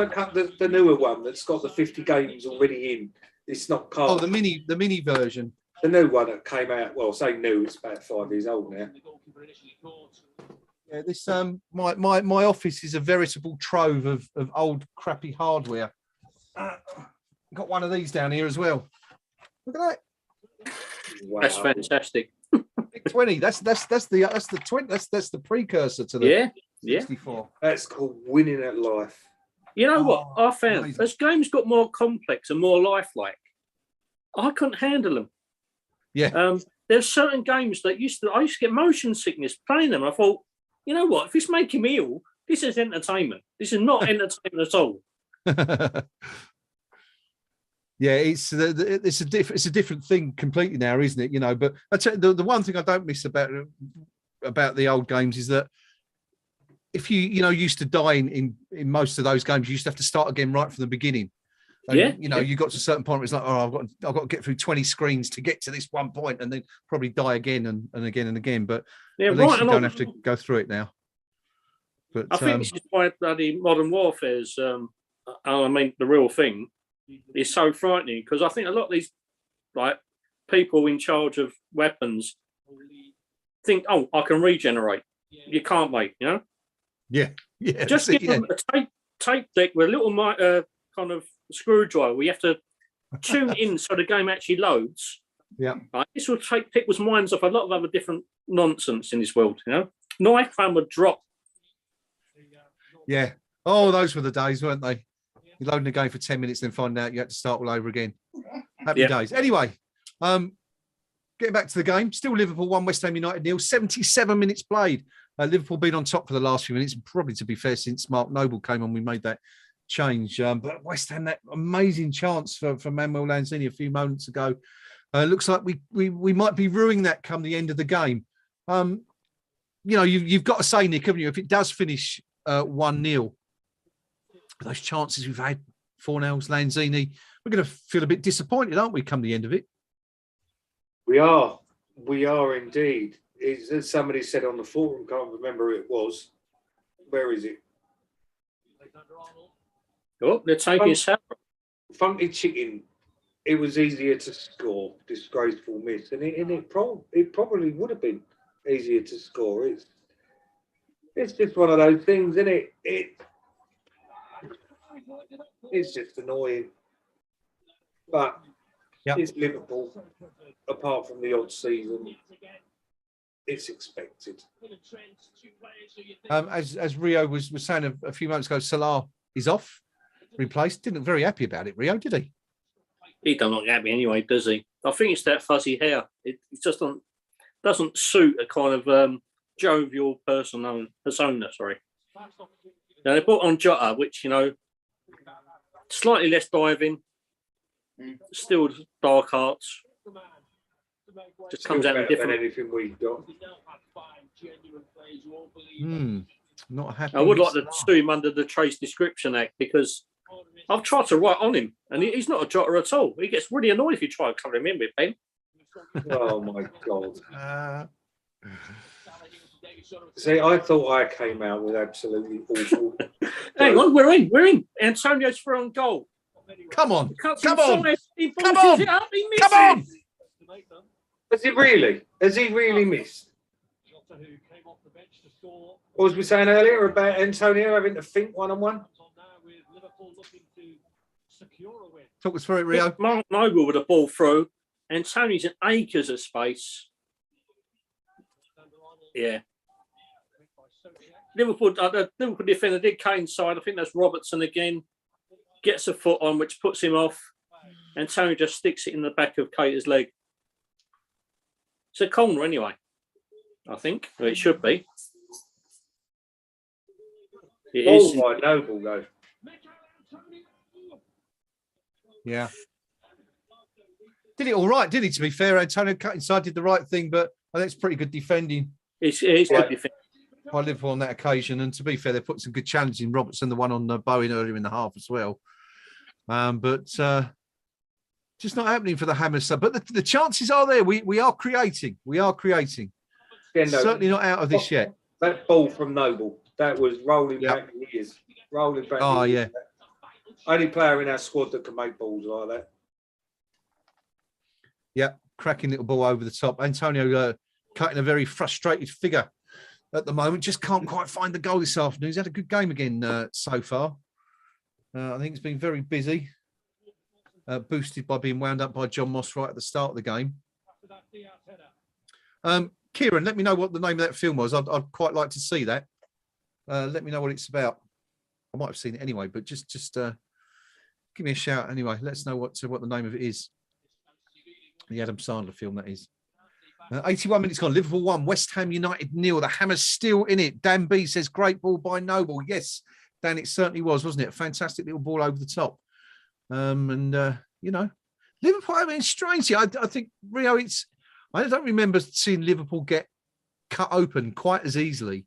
the newer one that's got the 50 games already in. It's not card. Oh, the mini version. The new one that came out. Well, say new. It's about 5 years old now. Yeah, this my office is a veritable trove of old crappy hardware. Got one of these down here as well. Look at that. Wow. That's fantastic. 20. That's the precursor to the 64. That's called winning at life. You know what I found? Amazing. As games got more complex and more lifelike, I couldn't handle them. Yeah. There's certain games that I used to get motion sickness playing them. I thought, you know what? If it's making me ill, this is entertainment. This is not entertainment at all. Yeah, it's a different thing completely now, isn't it? But I tell you, the one thing I don't miss about about the old games is that if you used to die in most of those games, you used to have to start again right from the beginning. And, you got to a certain point where it's like, oh, I've got to get through 20 screens to get to this one point, and then probably die again and again and again. But at least you don't have to go through it now. But I think this is why bloody Modern Warfare's, I mean, the real thing is so frightening, because I think a lot of these people in charge of weapons think, oh, I can regenerate. You can't, mate, you know? Yeah. Just give them a tape deck with a little kind of screwdriver. We have to tune in so the game actually loads. Yeah. Right? This will take people's minds off a lot of other different nonsense in this world, you know? Knife fan would drop. Yeah. Oh, those were the days, weren't they? You're loading the game for 10 minutes, then find out you had to start all over again. Happy days. Anyway, getting back to the game, still Liverpool 1, West Ham United 0, 77 minutes played. Liverpool been on top for the last few minutes, and probably, to be fair, since Mark Noble came on, we made that change. But West Ham, that amazing chance for Manuel Lanzini a few moments ago. Looks like we might be ruining that come the end of the game. You've got to say, Nick, haven't you, if it does finish 1-0, those chances we've had, 4-0, Lanzini, we're going to feel a bit disappointed, aren't we, come the end of it? We are indeed. As somebody said on the forum, can't remember who it was. Where is it? Oh, they're taking Funky chicken. It was easier to score. Disgraceful miss, and it probably would have been easier to score. It's just one of those things, isn't it? It's just annoying. But it's Liverpool. Apart from the odd season, it's expected. As Rio was saying a few moments ago, Salah is off, replaced. Didn't look very happy about it, Rio, did he? He don't look happy anyway, does he? I think it's that fuzzy hair. It just doesn't suit a kind of jovial persona. Sorry. Now they put on Jota, which slightly less diving, still dark arts. Just comes out different. Than anything we've got. Not happy. I would like to sue him under the Trace Description Act, because I've tried to write on him, and he's not a jotter at all. He gets really annoyed if you try to cover him in with pen. Oh my God! See, I thought I came out with absolutely awful. Hang on, we're in. Antonio's through on goal. Come on! Come on! He Come on! it up. He misses. Come on! Has he really? Has he really missed? What was we saying earlier about Antonio having to think one-on-one? Talk us through it, Rio. Mark Noble with a ball through. Antonio's in acres of space. Yeah. Liverpool defender did Kane's side. I think that's Robertson again. Gets a foot on, which puts him off. Antonio just sticks it in the back of Cater's leg. It's a corner anyway, I think. Well, it should be. It is. Oh, my Noble, though. Yeah. Did it all right, did he? To be fair, Antonio cut inside, did the right thing, but I think it's pretty good defending. It's good defending. By Liverpool on that occasion, and to be fair, they put some good challenges in. Robertson, the one on Bowen earlier in the half as well. But just not happening for the Hammers. But the chances are there. We are creating. Yeah, no, certainly not out of this yet. That ball from Noble, that was rolling back in years. Rolling back. Oh, yeah. Only player in our squad that can make balls like that. Yeah, cracking little ball over the top. Antonio cutting a very frustrated figure at the moment. Just can't quite find the goal this afternoon. He's had a good game again so far. I think it's been very busy. Boosted by being wound up by John Moss right at the start of the game. Kieran, let me know what the name of that film was. I'd quite like to see that. Let me know what it's about. I might have seen it anyway, but just give me a shout anyway. Let us know what the name of it is. The Adam Sandler film, that is. 81 minutes gone. Liverpool 1, West Ham United 0. The Hammers still in it. Dan B says, great ball by Noble. Yes, Dan, it certainly was, wasn't it? A fantastic little ball over the top. Liverpool, I mean, strangely, I think, Rio, I don't remember seeing Liverpool get cut open quite as easily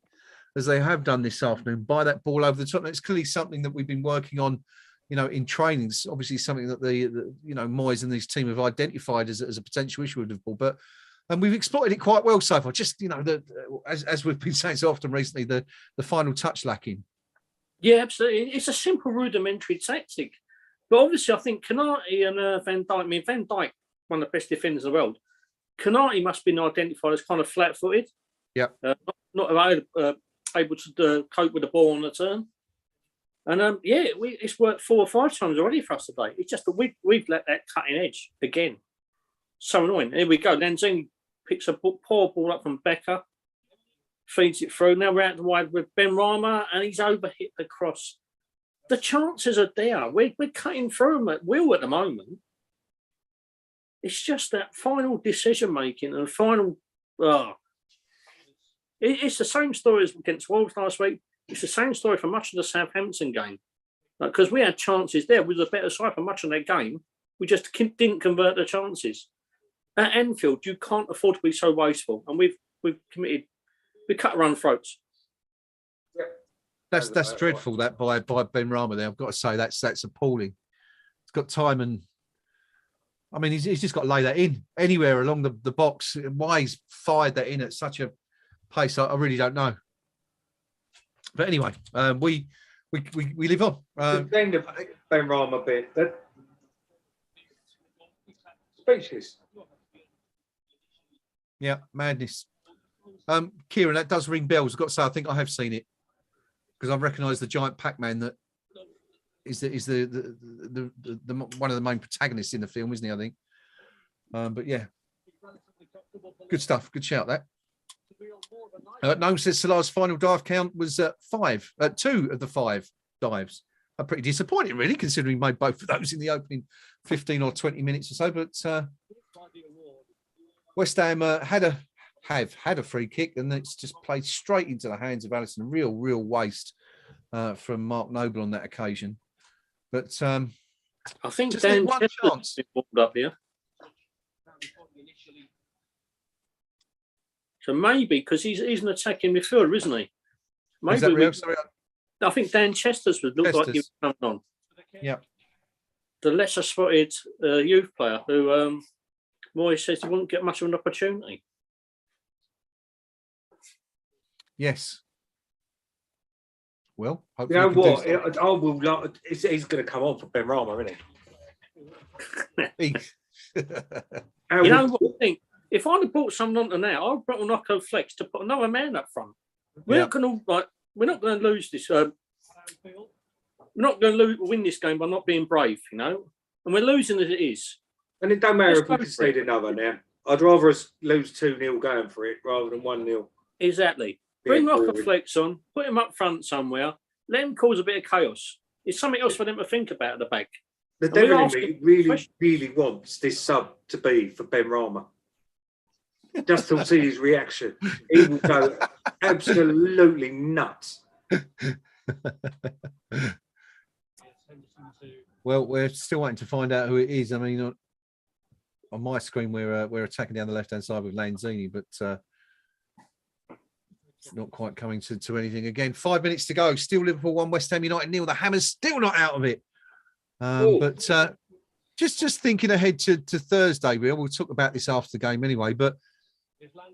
as they have done this afternoon by that ball over the top. And it's clearly something that we've been working on, in trainings. Obviously, something that the Moyes and his team have identified as a potential issue with Liverpool, and we've exploited it quite well so far. Just as we've been saying so often recently, the final touch lacking. Yeah, absolutely. It's a simple rudimentary tactic, but obviously, I think Canati and Van Dijk. I mean, Van Dijk, one of the best defenders in the world. Canati must have been identified as kind of flat-footed. Yeah, not able to cope with the ball on the turn. And it's worked 4 or 5 times already for us today. It's just that we've let that cutting edge again. So annoying. Here we go. Lanzini picks a poor ball up from Becker, feeds it through. Now we're out the wide with Ben Rama, and he's overhit the cross. The chances are there. We're cutting through them at will at the moment. It's just that final decision making and final. It's the same story as against Wolves last week. It's the same story for much of the Southampton game. Because we had chances there. We were the better side for much of that game. We just didn't convert the chances. At Anfield, you can't afford to be so wasteful. And we cut our own throats. That's dreadful, that by Ben Rama there. I've got to say that's appalling. It's got time, and I mean he's just got to lay that in anywhere along the box. Why he's fired that in at such a pace, I really don't know. But anyway, we live on. The end of Ben Rama bit, that speechless. Yeah, madness. Kieran, that does ring bells. I've got to say, I think I have seen it because I've recognised the giant Pac-Man that is the one of the main protagonists in the film, isn't he? I think. But yeah, good stuff. Good shout that. No says Salah's final dive count was 5. 2 of the 5 dives. Pretty disappointing, really, considering he made both of those in the opening 15 or 20 minutes or so. But West Ham have had a free kick, and it's just played straight into the hands of Alisson. Real waste from Mark Noble on that occasion. But I think just Dan one Chester's chance been balled up here. So maybe because he's an attacking midfielder, isn't he? Maybe is that real? Sorry. I think Dan Chester's would look like he was coming on. Yeah. The lesser spotted youth player who Moyes says he wouldn't get much of an opportunity. Yes. Well, you know what? He's going to come on for Ben Rama, isn't he? You know what I think? If I'd have brought someone on now, I'd brought Knocko Flex to put another man up front. We're not going to lose this. We're not going to win this game by not being brave, and we're losing as it is. And it don't matter if we concede another now. I'd rather us lose 2-0 going for it rather than 1-0. Exactly. Bring Knocko Flex on, put him up front somewhere, let him cause a bit of chaos. It's something else for them to think about at the back. The devil in me really wants this sub to be for Ben Rama. Just to see his reaction. He will go absolutely nuts. Well, we're still waiting to find out who it is. I mean, on my screen, we're attacking down the left-hand side with Lanzini, but it's not quite coming to anything. Again, 5 minutes to go. Still Liverpool 1, West Ham United 0. The Hammer's still not out of it. But just thinking ahead to Thursday, we'll talk about this after the game anyway. But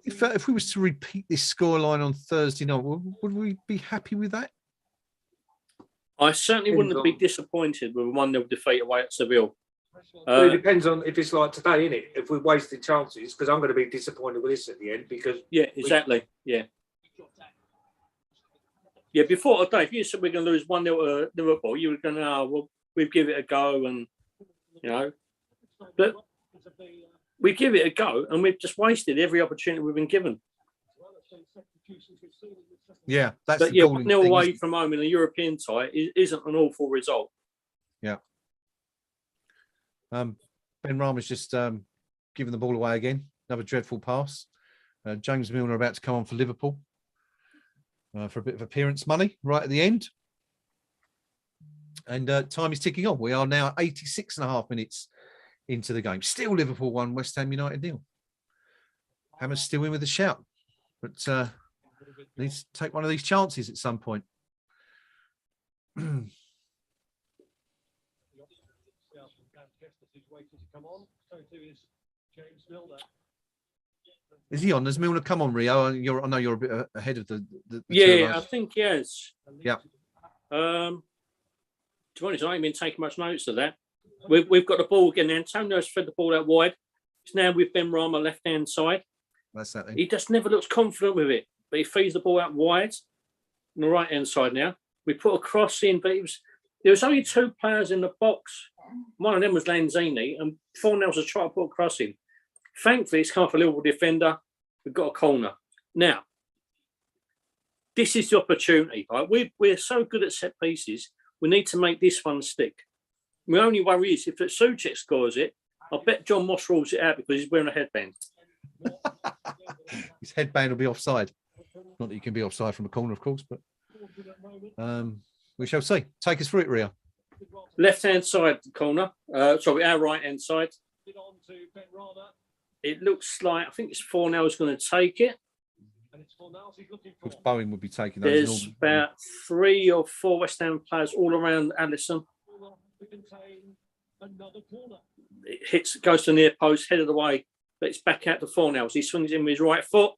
if we was to repeat this scoreline on Thursday night, would we be happy with that? I certainly wouldn't be disappointed with a 1-0 defeat away at Sevilla. It depends on if it's like today, innit? If we're wasting chances, because I'm going to be disappointed with this at the end. Because exactly. Yeah. Before today, if you said we're going to lose 1-0 to Liverpool, you were going to, well, we'd give it a go, and but we give it a go, and we've just wasted every opportunity we've been given. Yeah, that's 1-0 away from home in a European tie isn't an awful result. Yeah. Ben Rama's just giving the ball away again. Another dreadful pass. James Milner about to come on for Liverpool for a bit of appearance money right at the end. And time is ticking on. We are now 86.5 minutes into the game. Still Liverpool 1, West Ham United 0. Hammer's still in with a shout. but needs to take one of these chances at some point. Is he on? Does Milner come on, Rio? I know you're a bit ahead of the yeah, I think yes. Yeah. To be honest, I ain't been taking much notice of that. We've got the ball again. Antonio's fed the ball out wide. It's now with Ben Rama left-hand side. That's that thing. He just never looks confident with it, but he feeds the ball out wide on the right-hand side now. We put a cross in, but there was only 2 players in the box. One of them was Lanzini, and Fornells was trying to put a cross in. Thankfully, it's come off a Liverpool defender. We've got a corner. Now, this is the opportunity. Right? We're so good at set pieces. We need to make this one stick. My only worry is if Souček scores it, I bet John Moss rules it out because he's wearing a headband. His headband will be offside. Not that you can be offside from a corner, of course, but we shall see. Take us through it, Rio. Left-hand side corner. Sorry, our right-hand side. It looks like, I think it's Fornell's going to take it. Because Bowen would be taking those. There's about 3 or 4 West Ham players all around Alisson. It goes to the near post, headed away, but it's back out to Fornells. He swings in with his right foot,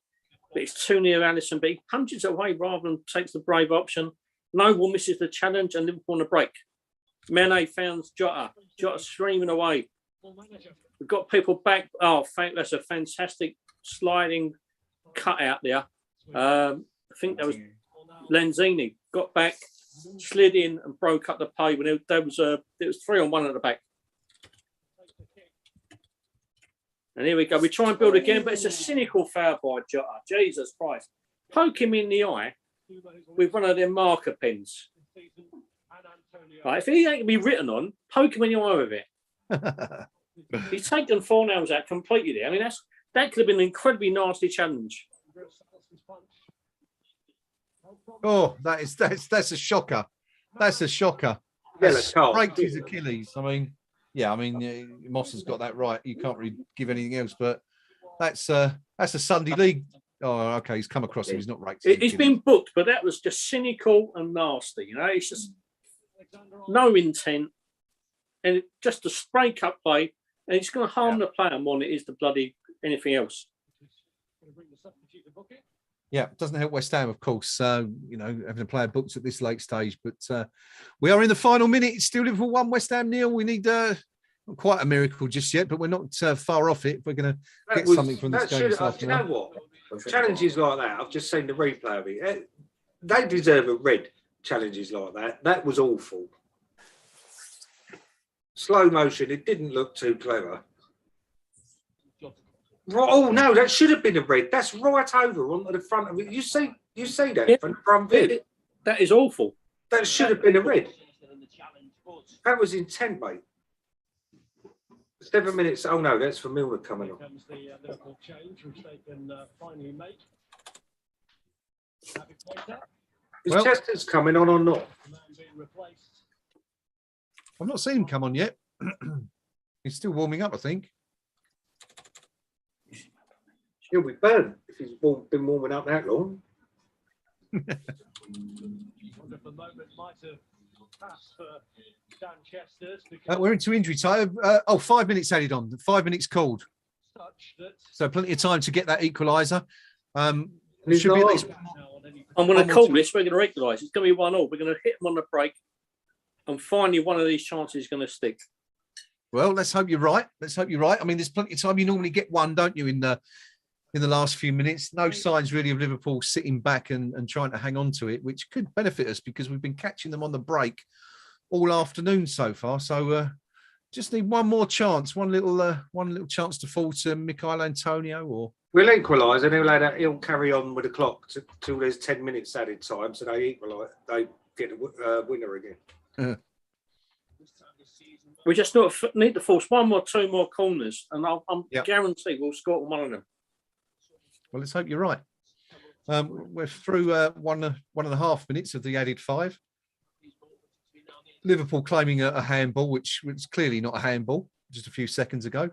but it's too near Alisson, but he punches away rather than takes the brave option. Noble misses the challenge and Liverpool on the break. Mane found Jota. Jota streaming away. We've got people back. Oh, that's a fantastic sliding cut out there. I think that was Lanzini. Got back, slid in and broke up the pavement. It was 3-on-1 at the back. And here we go. We try and build again, but it's a cynical foul by Jota. Jesus Christ. Poke him in the eye with one of their marker pens. Right, if he ain't going to be written on, poke him in the eye with it. He's taken Fornells out completely there. I mean, that could have been an incredibly nasty challenge. Oh, that's a shocker. That's a shocker. Breaks his Achilles. I mean, Moss has got that right. You can't really give anything else, but that's a Sunday league. Oh, okay. He's come across him. He's not right. He's been booked, but that was just cynical and nasty. You know, it's just no intent, and just a spray cut play, and it's going to harm the player more than it is the bloody anything else. Yeah, it doesn't help West Ham, of course, having a player booked at this late stage. But we are in the final minute. It's still Liverpool 1, West Ham 0. We need not quite a miracle just yet, but we're not far off it. We're going to get something from this game this afternoon. You know what? Challenges like that, I've just seen the replay of it. They deserve a red. Challenges like that. That was awful. Slow motion. It didn't look too clever. Oh no, that should have been a red. That's right over onto the front of it. You see that from the front vid. That is awful. That should have been a red. That was intent, mate. 7 minutes. Oh no, that's for Milner coming on. Is Chester's coming on or not? I've not seen him come on yet. He's still warming up, I think. He'll be burned if he's been warming up that long. We're into injury time. 5 minutes added on. 5 minutes called. So plenty of time to get that equaliser. Should be at least. I'm going to call this. We're going to equalise. It's going to be 1-1. We're going to hit them on the break, and finally one of these chances is going to stick. Well, let's hope you're right. I mean, there's plenty of time. You normally get one, don't you, in the last few minutes? No signs really of Liverpool sitting back and trying to hang on to it, which could benefit us because we've been catching them on the break all afternoon so far. So just need one more chance, one little chance to fall to Michail Antonio. Or we'll equalise, and he'll carry on with the clock till there's 10 minutes added time, so they equalise. They get a winner again. We just need to force 1 or 2 more corners, and I'm guaranteed we'll score one of them. Well, let's hope you're right. We're through 1.5 minutes of the added 5. Liverpool claiming a handball, which was clearly not a handball just a few seconds ago.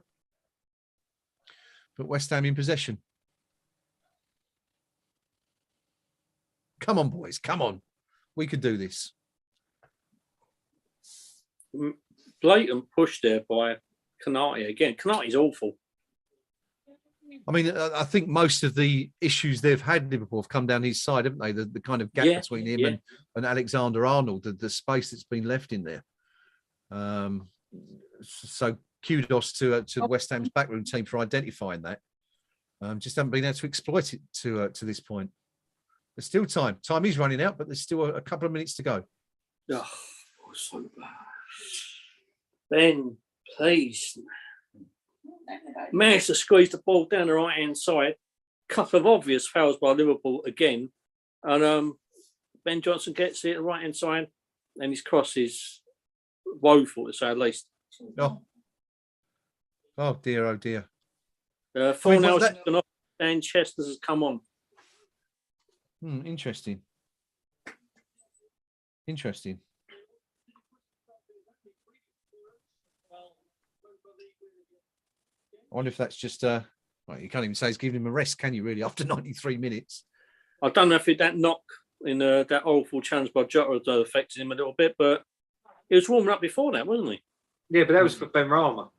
But West Ham in possession. Come on, boys. Come on. We could do this. Blatant push there by Canati again. Canati's awful. I mean, I think most of the issues they've had Liverpool have come down his side, haven't they? The kind of gap between him and Alexander-Arnold, the space that's been left in there. So kudos to West Ham's backroom team for identifying that. Just haven't been able to exploit it to this point. There's still time. Time is running out, but there's still a couple of minutes to go. Oh, so bad. Ben, please. Managed to squeeze the ball down the right-hand side. Couple of obvious fouls by Liverpool again. And Ben Johnson gets it at the right-hand side, and his cross is woeful, to say at least. Oh dear, oh dear. 4-0 and Chester's has come on. Interesting. Interesting. I wonder if that's just well, you can't even say he's giving him a rest, can you? Really, after 93 minutes. I don't know if that knock in that awful challenge by Jota affected him a little bit, but he was warming up before that, wasn't he? Yeah, but that was for Ben Rama.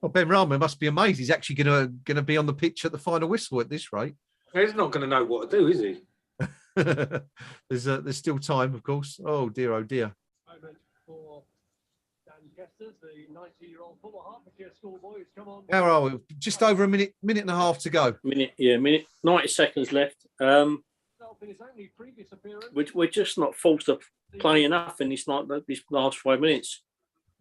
Well, Ben Rama must be amazed. He's actually going to be on the pitch at the final whistle at this rate. He's not going to know what to do, is he? There's still time, of course. Oh dear, oh dear. How are we? Just over a minute and a half to go. Minute, 90 seconds left. We're just not forced to play enough in this last 5 minutes.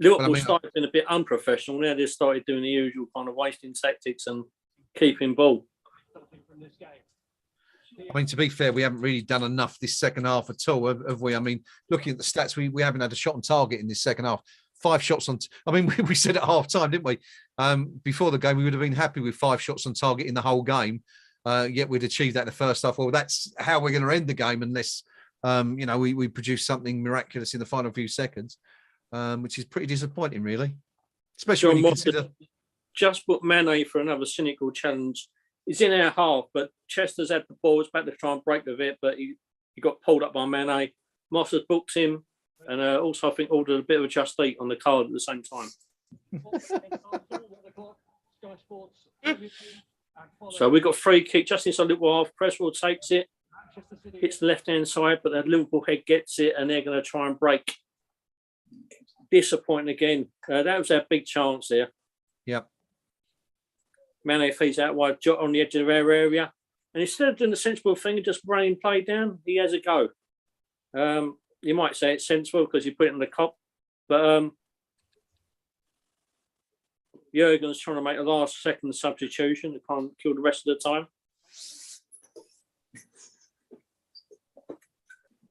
Liverpool started being a bit unprofessional. Now they've started doing the usual kind of wasting tactics and keeping ball. I mean, to be fair, we haven't really done enough this second half at all, have we? I mean, looking at the stats, we haven't had a shot on target in this second half. 5 shots on. I mean, we said at half time, didn't we? Before the game, we would have been happy with 5 shots on target in the whole game. Yet we'd achieved that in the first half. Well, that's how we're going to end the game unless, we produce something miraculous in the final few seconds, which is pretty disappointing, really. Especially when you consider... Just put Mane for another cynical challenge. He's in our half, but Chester's had the ball. Was about to try and break with it, but he got pulled up by Mane. Moss has booked him, and also I think ordered a bit of a just eat on the card at the same time. So we got free kick just inside little half. Cresswell takes it, hits the left-hand side, but the Liverpool head gets it, and they're going to try and break. Disappointing again. That was our big chance there. Yep. Mane feeds out wide, Jota on the edge of their area. And instead of doing the sensible thing and just running play down, he has a go. You might say it's sensible because you put it in the cop. But Jurgen's trying to make a last-second substitution to can't kill the rest of the time.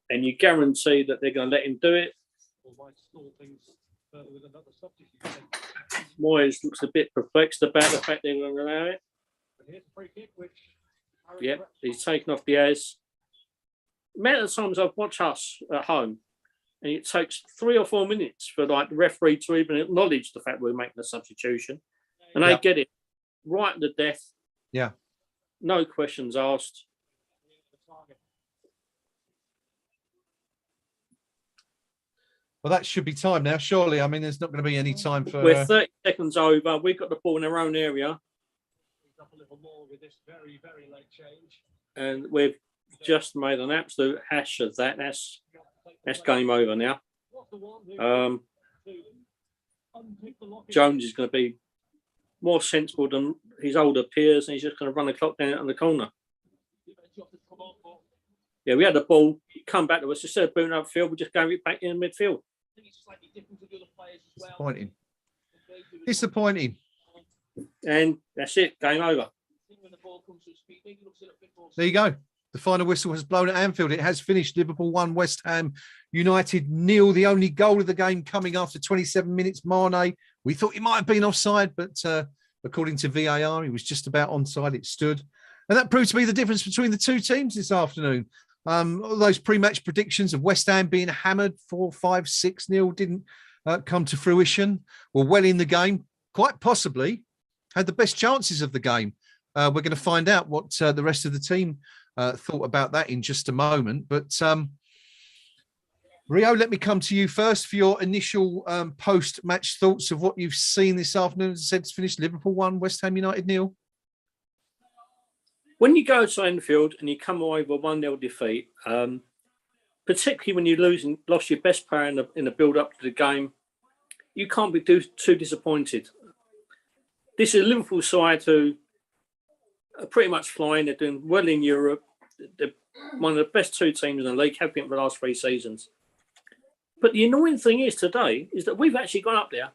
And you guarantee that they're going to let him do it. Moyes looks a bit perplexed about the fact they're going to allow it. Yep, he's taken off the airs. Many of the times I've watched us at home, and it takes 3 or 4 minutes for the referee to even acknowledge the fact we're making a substitution, and they get it right to death. Yeah, no questions asked. Well, that should be time now, surely. I mean, there's not going to be any time for... We're 30 seconds over. We've got the ball in our own area. And we've just made an absolute hash of that. That's game over now. Jones is going to be more sensible than his older peers, and he's just going to run the clock down on the corner. Yeah, we had the ball, come back to us. Instead of booting upfield, we just gave it back in midfield. Disappointing. And that's it, game over. There you go. The final whistle has blown at Anfield. It has finished. Liverpool 1, West Ham United 0. The only goal of the game coming after 27 minutes. Mane, we thought he might have been offside, but according to VAR, he was just about onside. It stood. And that proved to be the difference between the two teams this afternoon. All those pre-match predictions of West Ham being hammered 4-5-6-0 didn't come to fruition. Were well in the game, quite possibly had the best chances of the game. We're going to find out what the rest of the team thought about that in just a moment. But Rio, let me come to you first for your initial post-match thoughts of what you've seen this afternoon. As I said, it's finished Liverpool 1, West Ham United 0. When you go to Anfield and you come away with a 1-0 defeat, particularly when you lost your best player in the build-up to the game, you can't be too disappointed. This is a Liverpool side who are pretty much flying. They're doing well in Europe. They're one of the best two teams in the league, have been for the last 3 seasons. But the annoying thing is today is that we've actually gone up there.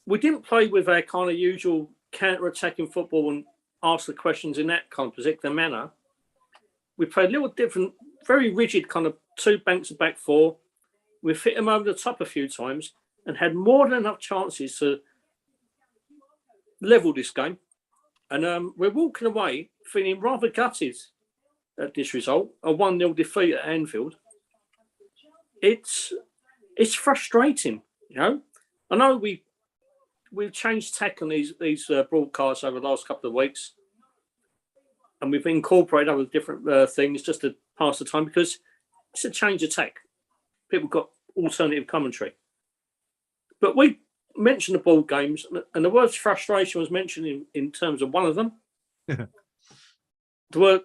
We didn't play with our kind of usual counter-attacking football and ask the questions in that kind of particular manner. We played a little different, very rigid kind of 2 banks of back 4. We've hit them over the top a few times and had more than enough chances to level this game. And we're walking away feeling rather gutted at this result, a 1-0 defeat at Anfield. It's frustrating, you know. I know we've changed tack on these broadcasts over the last couple of weeks, and we've incorporated other different things just to pass the time because it's a change of tack. People got alternative commentary, but we mentioned the ball games, and the word frustration was mentioned in terms of one of them. The word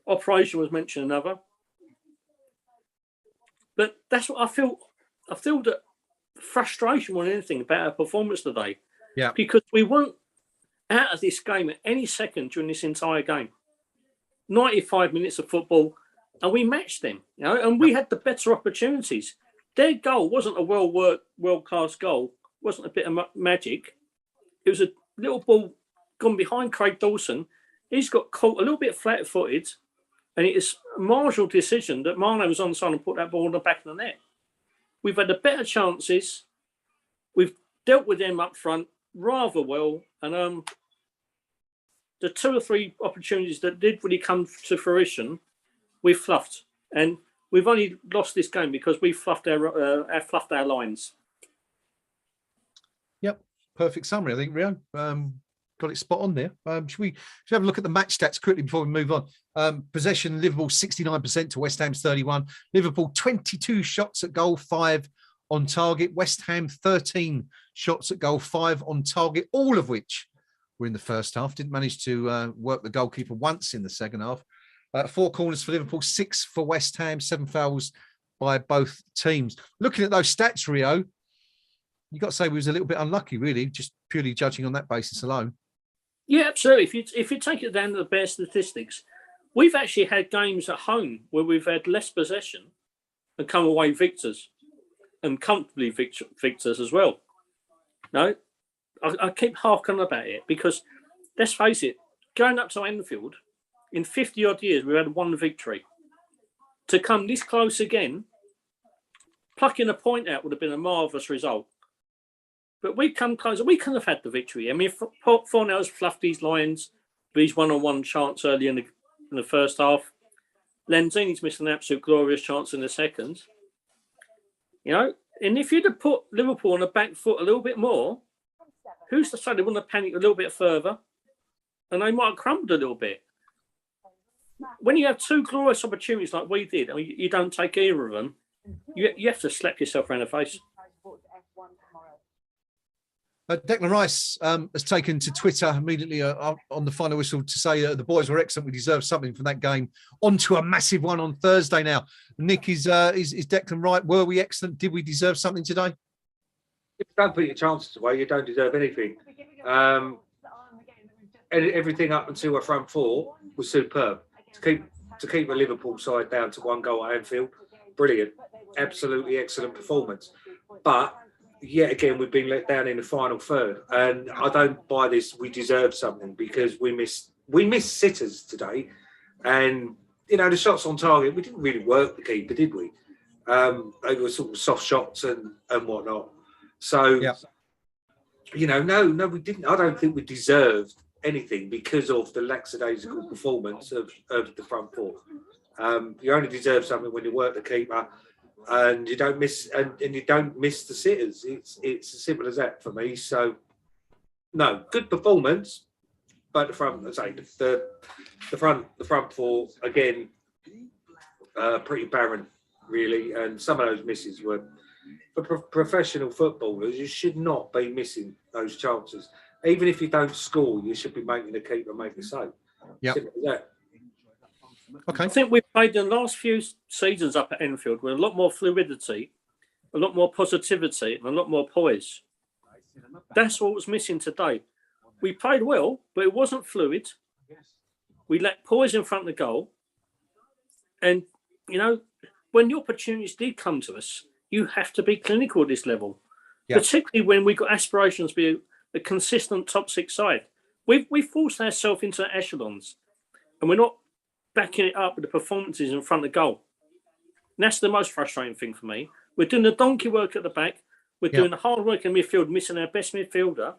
operation was mentioned another. But that's what I feel. I feel that frustration more than anything about our performance today. Yeah. Because we weren't out of this game at any second during this entire game. 95 minutes of football, and we matched them, you know, and we had the better opportunities. Their goal wasn't a well-worked, world-class goal. It wasn't a bit of magic. It was a little ball gone behind Craig Dawson. He's got caught a little bit flat-footed, and it is a marginal decision that Mane was on side and put that ball in the back of the net. We've had the better chances. We've dealt with them up front rather well, and the 2 or 3 opportunities that did really come to fruition, we fluffed, and we've only lost this game because we fluffed our lines. Yep, perfect summary. I think Rio got it spot on there. Should we have a look at the match stats quickly before we move on? Possession: Liverpool 69% to West Ham's 31. Liverpool 22 shots at goal, 5 on target. West Ham 13 shots at goal, 5 on target, all of which were in the first half. Didn't manage to work the goalkeeper once in the second half. 4 corners for Liverpool, 6 for West Ham, 7 fouls by both teams. Looking at those stats, Rio, you got to say we was a little bit unlucky, really, just purely judging on that basis alone. Yeah, absolutely. If you take it down to the bare statistics, we've actually had games at home where we've had less possession and come away victors, and comfortably victors as well. No, I keep harking about it because, let's face it, going up to Anfield, in 50-odd years, we've had 1 victory. To come this close again, plucking a point out would have been a marvellous result. But we come closer. We couldn't have had the victory. I mean, Fornell's fluffed these lines with his one-on-one chance early in the first half. Lanzini's missed an absolute glorious chance in the second. You know, and if you'd have put Liverpool on the back foot a little bit more, who's to say they wouldn't have panicked a little bit further, and they might have crumbled a little bit. When you have 2 glorious opportunities like we did, and you don't take either of them, you have to slap yourself around the face. Declan Rice has taken to Twitter immediately on the final whistle to say the boys were excellent. We deserve something from that game. On to a massive one on Thursday now. Nick, is Declan right? Were we excellent? Did we deserve something today? If you don't put your chances away, you don't deserve anything. Everything up until our front 4 was superb. To keep the Liverpool side down to 1 goal at Anfield, brilliant. Absolutely excellent performance. But yet again, we've been let down in the final third, and I don't buy this. We deserve something because we missed sitters today, and you know the shots on target. We didn't really work the keeper, did we? They were sort of soft shots and whatnot. So, yeah. You know, no, we didn't. I don't think we deserved anything because of the lackadaisical performance of the front 4. You only deserve something when you work the keeper. And you don't miss, and you don't miss the sitters. It's as simple as that for me. So, no, good performance, but the front, I say the front four again, pretty barren, really. And some of those misses were for professional footballers. You should not be missing those chances. Even if you don't score, you should be making the keeper make the save. Yeah. Okay. I think we've played in the last few seasons up at Enfield with a lot more fluidity, a lot more positivity, and a lot more poise. That's what was missing today. We played well, but it wasn't fluid. We lacked poise in front of the goal. And, you know, when the opportunities did come to us, you have to be clinical at this level, particularly when we've got aspirations to be a consistent top six side. We forced ourselves into echelons, and we're not backing it up with the performances in front of goal. And that's the most frustrating thing for me. We're doing the donkey work at the back. We're doing the hard work in midfield, missing our best midfielder.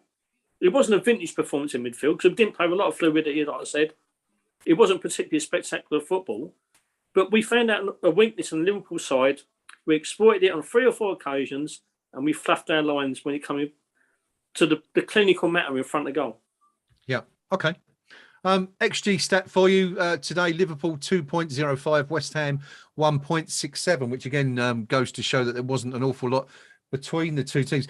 It wasn't a vintage performance in midfield because we didn't play with a lot of fluidity, like I said. It wasn't particularly spectacular football. But we found out a weakness in the Liverpool side. We exploited it on 3 or 4 occasions, and we fluffed our lines when it came to the clinical matter in front of goal. Yeah. Okay. XG stat for you today: Liverpool 2.05, West Ham 1.67, which again goes to show that there wasn't an awful lot between the two teams.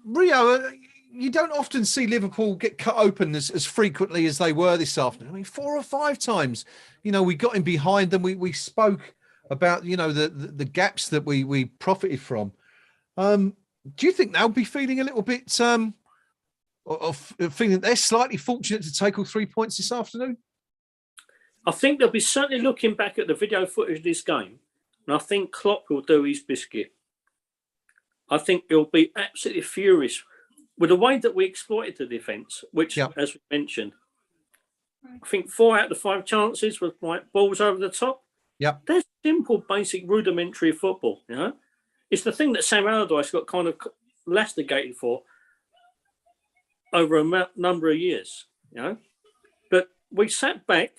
Rio, you don't often see Liverpool get cut open as frequently as they were this afternoon. I mean, 4 or 5 times, you know, we got in behind them. We spoke about, you know, the gaps that we profited from. Do you think they'll be feeling a little bit of feeling they're slightly fortunate to take all 3 points this afternoon? I think they'll be certainly looking back at the video footage of this game, and I think Klopp will do his biscuit. I think he'll be absolutely furious with the way that we exploited the defence, which, as we mentioned, I think 4 out of 5 chances were like balls over the top. Yeah, that's simple, basic, rudimentary football. You know, it's the thing that Sam Allardyce got kind of lastigated for over a number of years. You know, but we sat back,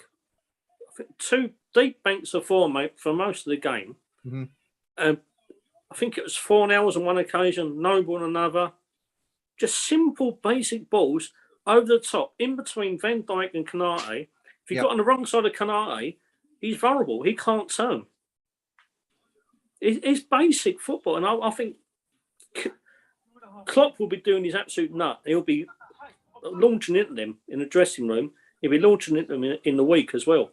I think 2 deep banks of 4, mate, for most of the game. Mm-hmm. I think it was 4 nails on one occasion, no ball on another. Just simple, basic balls over the top, in between Van Dijk and Kanate. If you got on the wrong side of Kanate, he's vulnerable. He can't turn. It's basic football. And I think Klopp will be doing his absolute nut. He'll be launching into them in the dressing room. He'll be launching into them in the week as well.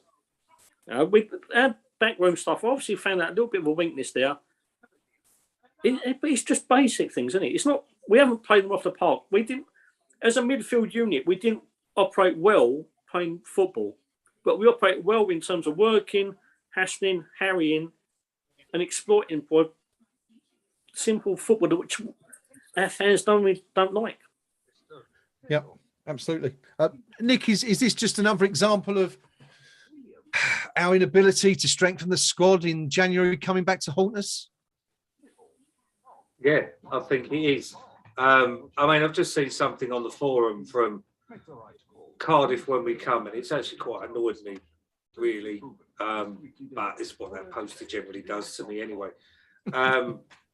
With our backroom stuff, obviously found out a little bit of a weakness there. It's just basic things, isn't it? It's not. We haven't played them off the park. We didn't, as a midfield unit, we didn't operate well playing football, but we operate well in terms of working, hassling, harrying, and exploiting for simple football, which our fans don't like. Yeah, absolutely. Nick, is this just another example of our inability to strengthen the squad in January coming back to haunt us? Yeah, I think it is. I mean, I've just seen something on the forum from Cardiff when we come, and it's actually quite annoyed me, really. But it's what that poster generally does to me anyway.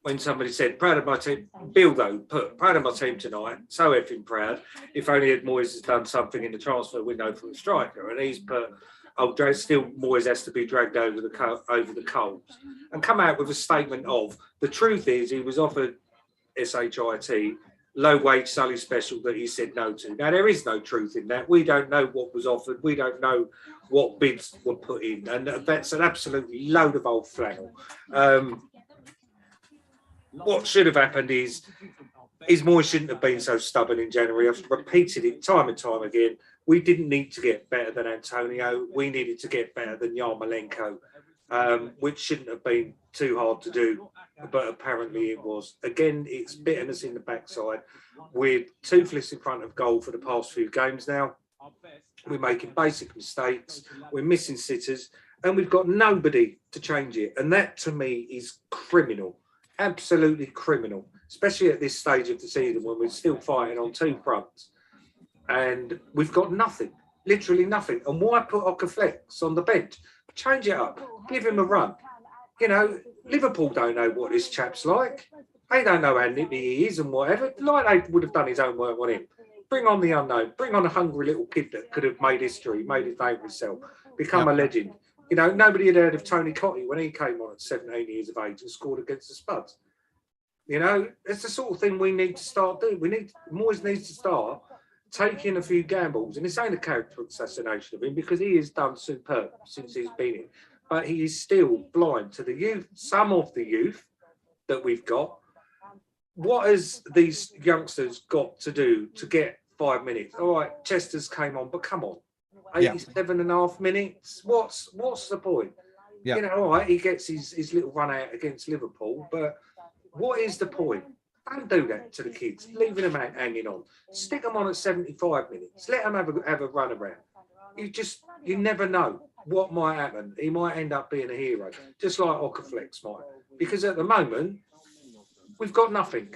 When somebody said, proud of my team, buildup, put proud of my team tonight, so effing proud. If only Ed Moyes has done something in the transfer window for a striker, and he's put, still Moyes has to be dragged over the coals, and come out with a statement of, the truth is he was offered SHIT, low wage Sully special that he said no to. Now, there is no truth in that. We don't know what was offered. We don't know what bids were put in, and that's an absolutely load of old flannel. What should have happened is Moyes shouldn't have been so stubborn in January. I've repeated it time and time again. We didn't need to get better than Antonio. We needed to get better than Yarmolenko, which shouldn't have been too hard to do, but apparently it was. Again, it's bitten us in the backside. We're toothless in front of goal for the past few games now. We're making basic mistakes. We're missing sitters, and we've got nobody to change it. And that, to me, is criminal. Absolutely criminal, especially at this stage of the season when we're still fighting on 2 fronts. And we've got nothing, literally nothing. And why put Okaflex on the bench? Change it up, give him a run. You know, Liverpool don't know what this chap's like. They don't know how nippy he is and whatever. Like they would have done his own work on him. Bring on the unknown. Bring on a hungry little kid that could have made history, made his name for himself, become a legend. You know, nobody had heard of Tony Cottee when he came on at 17 years of age and scored against the Spuds. You know, it's the sort of thing we need to start doing. Moyes needs to start taking a few gambles, and this ain't a character assassination of him because he has done superb since he's been in, but he is still blind to the youth, some of the youth that we've got. What has these youngsters got to do to get 5 minutes? All right, Chester's came on, but come on, 87.5 minutes. What's the point? You know, all right, he gets his little run out against Liverpool, but what is the point? Don't do that to the kids, leaving them hanging on. Stick them on at 75 minutes. Let them have a run around. You never know what might happen. He might end up being a hero, just like Okaflex might. Because at the moment, we've got nothing,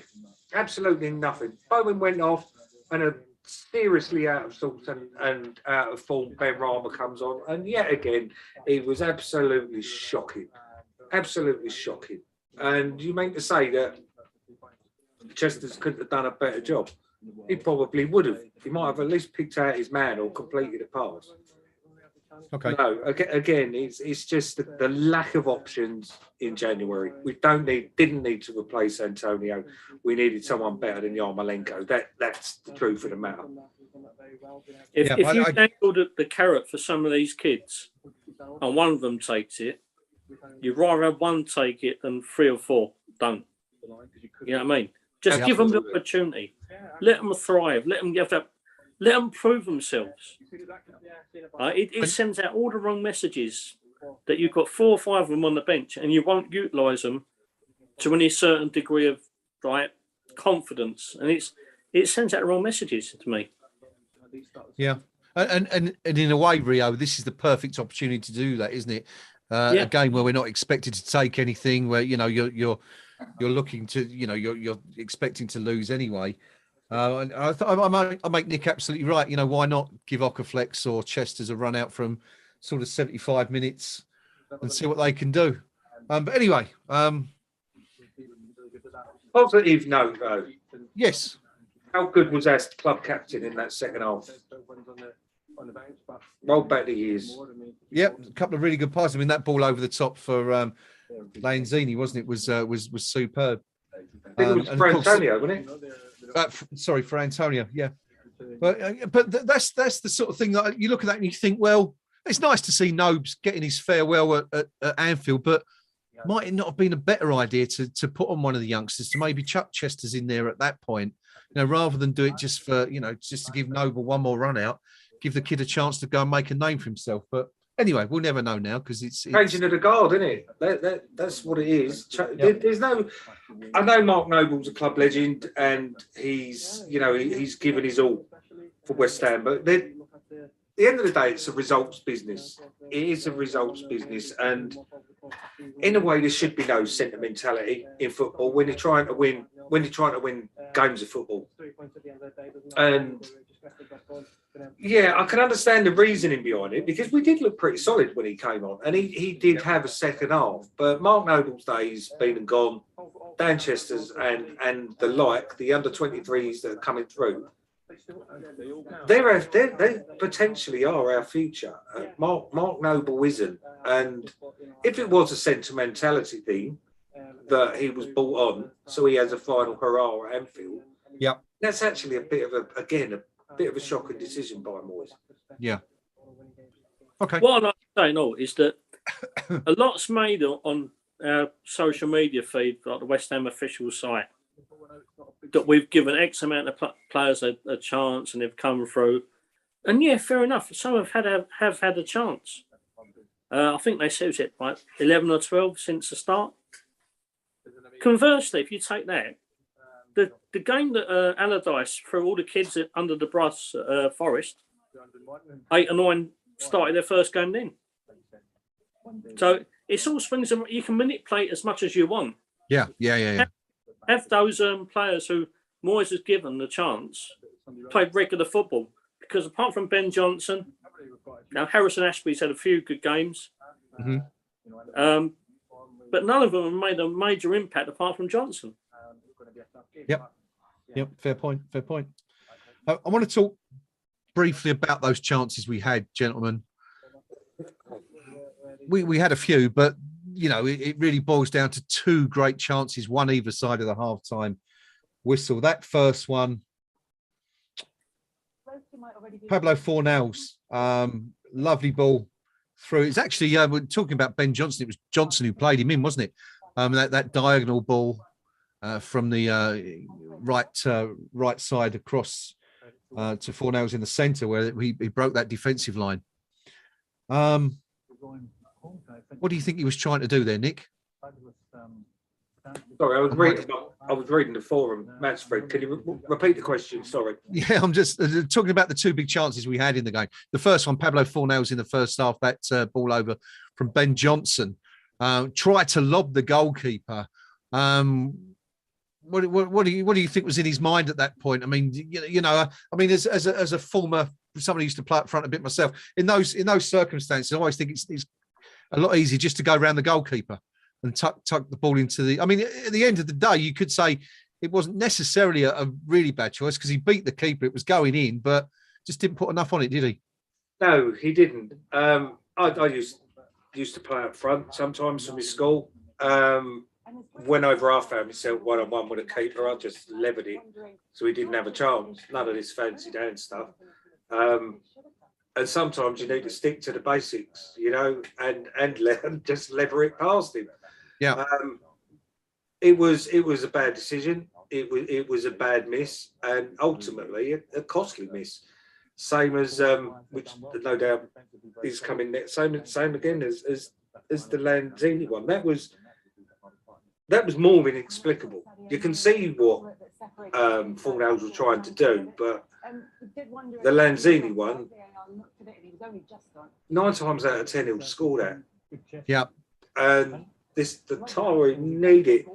absolutely nothing. Bowen went off, and a seriously out of sorts and out of form Ben Rama comes on, and yet again, he was absolutely shocking, absolutely shocking. And you mean to say that Chester's couldn't have done a better job? He probably would have. He might have at least picked out his man or completed a pass. Okay. No, again, it's just the lack of options in January. We didn't need to replace Antonio. We needed someone better than Yarmolenko. That's the truth of the matter. If you dangled the carrot for some of these kids, and one of them takes it, you'd rather have one take it than 3 or 4 don't. You know what I mean? Just give them the opportunity. Let them thrive. Let them prove themselves. It sends out all the wrong messages that you've got 4 or 5 of them on the bench and you won't utilise them to any certain degree of confidence, and it sends out the wrong messages to me. Yeah, and in a way, Rio, this is the perfect opportunity to do that, isn't it? A game where we're not expected to take anything, where you're looking to, you're expecting to lose anyway. And I make Nick absolutely right. Why not give Okaflex or Chester's a run out from sort of 75 minutes and see what they can do? But anyway, positive note though. Yes. How good was our club captain in that second half? Roll back the years. Yep, a couple of really good passes. I mean, that ball over the top for Lanzini, wasn't it? Was superb. I think it was for Antonio, wasn't it? Sorry, for Antonio. Yeah, but that's the sort of thing that you look at that and you think, well, it's nice to see Nobes getting his farewell at Anfield, but might it not have been a better idea to put on one of the youngsters, to maybe chuck Chester's in there at that point, rather than do it just for just to give Noble one more run out, give the kid a chance to go and make a name for himself. But anyway, we'll never know now because it's changing of the guard, isn't it? That's what it is. There's no. I know Mark Noble's a club legend, and he's given his all for West Ham, but at the end of the day, it's a results business. It is a results business, and in a way, there should be no sentimentality in football when you're trying to win. When you're trying to win games of football, and yeah, I can understand the reasoning behind it because we did look pretty solid when he came on, and he did have a second half. But Mark Noble's days been and gone. Dan Chester's and the the under 23s that are coming through, they potentially are our future. Mark Noble isn't, and if it was a sentimentality thing that he was brought on, so he has a final hurrah at Anfield. Yeah, that's actually a bit of a shocking decision by Moyes. Yeah. Okay. What I'd like to say, no, is that a lot's made on our social media feed, like the West Ham official site, that we've given X amount of players a chance and they've come through. And yeah, fair enough. Some have had a chance. I think they said it like 11 or 12 since the start. Conversely, if you take that, the game that Allardyce threw all the kids under the bus at Forest, 8 or 9 started their first game then. So it's all swings and you can manipulate as much as you want. Yeah. Have those players who Moyes has given the chance played regular football, because apart from Ben Johnson, now Harrison Ashby's had a few good games, but none of them have made a major impact apart from Johnson. Yep. Fair point. I want to talk briefly about those chances we had, gentlemen. We had a few, but you know, it really boils down to two great chances, one either side of the halftime whistle. That first one, Pablo Fornals, lovely ball through. It's actually we're talking about Ben Johnson. It was Johnson who played him in, wasn't it? That diagonal ball from the right side across to Fornals in the centre, where he broke that defensive line. What do you think he was trying to do there, Nick? Sorry, I was reading the forum. Matsfred, can you repeat the question? Sorry. Yeah, I'm just talking about the two big chances we had in the game. The first one, Pablo Fornals in the first half, that ball over from Ben Johnson, tried to lob the goalkeeper. What do you think was in his mind at that point? I mean, as a former somebody who used to play up front a bit myself, in those circumstances, I always think it's a lot easier just to go around the goalkeeper and tuck the ball into the. I mean, at the end of the day, you could say it wasn't necessarily a really bad choice because he beat the keeper. It was going in, but just didn't put enough on it, did he? No, he didn't. I used to play up front sometimes from his school. Whenever I found myself one-on-one with a keeper, I just levered it so he didn't have a chance. None of this fancy dance stuff. And sometimes you need to stick to the basics, you know, and just lever it past him. Yeah. It was a bad decision. It was a bad miss, and ultimately a costly miss. Same as which no doubt is coming next. Same again as the Lanzini one. That was more than inexplicable. You can see what Fornals was trying to do, but the Lanzini one, 9 times out of 10 he'll score that. Yeah. And the Tara needed,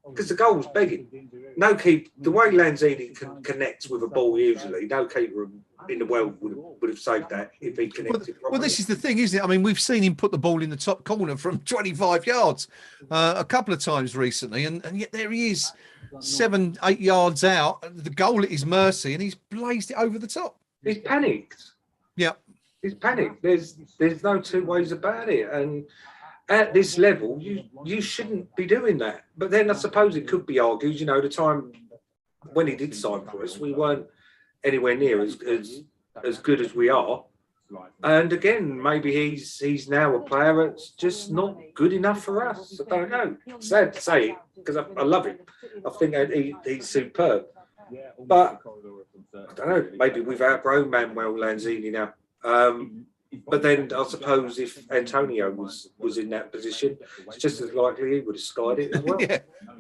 because the goal was begging. The way Lanzini connects with a ball usually, no keeper in the world would have saved that if he connected properly. Well, this is the thing, isn't it? I mean, we've seen him put the ball in the top corner from 25 yards a couple of times recently, and yet there he is, 7-8 yards out, the goal at his mercy, and he's blazed it over the top. He's panicked. Yeah. He's panicked. There's no two ways about it. And at this level, you shouldn't be doing that. But then I suppose it could be argued, you know, the time when he did sign for us, we weren't anywhere near as good as we are. And again, maybe he's now a player that's just not good enough for us. I don't know. Sad to say it, because I love him. I think he's superb. But I don't know, maybe we've outgrown Manuel Lanzini now. But then I suppose if Antonio was in that position, it's just as likely he would have skied it as well. Yeah.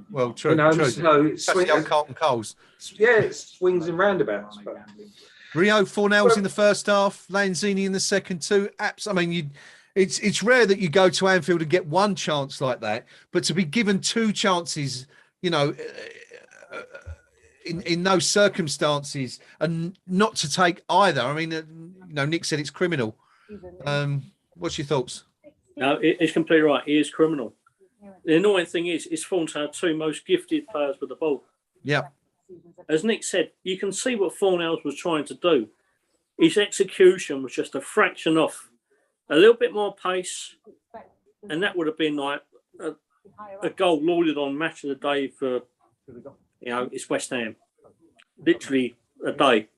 Well, true. You know, true. so it's Carlton Coles. Yeah, it swings and roundabouts. But Rio Fornals in the first half, Lanzini in the second two. I mean, it's rare that you go to Anfield and get one chance like that, but to be given two chances, you know, in those circumstances, and not to take either. I mean, you know, Nick said it's criminal. What's your thoughts? No, it's completely right. He is criminal. The annoying thing is Fornals are two most gifted players with the ball. Yeah. As Nick said, you can see what Fornals was trying to do. His execution was just a fraction off. A little bit more pace, and that would have been like a goal lauded on match of the day for, you know, it's West Ham. Literally a day.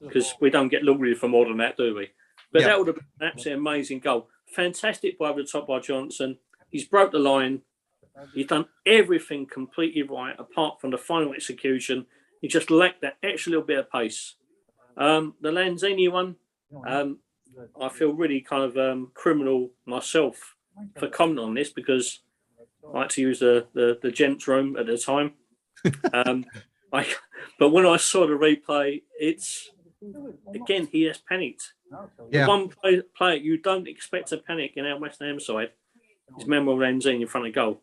Because we don't get lauded for more than that, do we? But that would have been an absolutely amazing goal. Fantastic by the top by Johnson. He's broke the line. He's done everything completely right, apart from the final execution. He just lacked that extra little bit of pace. The Lanzini one, I feel really kind of criminal myself for commenting on this, because I like to use the gents' room at the time. But when I saw the replay, it's again, he has panicked. Yeah. The one player you don't expect to panic in our West Ham side is Manuel Lanzini in front of goal.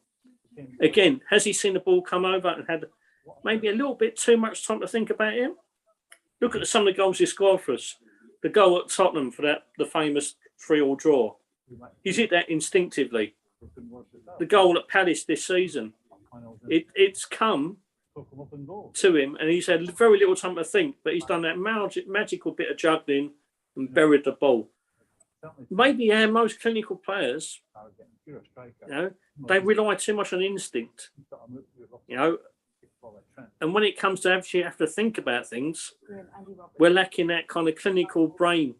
Again, has he seen the ball come over and had maybe a little bit too much time to think about him? Look at some of the goals he scored for us. The goal at Tottenham for the famous 3-3 draw. He's hit that instinctively. The goal at Palace this season. It's come to him, and he's had very little time to think, but he's done that magical bit of juggling and buried the ball. Maybe our most clinical players, they rely too much on instinct, and when it comes to actually have to think about things, we're lacking that kind of clinical brain,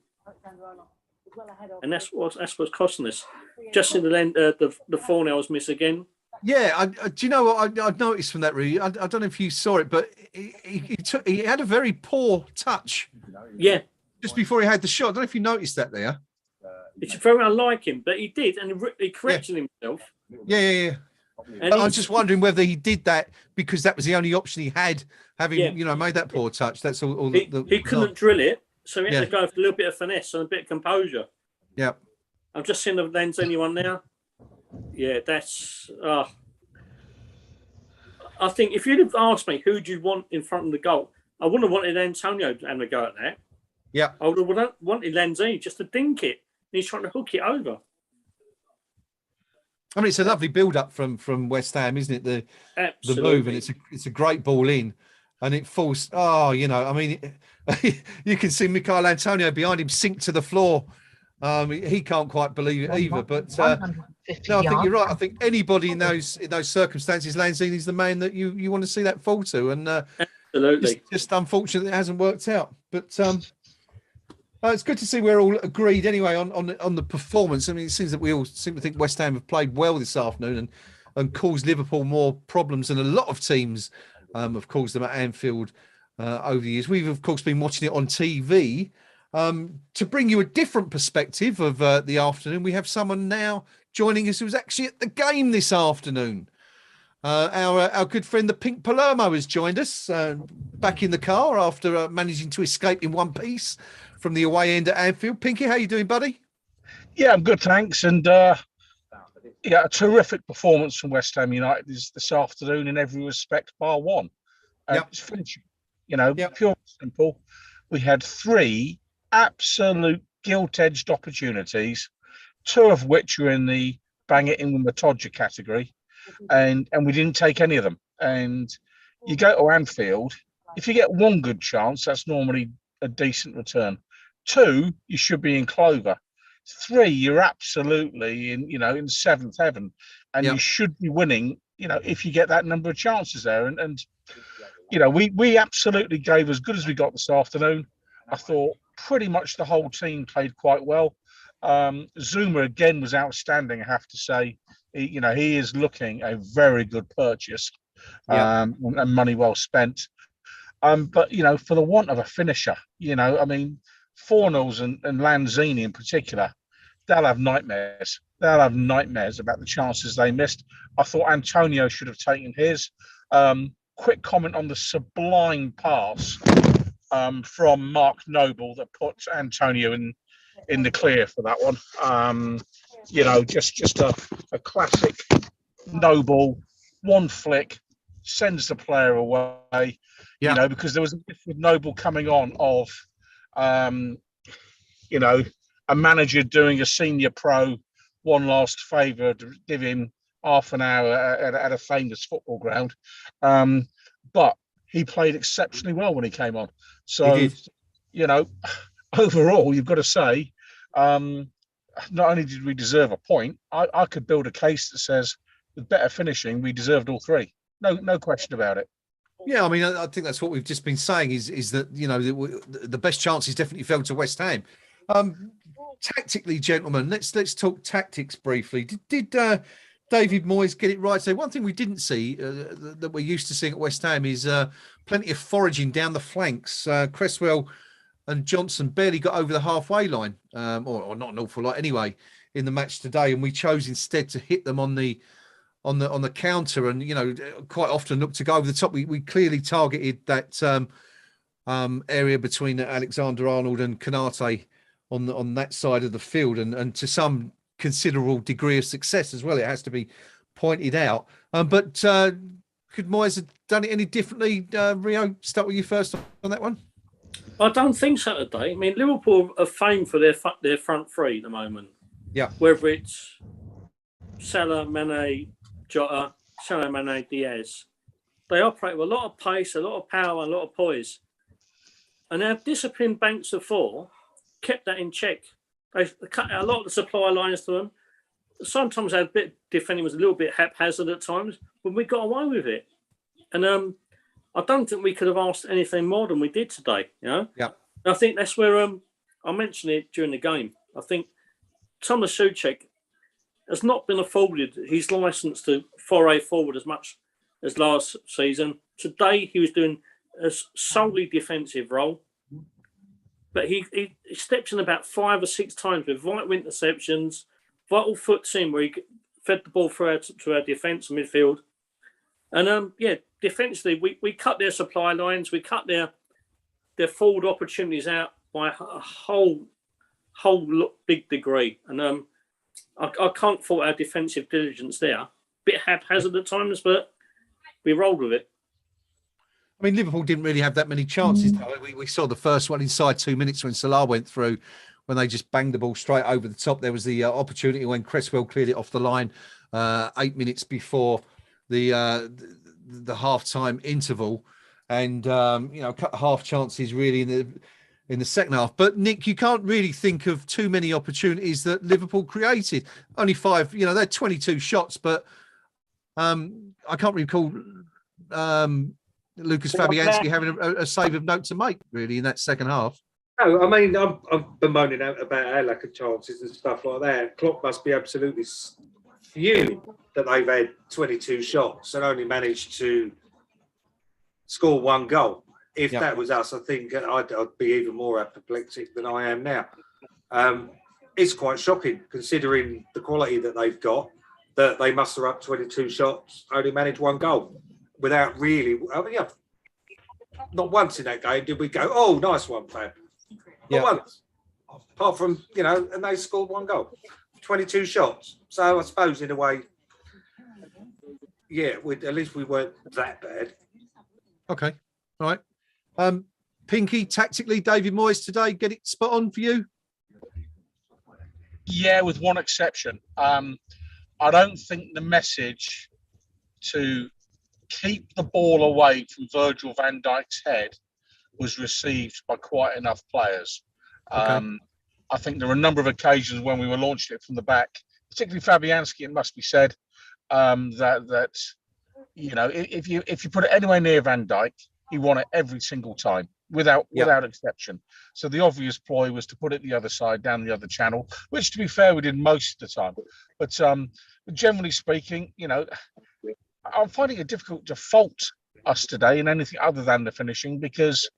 and that's what's costing us. Just in the 4-0 miss again. Yeah, do you know what I noticed from that? Really, I don't know if you saw it, but he had a very poor touch. Yeah, just before he had the shot. I don't know if you noticed that there. It's very unlike him, but he did, and he corrected himself. Yeah. And I was just wondering whether he did that because that was the only option he had, having made that poor touch. That's all. He couldn't drill it, so he had to go for a little bit of finesse and a bit of composure. Yeah. I've just seen the Lanzini one now. Yeah, that's. I think if you'd have asked me who do you want in front of the goal, I wouldn't have wanted Antonio having a go at that. Yeah. I would have wanted Lanzini just to dink it. And he's trying to hook it over. I mean, it's a lovely build-up from West Ham, isn't it? The move, and it's a great ball in, and it falls. Oh, I mean, you can see Michail Antonio behind him sink to the floor. He can't quite believe it either. But no, I think you're right. I think anybody in those circumstances, Lanzini's the man that you want to see that fall to, and absolutely, it's just unfortunate it hasn't worked out. But it's good to see we're all agreed anyway on the performance. I mean, it seems that we all seem to think West Ham have played well this afternoon and caused Liverpool more problems than a lot of teams have caused them at Anfield over the years. We've, of course, been watching it on TV. To bring you a different perspective of the afternoon, we have someone now joining us who was actually at the game this afternoon. Our good friend, the Pink Palermo, has joined us back in the car after managing to escape in one piece from the away end at Anfield. Pinky, how you doing, buddy? Yeah, I'm good, thanks. And a terrific performance from West Ham United this afternoon in every respect, bar one. It's finishing, pure and simple. We had 3 absolute gilt-edged opportunities, 2 of which were in the bang it in the Matodja category, and we didn't take any of them. And you go to Anfield, if you get 1 good chance, that's normally a decent return. 2, you should be in clover. 3, you're absolutely in 7th heaven, and you should be winning. If you get that number of chances there, and we absolutely gave as good as we got this afternoon. I thought pretty much the whole team played quite well. Zuma again was outstanding, I have to say. He is looking a very good purchase, and money well spent. But for the want of a finisher, I mean, 4-0s and Lanzini in particular, they'll have nightmares. They'll have nightmares about the chances they missed. I thought Antonio should have taken his. Quick comment on the sublime pass from Mark Noble that puts Antonio in the clear for that one. Just a classic Noble, one flick, sends the player away. Because there was a bit with Noble coming on of, a manager doing a senior pro one last favour to give him half an hour at a famous football ground. But he played exceptionally well when he came on. So, overall, you've got to say, not only did we deserve a point, I could build a case that says with better finishing, we deserved all 3. No question about it. Yeah, I mean, I think that's what we've just been saying is that, the best chances definitely fell to West Ham. Tactically, gentlemen, let's talk tactics briefly. Did David Moyes get it right? So one thing we didn't see that we're used to seeing at West Ham is plenty of foraging down the flanks. Cresswell and Johnson barely got over the halfway line, or not an awful lot anyway, in the match today. And we chose instead to hit them on the counter, and quite often look to go over the top. We clearly targeted that area between Alexander-Arnold and Konate on that side of the field, and to some considerable degree of success as well, it has to be pointed out. But could Moyes have done it any differently? Rio, start with you first on that one. I don't think so today. I mean, Liverpool are famed for their front 3 at the moment. Yeah. Whether it's Salah, Mane, Jota, Salah, Mane, Diaz. They operate with a lot of pace, a lot of power, and a lot of poise. And our disciplined banks of four kept that in check. They cut out a lot of the supply lines to them. Sometimes our bit defending was a little bit haphazard at times, but we got away with it. And I don't think we could have asked anything more than we did today. You know. Yeah. And I think that's where I mentioned it during the game. I think Thomas Souček has not been afforded his licence to foray forward as much as last season. Today he was doing a solely defensive role, but he steps in about 5 or 6 times with vital interceptions, vital foots in where he fed the ball through to our defence and midfield. And defensively we cut their supply lines, we cut their forward opportunities out by a whole big degree. And I can't fault our defensive diligence there. Bit haphazard at times, but we rolled with it. I mean, Liverpool didn't really have that many chances. We saw the first one inside 2 minutes when Salah went through, when they just banged the ball straight over the top. There was the opportunity when Cresswell cleared it off the line 8 minutes before the half-time interval, and cut half chances really in the second half. But Nick, you can't really think of too many opportunities that Liverpool created. Only 5. They had 22 shots, but I can't recall Lucas Fabianski having a save of note to make really in that second half. No, I mean, I'm bemoaning about our lack of chances and stuff like that. Klopp must be absolutely fuming that they've had 22 shots and only managed to score 1 goal. If that was us, I think I'd be even more apoplectic than I am now. It's quite shocking considering the quality that they've got, that they muster up 22 shots, only manage 1 goal without really. Not once in that game did we go, "Oh, nice one, Fab." Not once. Apart from, and they scored 1 goal. 22 shots. So I suppose in a way, at least we weren't that bad. Okay. All right. Pinky, tactically, David Moyes today, get it spot on for you? Yeah, with one exception. I don't think the message to keep the ball away from Virgil van Dijk's head was received by quite enough players. Okay. I think there were a number of occasions when we were launching it from the back, particularly Fabianski, it must be said, that if you put it anywhere near Van Dijk, he won it every single time without exception. So the obvious ploy was to put it the other side, down the other channel, which, to be fair, we did most of the time. But generally speaking, I'm finding it difficult to fault us today in anything other than the finishing, because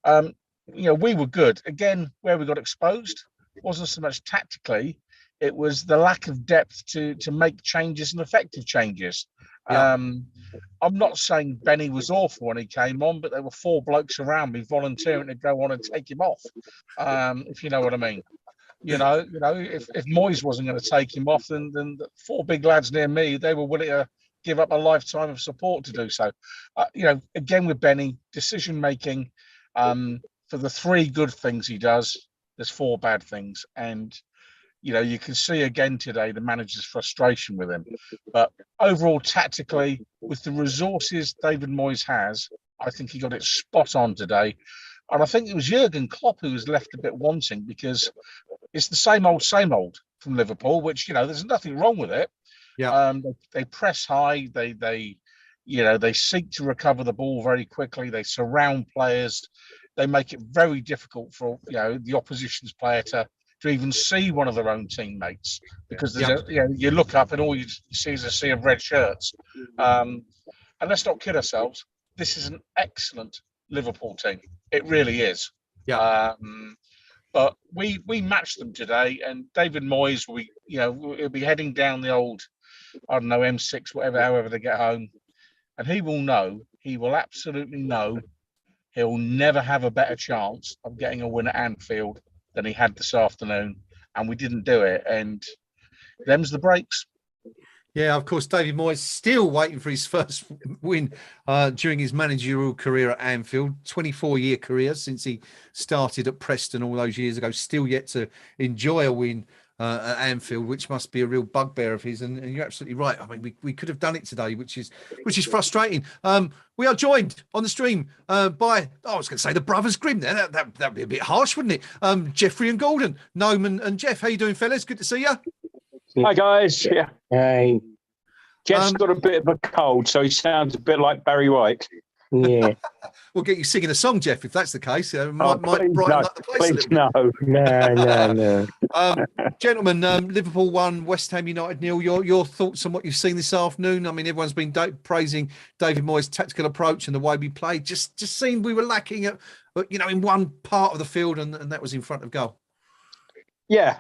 we were good. Again, where we got exposed wasn't so much tactically, it was the lack of depth to make changes and effective changes. I'm not saying Benny was awful when he came on, but there were 4 blokes around me volunteering to go on and take him off, if you know what I mean. If Moyes wasn't going to take him off, then the 4 big lads near me, they were willing to give up a lifetime of support to do so. Again with Benny, decision making, for the 3 good things he does, there's 4 bad things, and you can see again today the manager's frustration with him. But overall, tactically, with the resources David Moyes has, I think he got it spot on today. And I think it was Jurgen Klopp who was left a bit wanting, because it's the same old from Liverpool, which, there's nothing wrong with it. Yeah. They press high. They seek to recover the ball very quickly. They surround players. They make it very difficult for the opposition's player to even see one of their own teammates, because there's you look up and all you see is a sea of red shirts. And let's not kid ourselves. This is an excellent Liverpool team. It really is. Yeah. But we matched them today, and David Moyes will be heading down the old, I don't know, M6, however they get home, and he will absolutely know he'll never have a better chance of getting a win at Anfield than he had this afternoon, and we didn't do it, and them's the breaks. Yeah, of course, David Moyes still waiting for his first win during his managerial career at Anfield. 24-year career since he started at Preston all those years ago. Still yet to enjoy a win at Anfield, which must be a real bugbear of his. And you're absolutely right. I mean, we could have done it today, which is frustrating. We are joined on the stream by, I was going to say the brothers Grimm. There, that'd be a bit harsh, wouldn't it? Jeffrey and Gordon, Noam and Jeff. How you doing, fellas? Good to see you. Hi guys. Yeah. Hey. Jeff's got a bit of a cold, so he sounds a bit like Barry White. Yeah. We'll get you singing a song, Jeff, if that's the case. Might brighten up the place a little bit. No. Gentlemen, Liverpool 1, West Ham United 0. Your thoughts on what you've seen this afternoon? I mean, everyone's been praising David Moyes' tactical approach and the way we played. Just seemed we were lacking at, in one part of the field, and that was in front of goal. Yeah,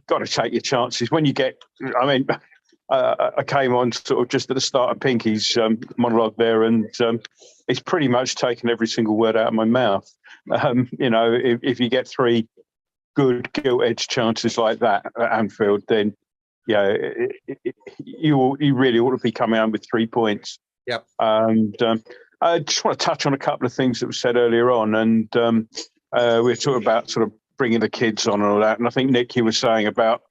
got to take your chances when you get. I mean, I came on sort of just at the start of Pinky's monologue there, and it's pretty much taken every single word out of my mouth. If you get 3 good gilt-edged chances like that at Anfield, then you really ought to be coming home with 3 points. Yep. And I just want to touch on a couple of things that were said earlier on, and we were talking about sort of bringing the kids on and all that. And I think Nick, you were saying about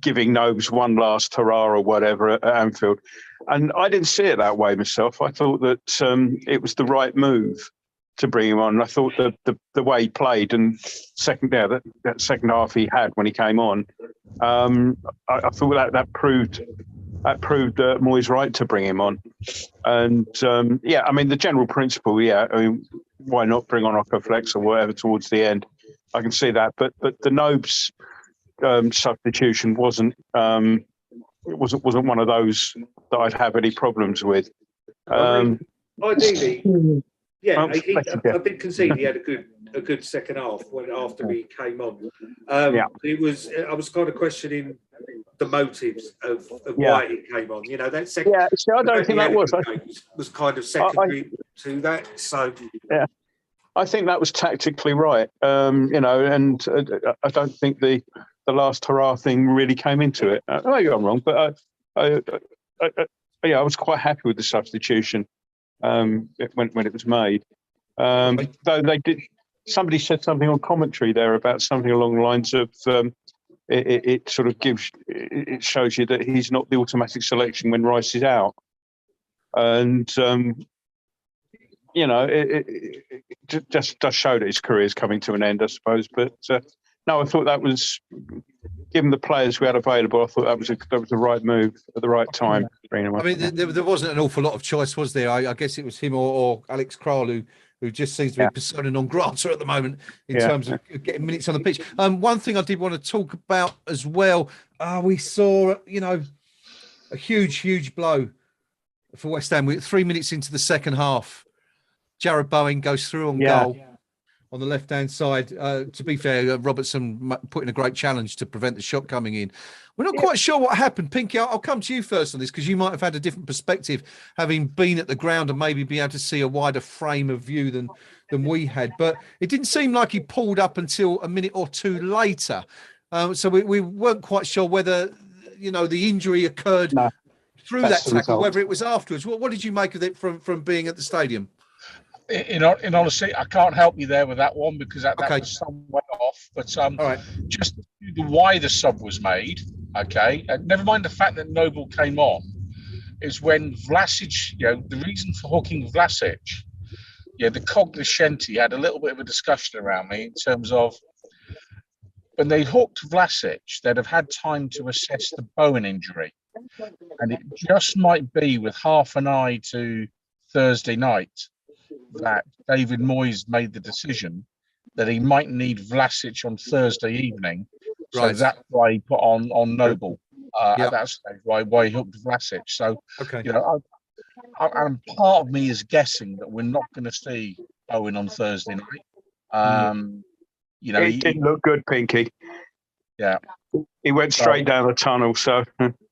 giving Nobes one last hurrah or whatever at Anfield. And I didn't see it that way myself. I thought that it was the right move to bring him on. And I thought that the way he played and that second half he had when he came on, I thought that proved Moyes right to bring him on. And I mean, the general principle, why not bring on Occo Flex or whatever towards the end? I can see that. But the Nobes substitution wasn't one of those that I'd have any problems with. Ideally, I did concede he had a good second half after he came on. I was kind of questioning the motives of why he came on. That second. Yeah, see, I don't think that was kind of secondary to that. So yeah, I think that was tactically right. And I don't think the last hurrah thing really came into it. Maybe I'm wrong, but I was quite happy with the substitution when it was made. Though somebody said something on commentary there about something along the lines of it sort of it shows you that he's not the automatic selection when Rice is out, and it just does show that his career is coming to an end, I suppose. But no, I thought that was, given the players we had available, I thought that was the right move at the right time. I mean, there wasn't an awful lot of choice, was there? I guess it was him or Alex Kral who just seems to be persona non grata at the moment in terms of getting minutes on the pitch. One thing I did want to talk about as well, we saw, a huge blow for West Ham. We're 3 minutes into the second half. Jared Bowen goes through on goal on the left-hand side. To be fair, Robertson put in a great challenge to prevent the shot coming in. We're not quite sure what happened. Pinky, I'll come to you first on this because you might have had a different perspective, having been at the ground and maybe be able to see a wider frame of view than we had. But it didn't seem like he pulled up until a minute or two later. So we weren't quite sure whether, the injury occurred through that tackle, whether it was afterwards. What did you make of it from being at the stadium? In honesty, I can't help you there with that one because that was some way off. But all right, just why the sub was made. Okay, never mind the fact that Noble came on, is when Vlasic. The reason for hooking Vlasic. The cognoscenti had a little bit of a discussion around me in terms of when they hooked Vlasic, they'd have had time to assess the Bowen injury, and it just might be with half an eye to Thursday night that David Moyes made the decision that he might need Vlasic on Thursday evening. So that's why he put on Noble at that stage, why he hooked Vlasic. So, and part of me is guessing that we're not going to see Owen on Thursday night. It didn't look good, Pinky. Yeah. He went straight down the tunnel, so...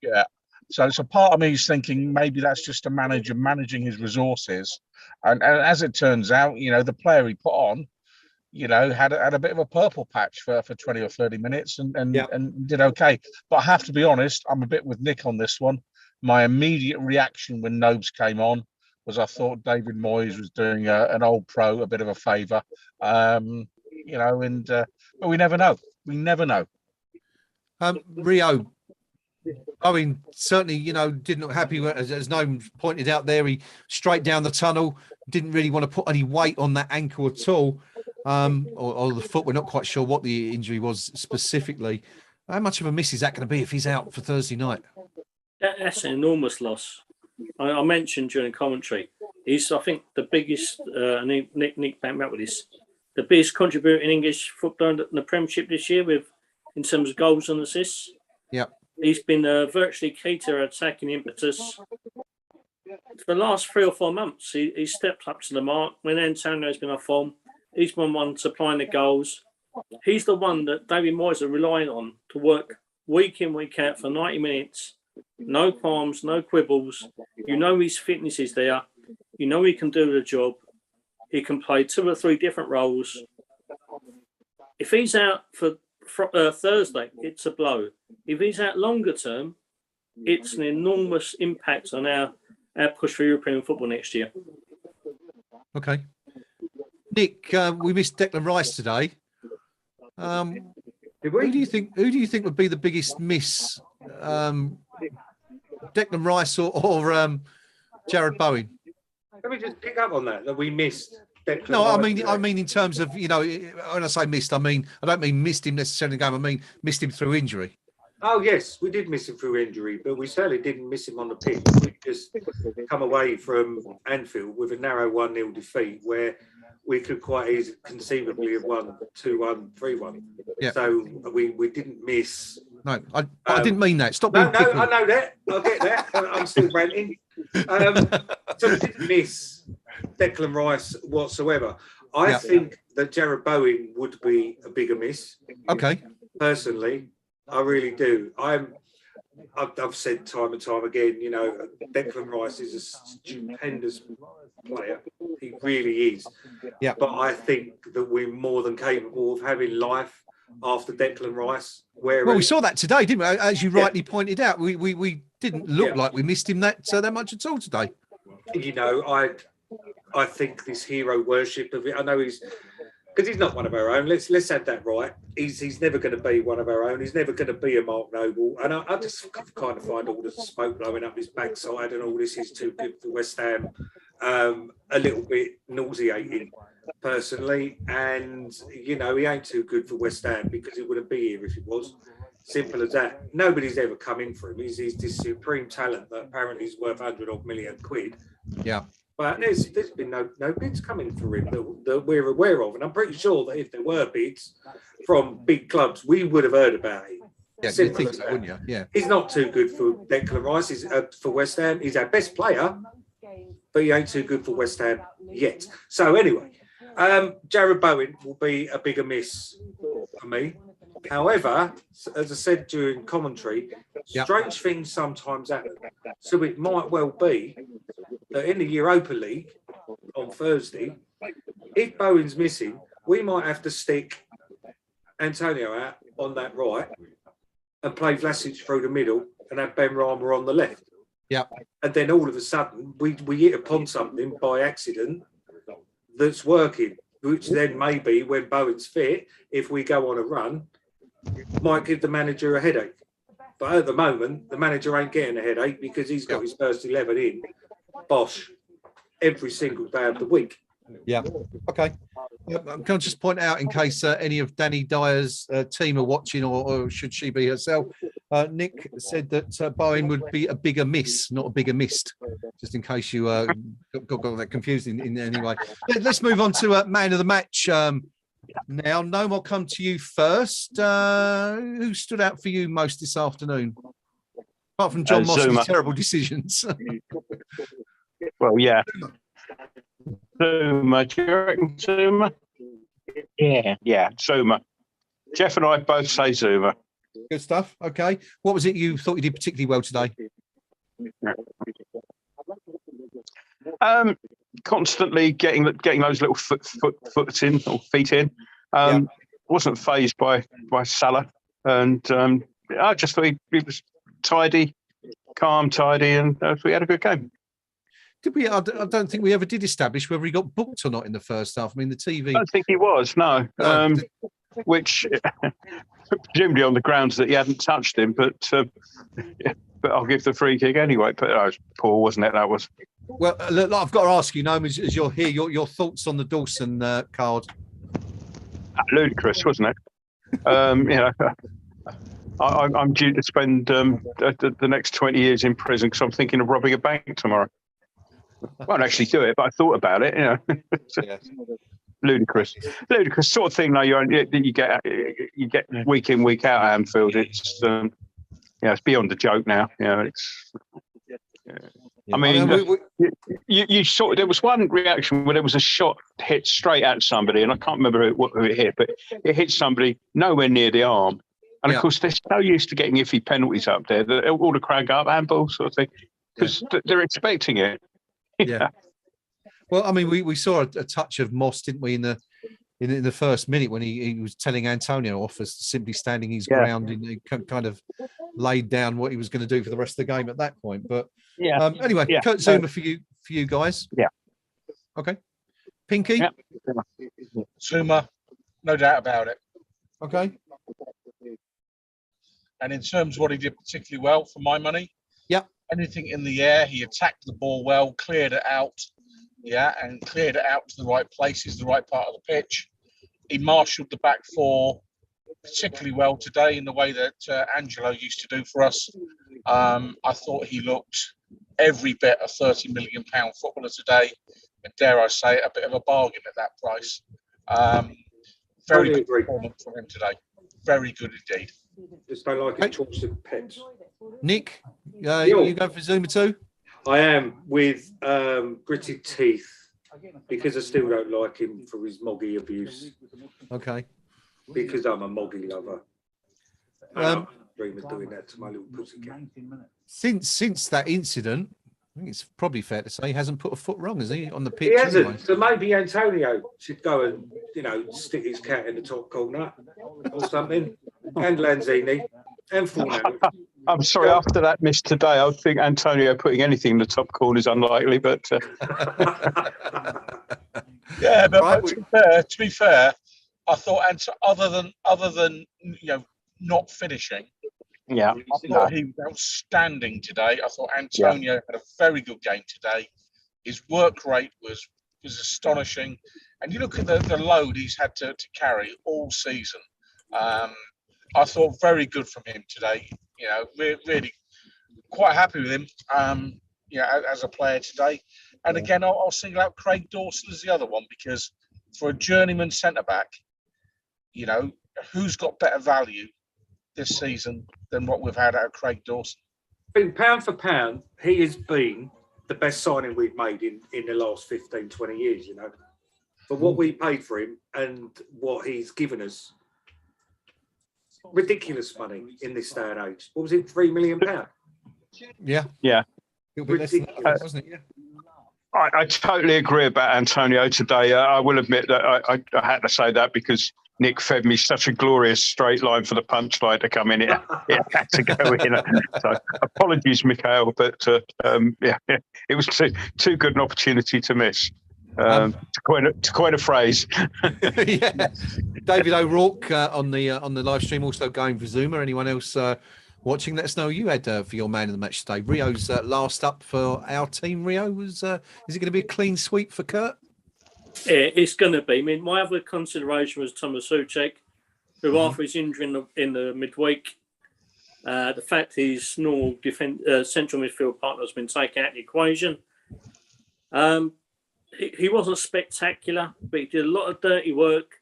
Yeah. So part of me is thinking maybe that's just a manager managing his resources. And as it turns out, the player he put on, had a bit of a purple patch for 20 or 30 minutes and did okay. But I have to be honest, I'm a bit with Nick on this one. My immediate reaction when Nobes came on was I thought David Moyes was doing an old pro a bit of a favour, but we never know. We never know. Rio, Owen certainly, didn't look happy, as Noam pointed out there. He straight down the tunnel, didn't really want to put any weight on that ankle at all, or the foot. We're not quite sure what the injury was specifically. How much of a miss is that going to be if he's out for Thursday night? That's an enormous loss. I mentioned during commentary, he's, I think, the biggest, and Nick backed me up with this, the biggest contributor in English football in the Premiership this year, in terms of goals and assists. Yeah. He's been virtually key to our attacking impetus. For the last 3 or 4 months, he stepped up to the mark. When Antonio's been off form, he's been one supplying the goals. He's the one that David Moyes are relying on to work week in, week out for 90 minutes. No qualms, no quibbles. His fitness is there. He can do the job. He can play 2 or 3 different roles. If he's out for Thursday, it's a blow. If he's out longer term, it's an enormous impact on our push for European football next year. Okay. Nick, we missed Declan Rice today. Who do you think would be the biggest miss? Declan Rice or Jared Bowen? Let me just pick up on that we missed Declan No, Rice I mean in terms of, when I say missed, I don't mean missed him necessarily in the game. I mean missed him through injury. Oh, yes, we did miss him through injury, but we certainly didn't miss him on the pitch. We just come away from Anfield with a narrow 1-0 defeat where we could quite easily conceivably have won 2-1, 3-1. Yeah. So we didn't miss. No, I didn't mean that. Stop No, being picky. I know that. I get that. I'm still ranting. So we didn't miss Declan Rice whatsoever. I think that Jared Bowen would be a bigger miss. Okay. Personally, I really do. I've said time and time again, Declan Rice is a stupendous player. He really is. Yeah. But I think that we're more than capable of having life after Declan Rice. Well, we saw that today, didn't we? As you rightly pointed out, we didn't look like we missed him that much at all today. I think this hero worship of it. I know because he's not one of our own. Let's have that right. He's never going to be one of our own. He's never going to be a Mark Noble. And I just kind of find all the smoke blowing up his backside and all this is too good for West Ham a little bit nauseating, personally. And he ain't too good for West Ham because he wouldn't be here if he was. Simple as that. Nobody's ever come in for him. He's this supreme talent that apparently is worth 100 million quid. Yeah. But there's been no bids coming for him that we're aware of. And I'm pretty sure that if there were bids from big clubs, we would have heard about it. Yeah, you'd think so, wouldn't you? Yeah. He's not too good for Declan Rice. He's for West Ham. He's our best player, but he ain't too good for West Ham yet. So anyway, Jared Bowen will be a bigger miss for me. However, as I said during commentary, strange things sometimes happen. So it might well be that in the Europa League on Thursday, if Bowen's missing, we might have to stick Antonio out on that right and play Vlasic through the middle and have Ben Rama on the left. Yeah. And then all of a sudden, we hit upon something by accident that's working, which then maybe when Bowen's fit, if we go on a run, might give the manager a headache. But at the moment, the manager ain't getting a headache because he's got his first 11 in, Bosch, every single day of the week. Yeah. Okay. Can I just point out, in case any of Danny Dyer's team are watching, or should she be herself, Nick said that Bowen would be a bigger miss, not a bigger missed, just in case you got that confused in any way. Let's move on to man of the match now. Noam, I'll come to you first. Who stood out for you most this afternoon? Apart from John Moss's terrible decisions. Well, yeah. Zuma, do you reckon Zuma? Yeah, Zuma. Jeff and I both say Zuma. Good stuff. Okay. What was it you thought you did particularly well today? Constantly getting those little foot in or feet in. Wasn't phased by Salah, and I just thought he was tidy, calm, tidy, and we had a good game. Did we? I don't think we ever did establish whether he got booked or not in the first half. I mean, the TV. I don't think he was, no. No. Which presumably on the grounds that he hadn't touched him, but I'll give the free kick anyway. But that was poor, wasn't it? That was. Well, look, I've got to ask you, Noam, as you're here, your thoughts on the Dawson card. Ludicrous, wasn't it? I'm due to spend the next 20 years in prison because I'm thinking of robbing a bank tomorrow. I won't actually do it, but I thought about it. Yeah. Ludicrous sort of thing. Like you get week in, week out at Anfield. It's it's beyond the joke now. It's. I mean, you sort of, there was one reaction where there was a shot hit straight at somebody, and I can't remember who it hit, but it hit somebody nowhere near the arm. And of course, they're so used to getting iffy penalties up there that all the crowd go up handball sort of thing because they're expecting it. Yeah. Well, I mean, we saw a touch of Moss, didn't we, in the first minute when he was telling Antonio off as simply standing his ground, and he kind of laid down what he was going to do for the rest of the game at that point. But anyway, Kurt Zouma for you guys. Yeah. Okay. Pinky. Yeah. Zouma, no doubt about it. Okay. And in terms of what he did particularly well for my money, anything in the air, he attacked the ball well, cleared it out. And cleared it out to the right places, the right part of the pitch. He marshalled the back four particularly well today in the way that Angelo used to do for us. I thought he looked every bit a £30 million footballer today, and dare I say it, a bit of a bargain at that price. Very good performance from him today. Very good indeed. Just don't like his choice of pets. Nick, you go for Zouma too? I am with gritted teeth because I still don't like him for his moggy abuse. Okay. Because I'm a moggy lover. I dream of doing that to my little pussycat. Since that incident, I think it's probably fair to say he hasn't put a foot wrong, has he, on the pitch? He hasn't. Anyway? So maybe Antonio should go and, stick his cat in the top corner or something. And Lanzini and Fornal. I'm sorry, after that miss today, I would think Antonio putting anything in the top corner is unlikely, but... but to be fair, I thought, other than not finishing, I thought he was outstanding today. I thought Antonio had a very good game today. His work rate was astonishing. And you look at the load he's had to carry all season. I thought very good from him today. Really quite happy with him, as a player today. And again, I'll single out Craig Dawson as the other one, because for a journeyman centre-back, who's got better value this season than what we've had out of Craig Dawson? I think pound for pound, he has been the best signing we've made in the last 15, 20 years, For what we paid for him and what he's given us. Ridiculous money in this day and age. What was it, £3 million? Yeah. Ridiculous. Wasn't it? Yeah. I totally agree about Antonio today. I will admit that I had to say that because Nick fed me such a glorious straight line for the punchline to come in. It had to go in. So apologies, Mikhail, but it was too good an opportunity to miss. To coin a phrase. David O'Rourke on the live stream also going for Zouma. Anyone else watching? Let us know who you had for your man of the match today. Rio's last up for our team. Rio was. Is it going to be a clean sweep for Kurt? Yeah, it's going to be. I mean, my other consideration was Thomas Souček, who after his injury in the midweek, the fact his normal central midfield partner has been taken out of the equation. He wasn't spectacular, but he did a lot of dirty work,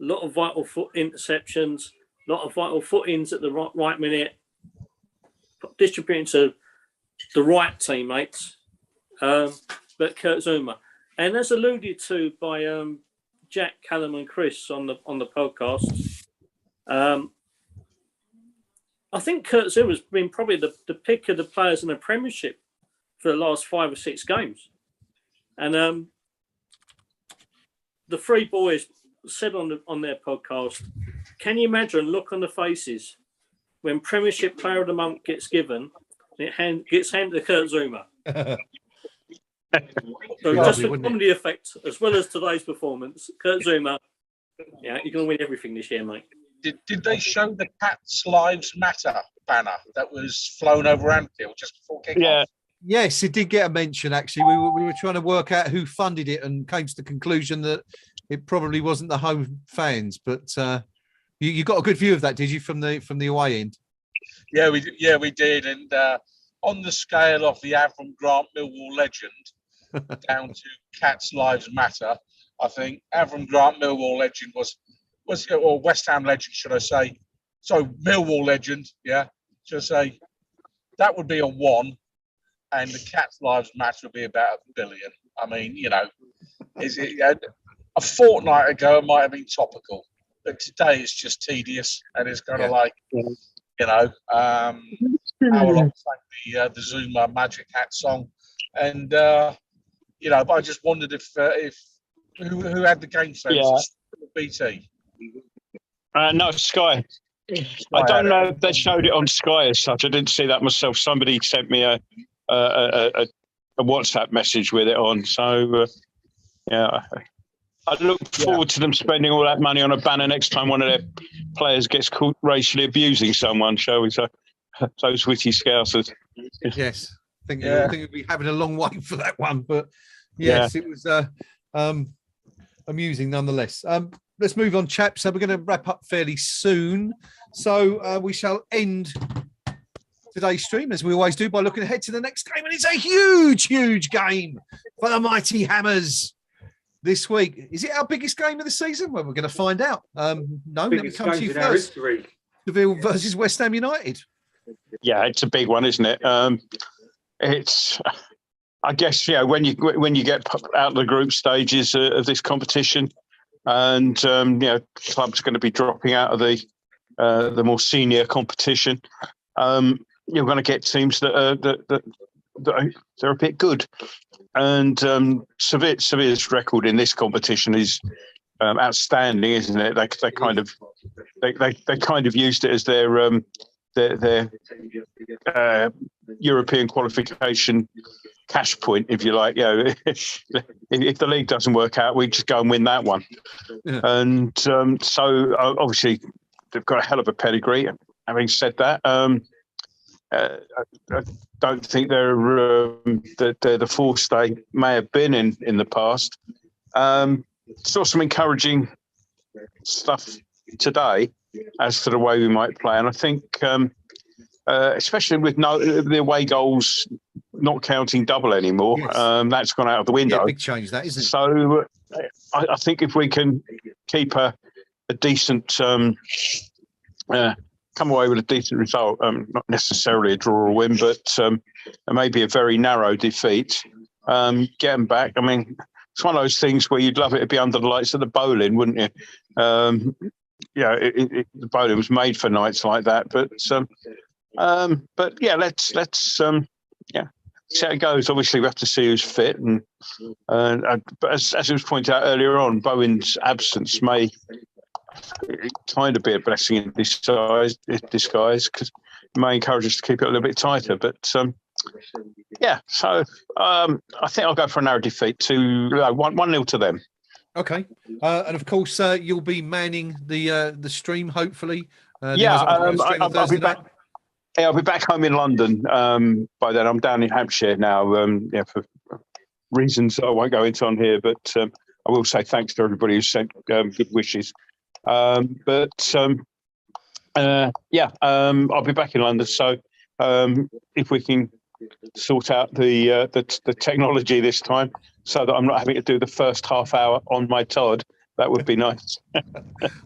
a lot of vital foot interceptions, a lot of vital foot-ins at the right minute, distributing to the right teammates. But Kurt Zouma, and as alluded to by Jack, Callum, and Chris on the podcast, I think Kurt Zouma's been probably the pick of the players in the Premiership for the last 5 or 6 games. And the three boys said on their podcast, can you imagine look on the faces when Premiership Player of the Month gets given and it gets handed to Kurt Zouma? So Lovely, just for wouldn't it? comedy effect, as well as today's performance, Kurt Zuma, yeah, you're going to win everything this year, mate. Did they show the Cats Lives Matter banner that was flown over Anfield just before kick-off? Yeah. Yes, it did get a mention. Actually, we were trying to work out who funded it and came to the conclusion that it probably wasn't the home fans. But you got a good view of that, did you, from the away end? Yeah, we did. And on the scale of the Avram Grant Millwall legend down to Cats Lives Matter, I think Avram Grant Millwall legend was or West Ham legend, should I say? So Millwall legend, yeah, should I say? That would be a 1, and the Cats Lives Matter would be about $1 billion. I mean, you know, a fortnight ago it might have been topical, but today it's just tedious, and it's kind of like, you know, hour long like the Zuma Magic Hat song, and you know, but I just wondered if who had the game so BT. No, Sky. I don't know if they showed it on Sky as such. I didn't see that myself. Somebody sent me a WhatsApp message with it on. So, yeah, I look forward to them spending all that money on a banner next time one of their players gets caught racially abusing someone, shall we say? Those witty scousers. Yes, I think we'll be having a long wait for that one. But, yes, it was amusing nonetheless. Let's move on, chaps. So we're going to wrap up fairly soon. So we shall end today's stream, as we always do, by looking ahead to the next game. And it's a huge, huge game for the Mighty Hammers this week. Is it our biggest game of the season? Well, we're going to find out. No, let me come to you first. Seville versus West Ham United. Yeah, it's a big one, isn't it? It's, I guess, when you get out of the group stages of this competition, and clubs are going to be dropping out of the more senior competition. You're going to get teams that are a bit good, and Sevilla's record in this competition is outstanding, isn't it? They kind of used it as their European qualification cash point, if you like. If the league doesn't work out, we just go and win that one. Yeah. And so obviously they've got a hell of a pedigree. Having said that, I don't think they're the force they may have been in the past. Saw some encouraging stuff today as to the way we might play, and I think especially with the away goals not counting double anymore, that's gone out of the window. Yeah, big change that, isn't it? So I think if we can keep a decent, come away with a decent result, not necessarily a draw or win, but maybe a very narrow defeat, get them back. I mean, it's one of those things where you'd love it to be under the lights of the bowling, wouldn't you? The bowling was made for nights like that, but yeah, let's see how it goes. Obviously, we have to see who's fit, and but as it was pointed out earlier on, Bowen's absence may kind of be a blessing in disguise, because it may encourage us to keep it a little bit tighter. But so I think I'll go for a narrow defeat to 1-0 to them. Okay, and of course you'll be manning the stream, hopefully. I'll be back. Yeah, I'll be back home in London by then. I'm down in Hampshire now, for reasons I won't go into on here, but I will say thanks to everybody who sent good wishes. I'll be back in London. So if we can sort out the technology this time, so that I'm not having to do the first half hour on my Todd, that would be nice.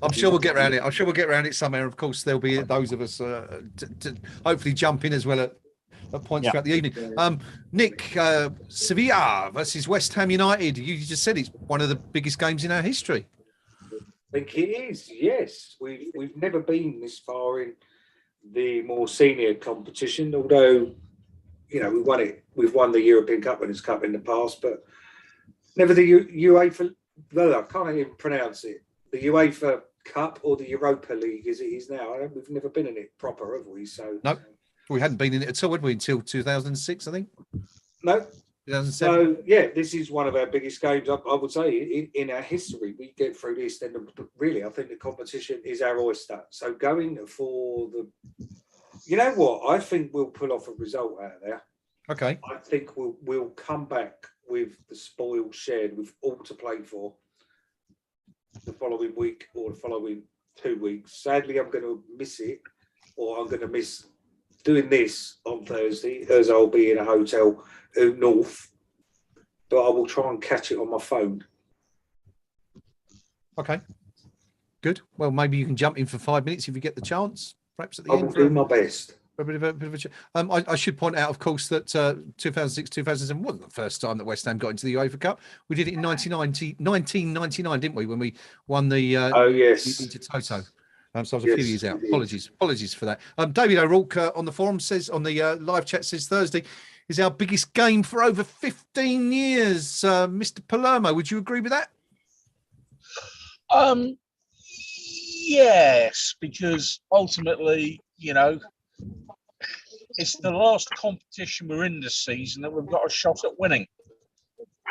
I'm sure we'll get around it. Somewhere. Of course, there'll be those of us to hopefully jump in as well at points throughout the evening. Nick, Sevilla versus West Ham United. You just said it's one of the biggest games in our history. I think it is. Yes, we've never been this far in the more senior competition. Although, we won it. We've won the European Cup Winners' Cup in the past, but never the UEFA. No, I can't even pronounce it. The UEFA Cup or the Europa League as it is now. We've never been in it proper, have we? So no, we hadn't been in it at all, had we, until 2006, I think. No. 2007. So yeah, this is one of our biggest games. I would say in our history. We get through this, then really, I think the competition is our oyster. So going for the, you know what? I think we'll pull off a result out of there. Okay. I think we'll come back with the spoils shared, with all to play for the following week or the following 2 weeks. Sadly, I'm going to miss it, or I'm going to miss doing this on Thursday, as I'll be in a hotel north, but I will try and catch it on my phone. Okay. Good. Well, maybe you can jump in for 5 minutes if you get the chance, perhaps at the I end. will do my best. A bit of a I should point out, of course, that 2006, 2007 wasn't the first time that West Ham got into the UEFA Cup. We did it in 1999, didn't we, when we won the Oh, yes. Intertoto. So I was a Yes, few years out. indeed. Apologies for that. David O'Rourke on the forum says, on the live chat, says Thursday is our biggest game for over 15 years. Mr. Palermo, would you agree with that? Yes, because ultimately, you know, it's the last competition we're in this season that we've got a shot at winning.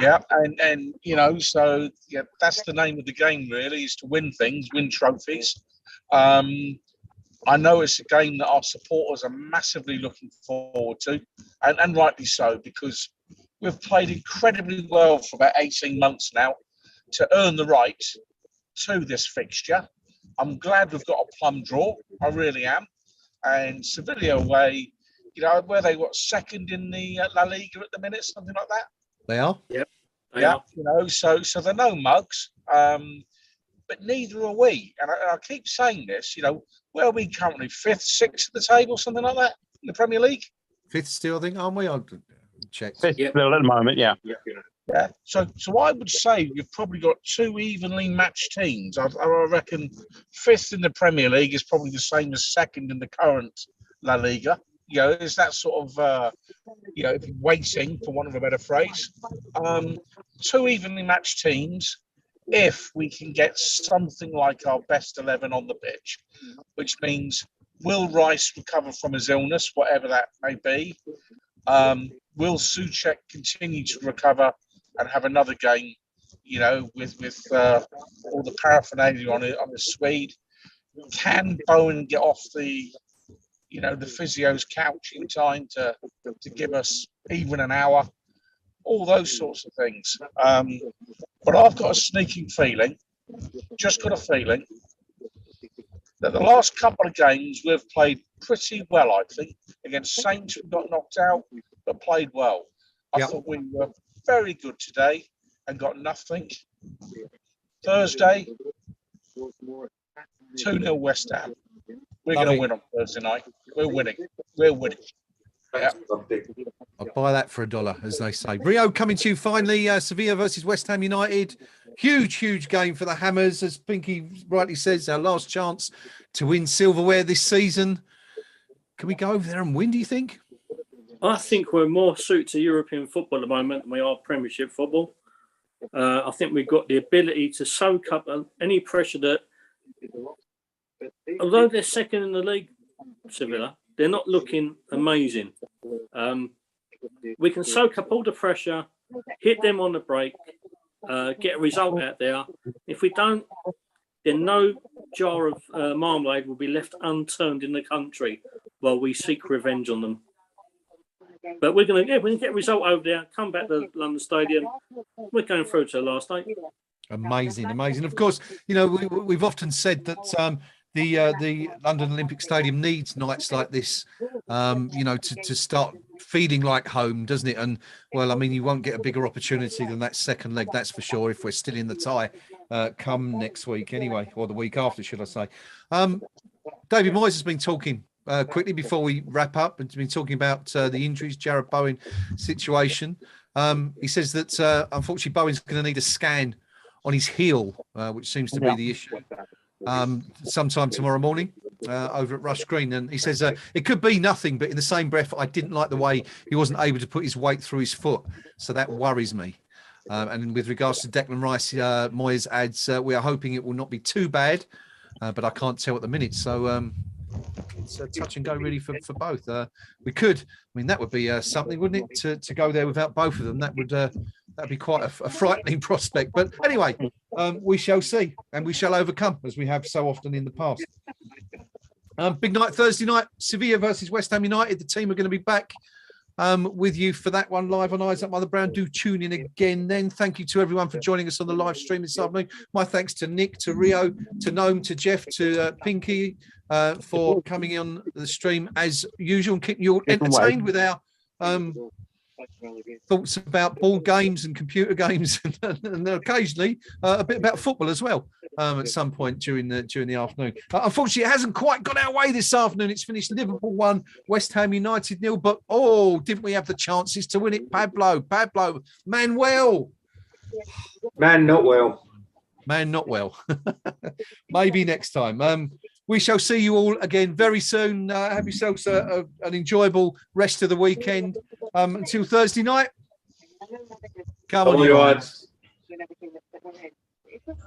Yeah, and you know, so yeah, that's the name of the game really, is to win things, win trophies. I know it's a game that our supporters are massively looking forward to, and rightly so, because we've played incredibly well for about 18 months now to earn the right to this fixture. I'm glad we've got a plum draw. I really am. And Sevilla away, you know, where they got second in the La Liga at the minute, something like that. They are. Yep. They Yeah, are. you know, so they're no mugs, but neither are we. And I keep saying this, you know, where are we currently? 5th, 6th at the table, something like that in the Premier League? 5th still, I think, aren't we? I'll check. Fifth still at the moment, yeah. Yeah. So I would say you've probably got 2 evenly matched teams. I reckon 5th in the Premier League is probably the same as 2nd in the current La Liga. You know, is that sort of, you know, waiting, for want of a better phrase. 2 evenly matched teams, if we can get something like our best 11 on the pitch, which means will Rice recover from his illness, whatever that may be? Will Souček continue to recover and have another game, you know, with all the paraphernalia on the Swede? Can Bowen get off the, you know, the physio's couch in time to give us even an hour? All those sorts of things. But I've got a sneaking feeling, just got a feeling, that the last couple of games we've played pretty well, I think. Against Saints, we got knocked out, but played well. I thought we were very good today and got nothing. Thursday, 2-0 West Ham. We're going to win on Thursday night. We're winning. We're winning. Yeah. I'll buy that for $1, as they say. Rio, coming to you finally. Sevilla versus West Ham United. Huge game for the Hammers. As Pinky rightly says, our last chance to win silverware this season. Can we go over there and win, do you think? I think we're more suited to European football at the moment than we are Premiership football. I think we've got the ability to soak up any pressure that, although they're second in the league, Sevilla, they're not looking amazing. We can soak up all the pressure, hit them on the break, get a result out there. If we don't, then no jar of marmalade will be left unturned in the country while we seek revenge on them. But we're going to get a result over there, come back to London Stadium. We're going through to the last night. Amazing. Of course, you know, we've often said that the London Olympic Stadium needs nights like this, you know, to start feeling like home, doesn't it? And, well, I mean, you won't get a bigger opportunity than that second leg, that's for sure, if we're still in the tie come next week anyway, or the week after, should I say. David Moyes has been talking quickly before we wrap up, and been talking about the injuries, Jared Bowen situation. He says that, unfortunately, Bowen's going to need a scan on his heel, which seems to be the issue. Sometime tomorrow morning over at Rush Green, and he says it could be nothing, but in the same breath, I didn't like the way he wasn't able to put his weight through his foot, so that worries me. And with regards to Declan Rice, Moyes adds, we are hoping it will not be too bad, but I can't tell at the minute. So it's touch and go really for both. We could, I mean, that would be something, wouldn't it, to go there without both of them? That would that'd be quite a frightening prospect. But anyway, we shall see, and we shall overcome, as we have so often in the past. Big night Thursday night, Sevilla versus West Ham United. The team are going to be back with you for that one live on Eyes Up Mother Brown. Do tune in again then. Thank you to everyone for joining us on the live stream this afternoon. My thanks to Nick, to Rio, to Noam, to Jeff, to Pinky for coming on the stream as usual and keeping you all entertained with our thoughts about board games and computer games and occasionally a bit about football as well at some point during the afternoon. Unfortunately, it hasn't quite got our way this afternoon. It's finished Liverpool 1, West Ham United 0, but didn't we have the chances to win it? Pablo, Manuel. Man, not well. Man, not well. Maybe next time. We shall see you all again very soon. Have yourselves an enjoyable rest of the weekend. Until Thursday night. Come on, you guys.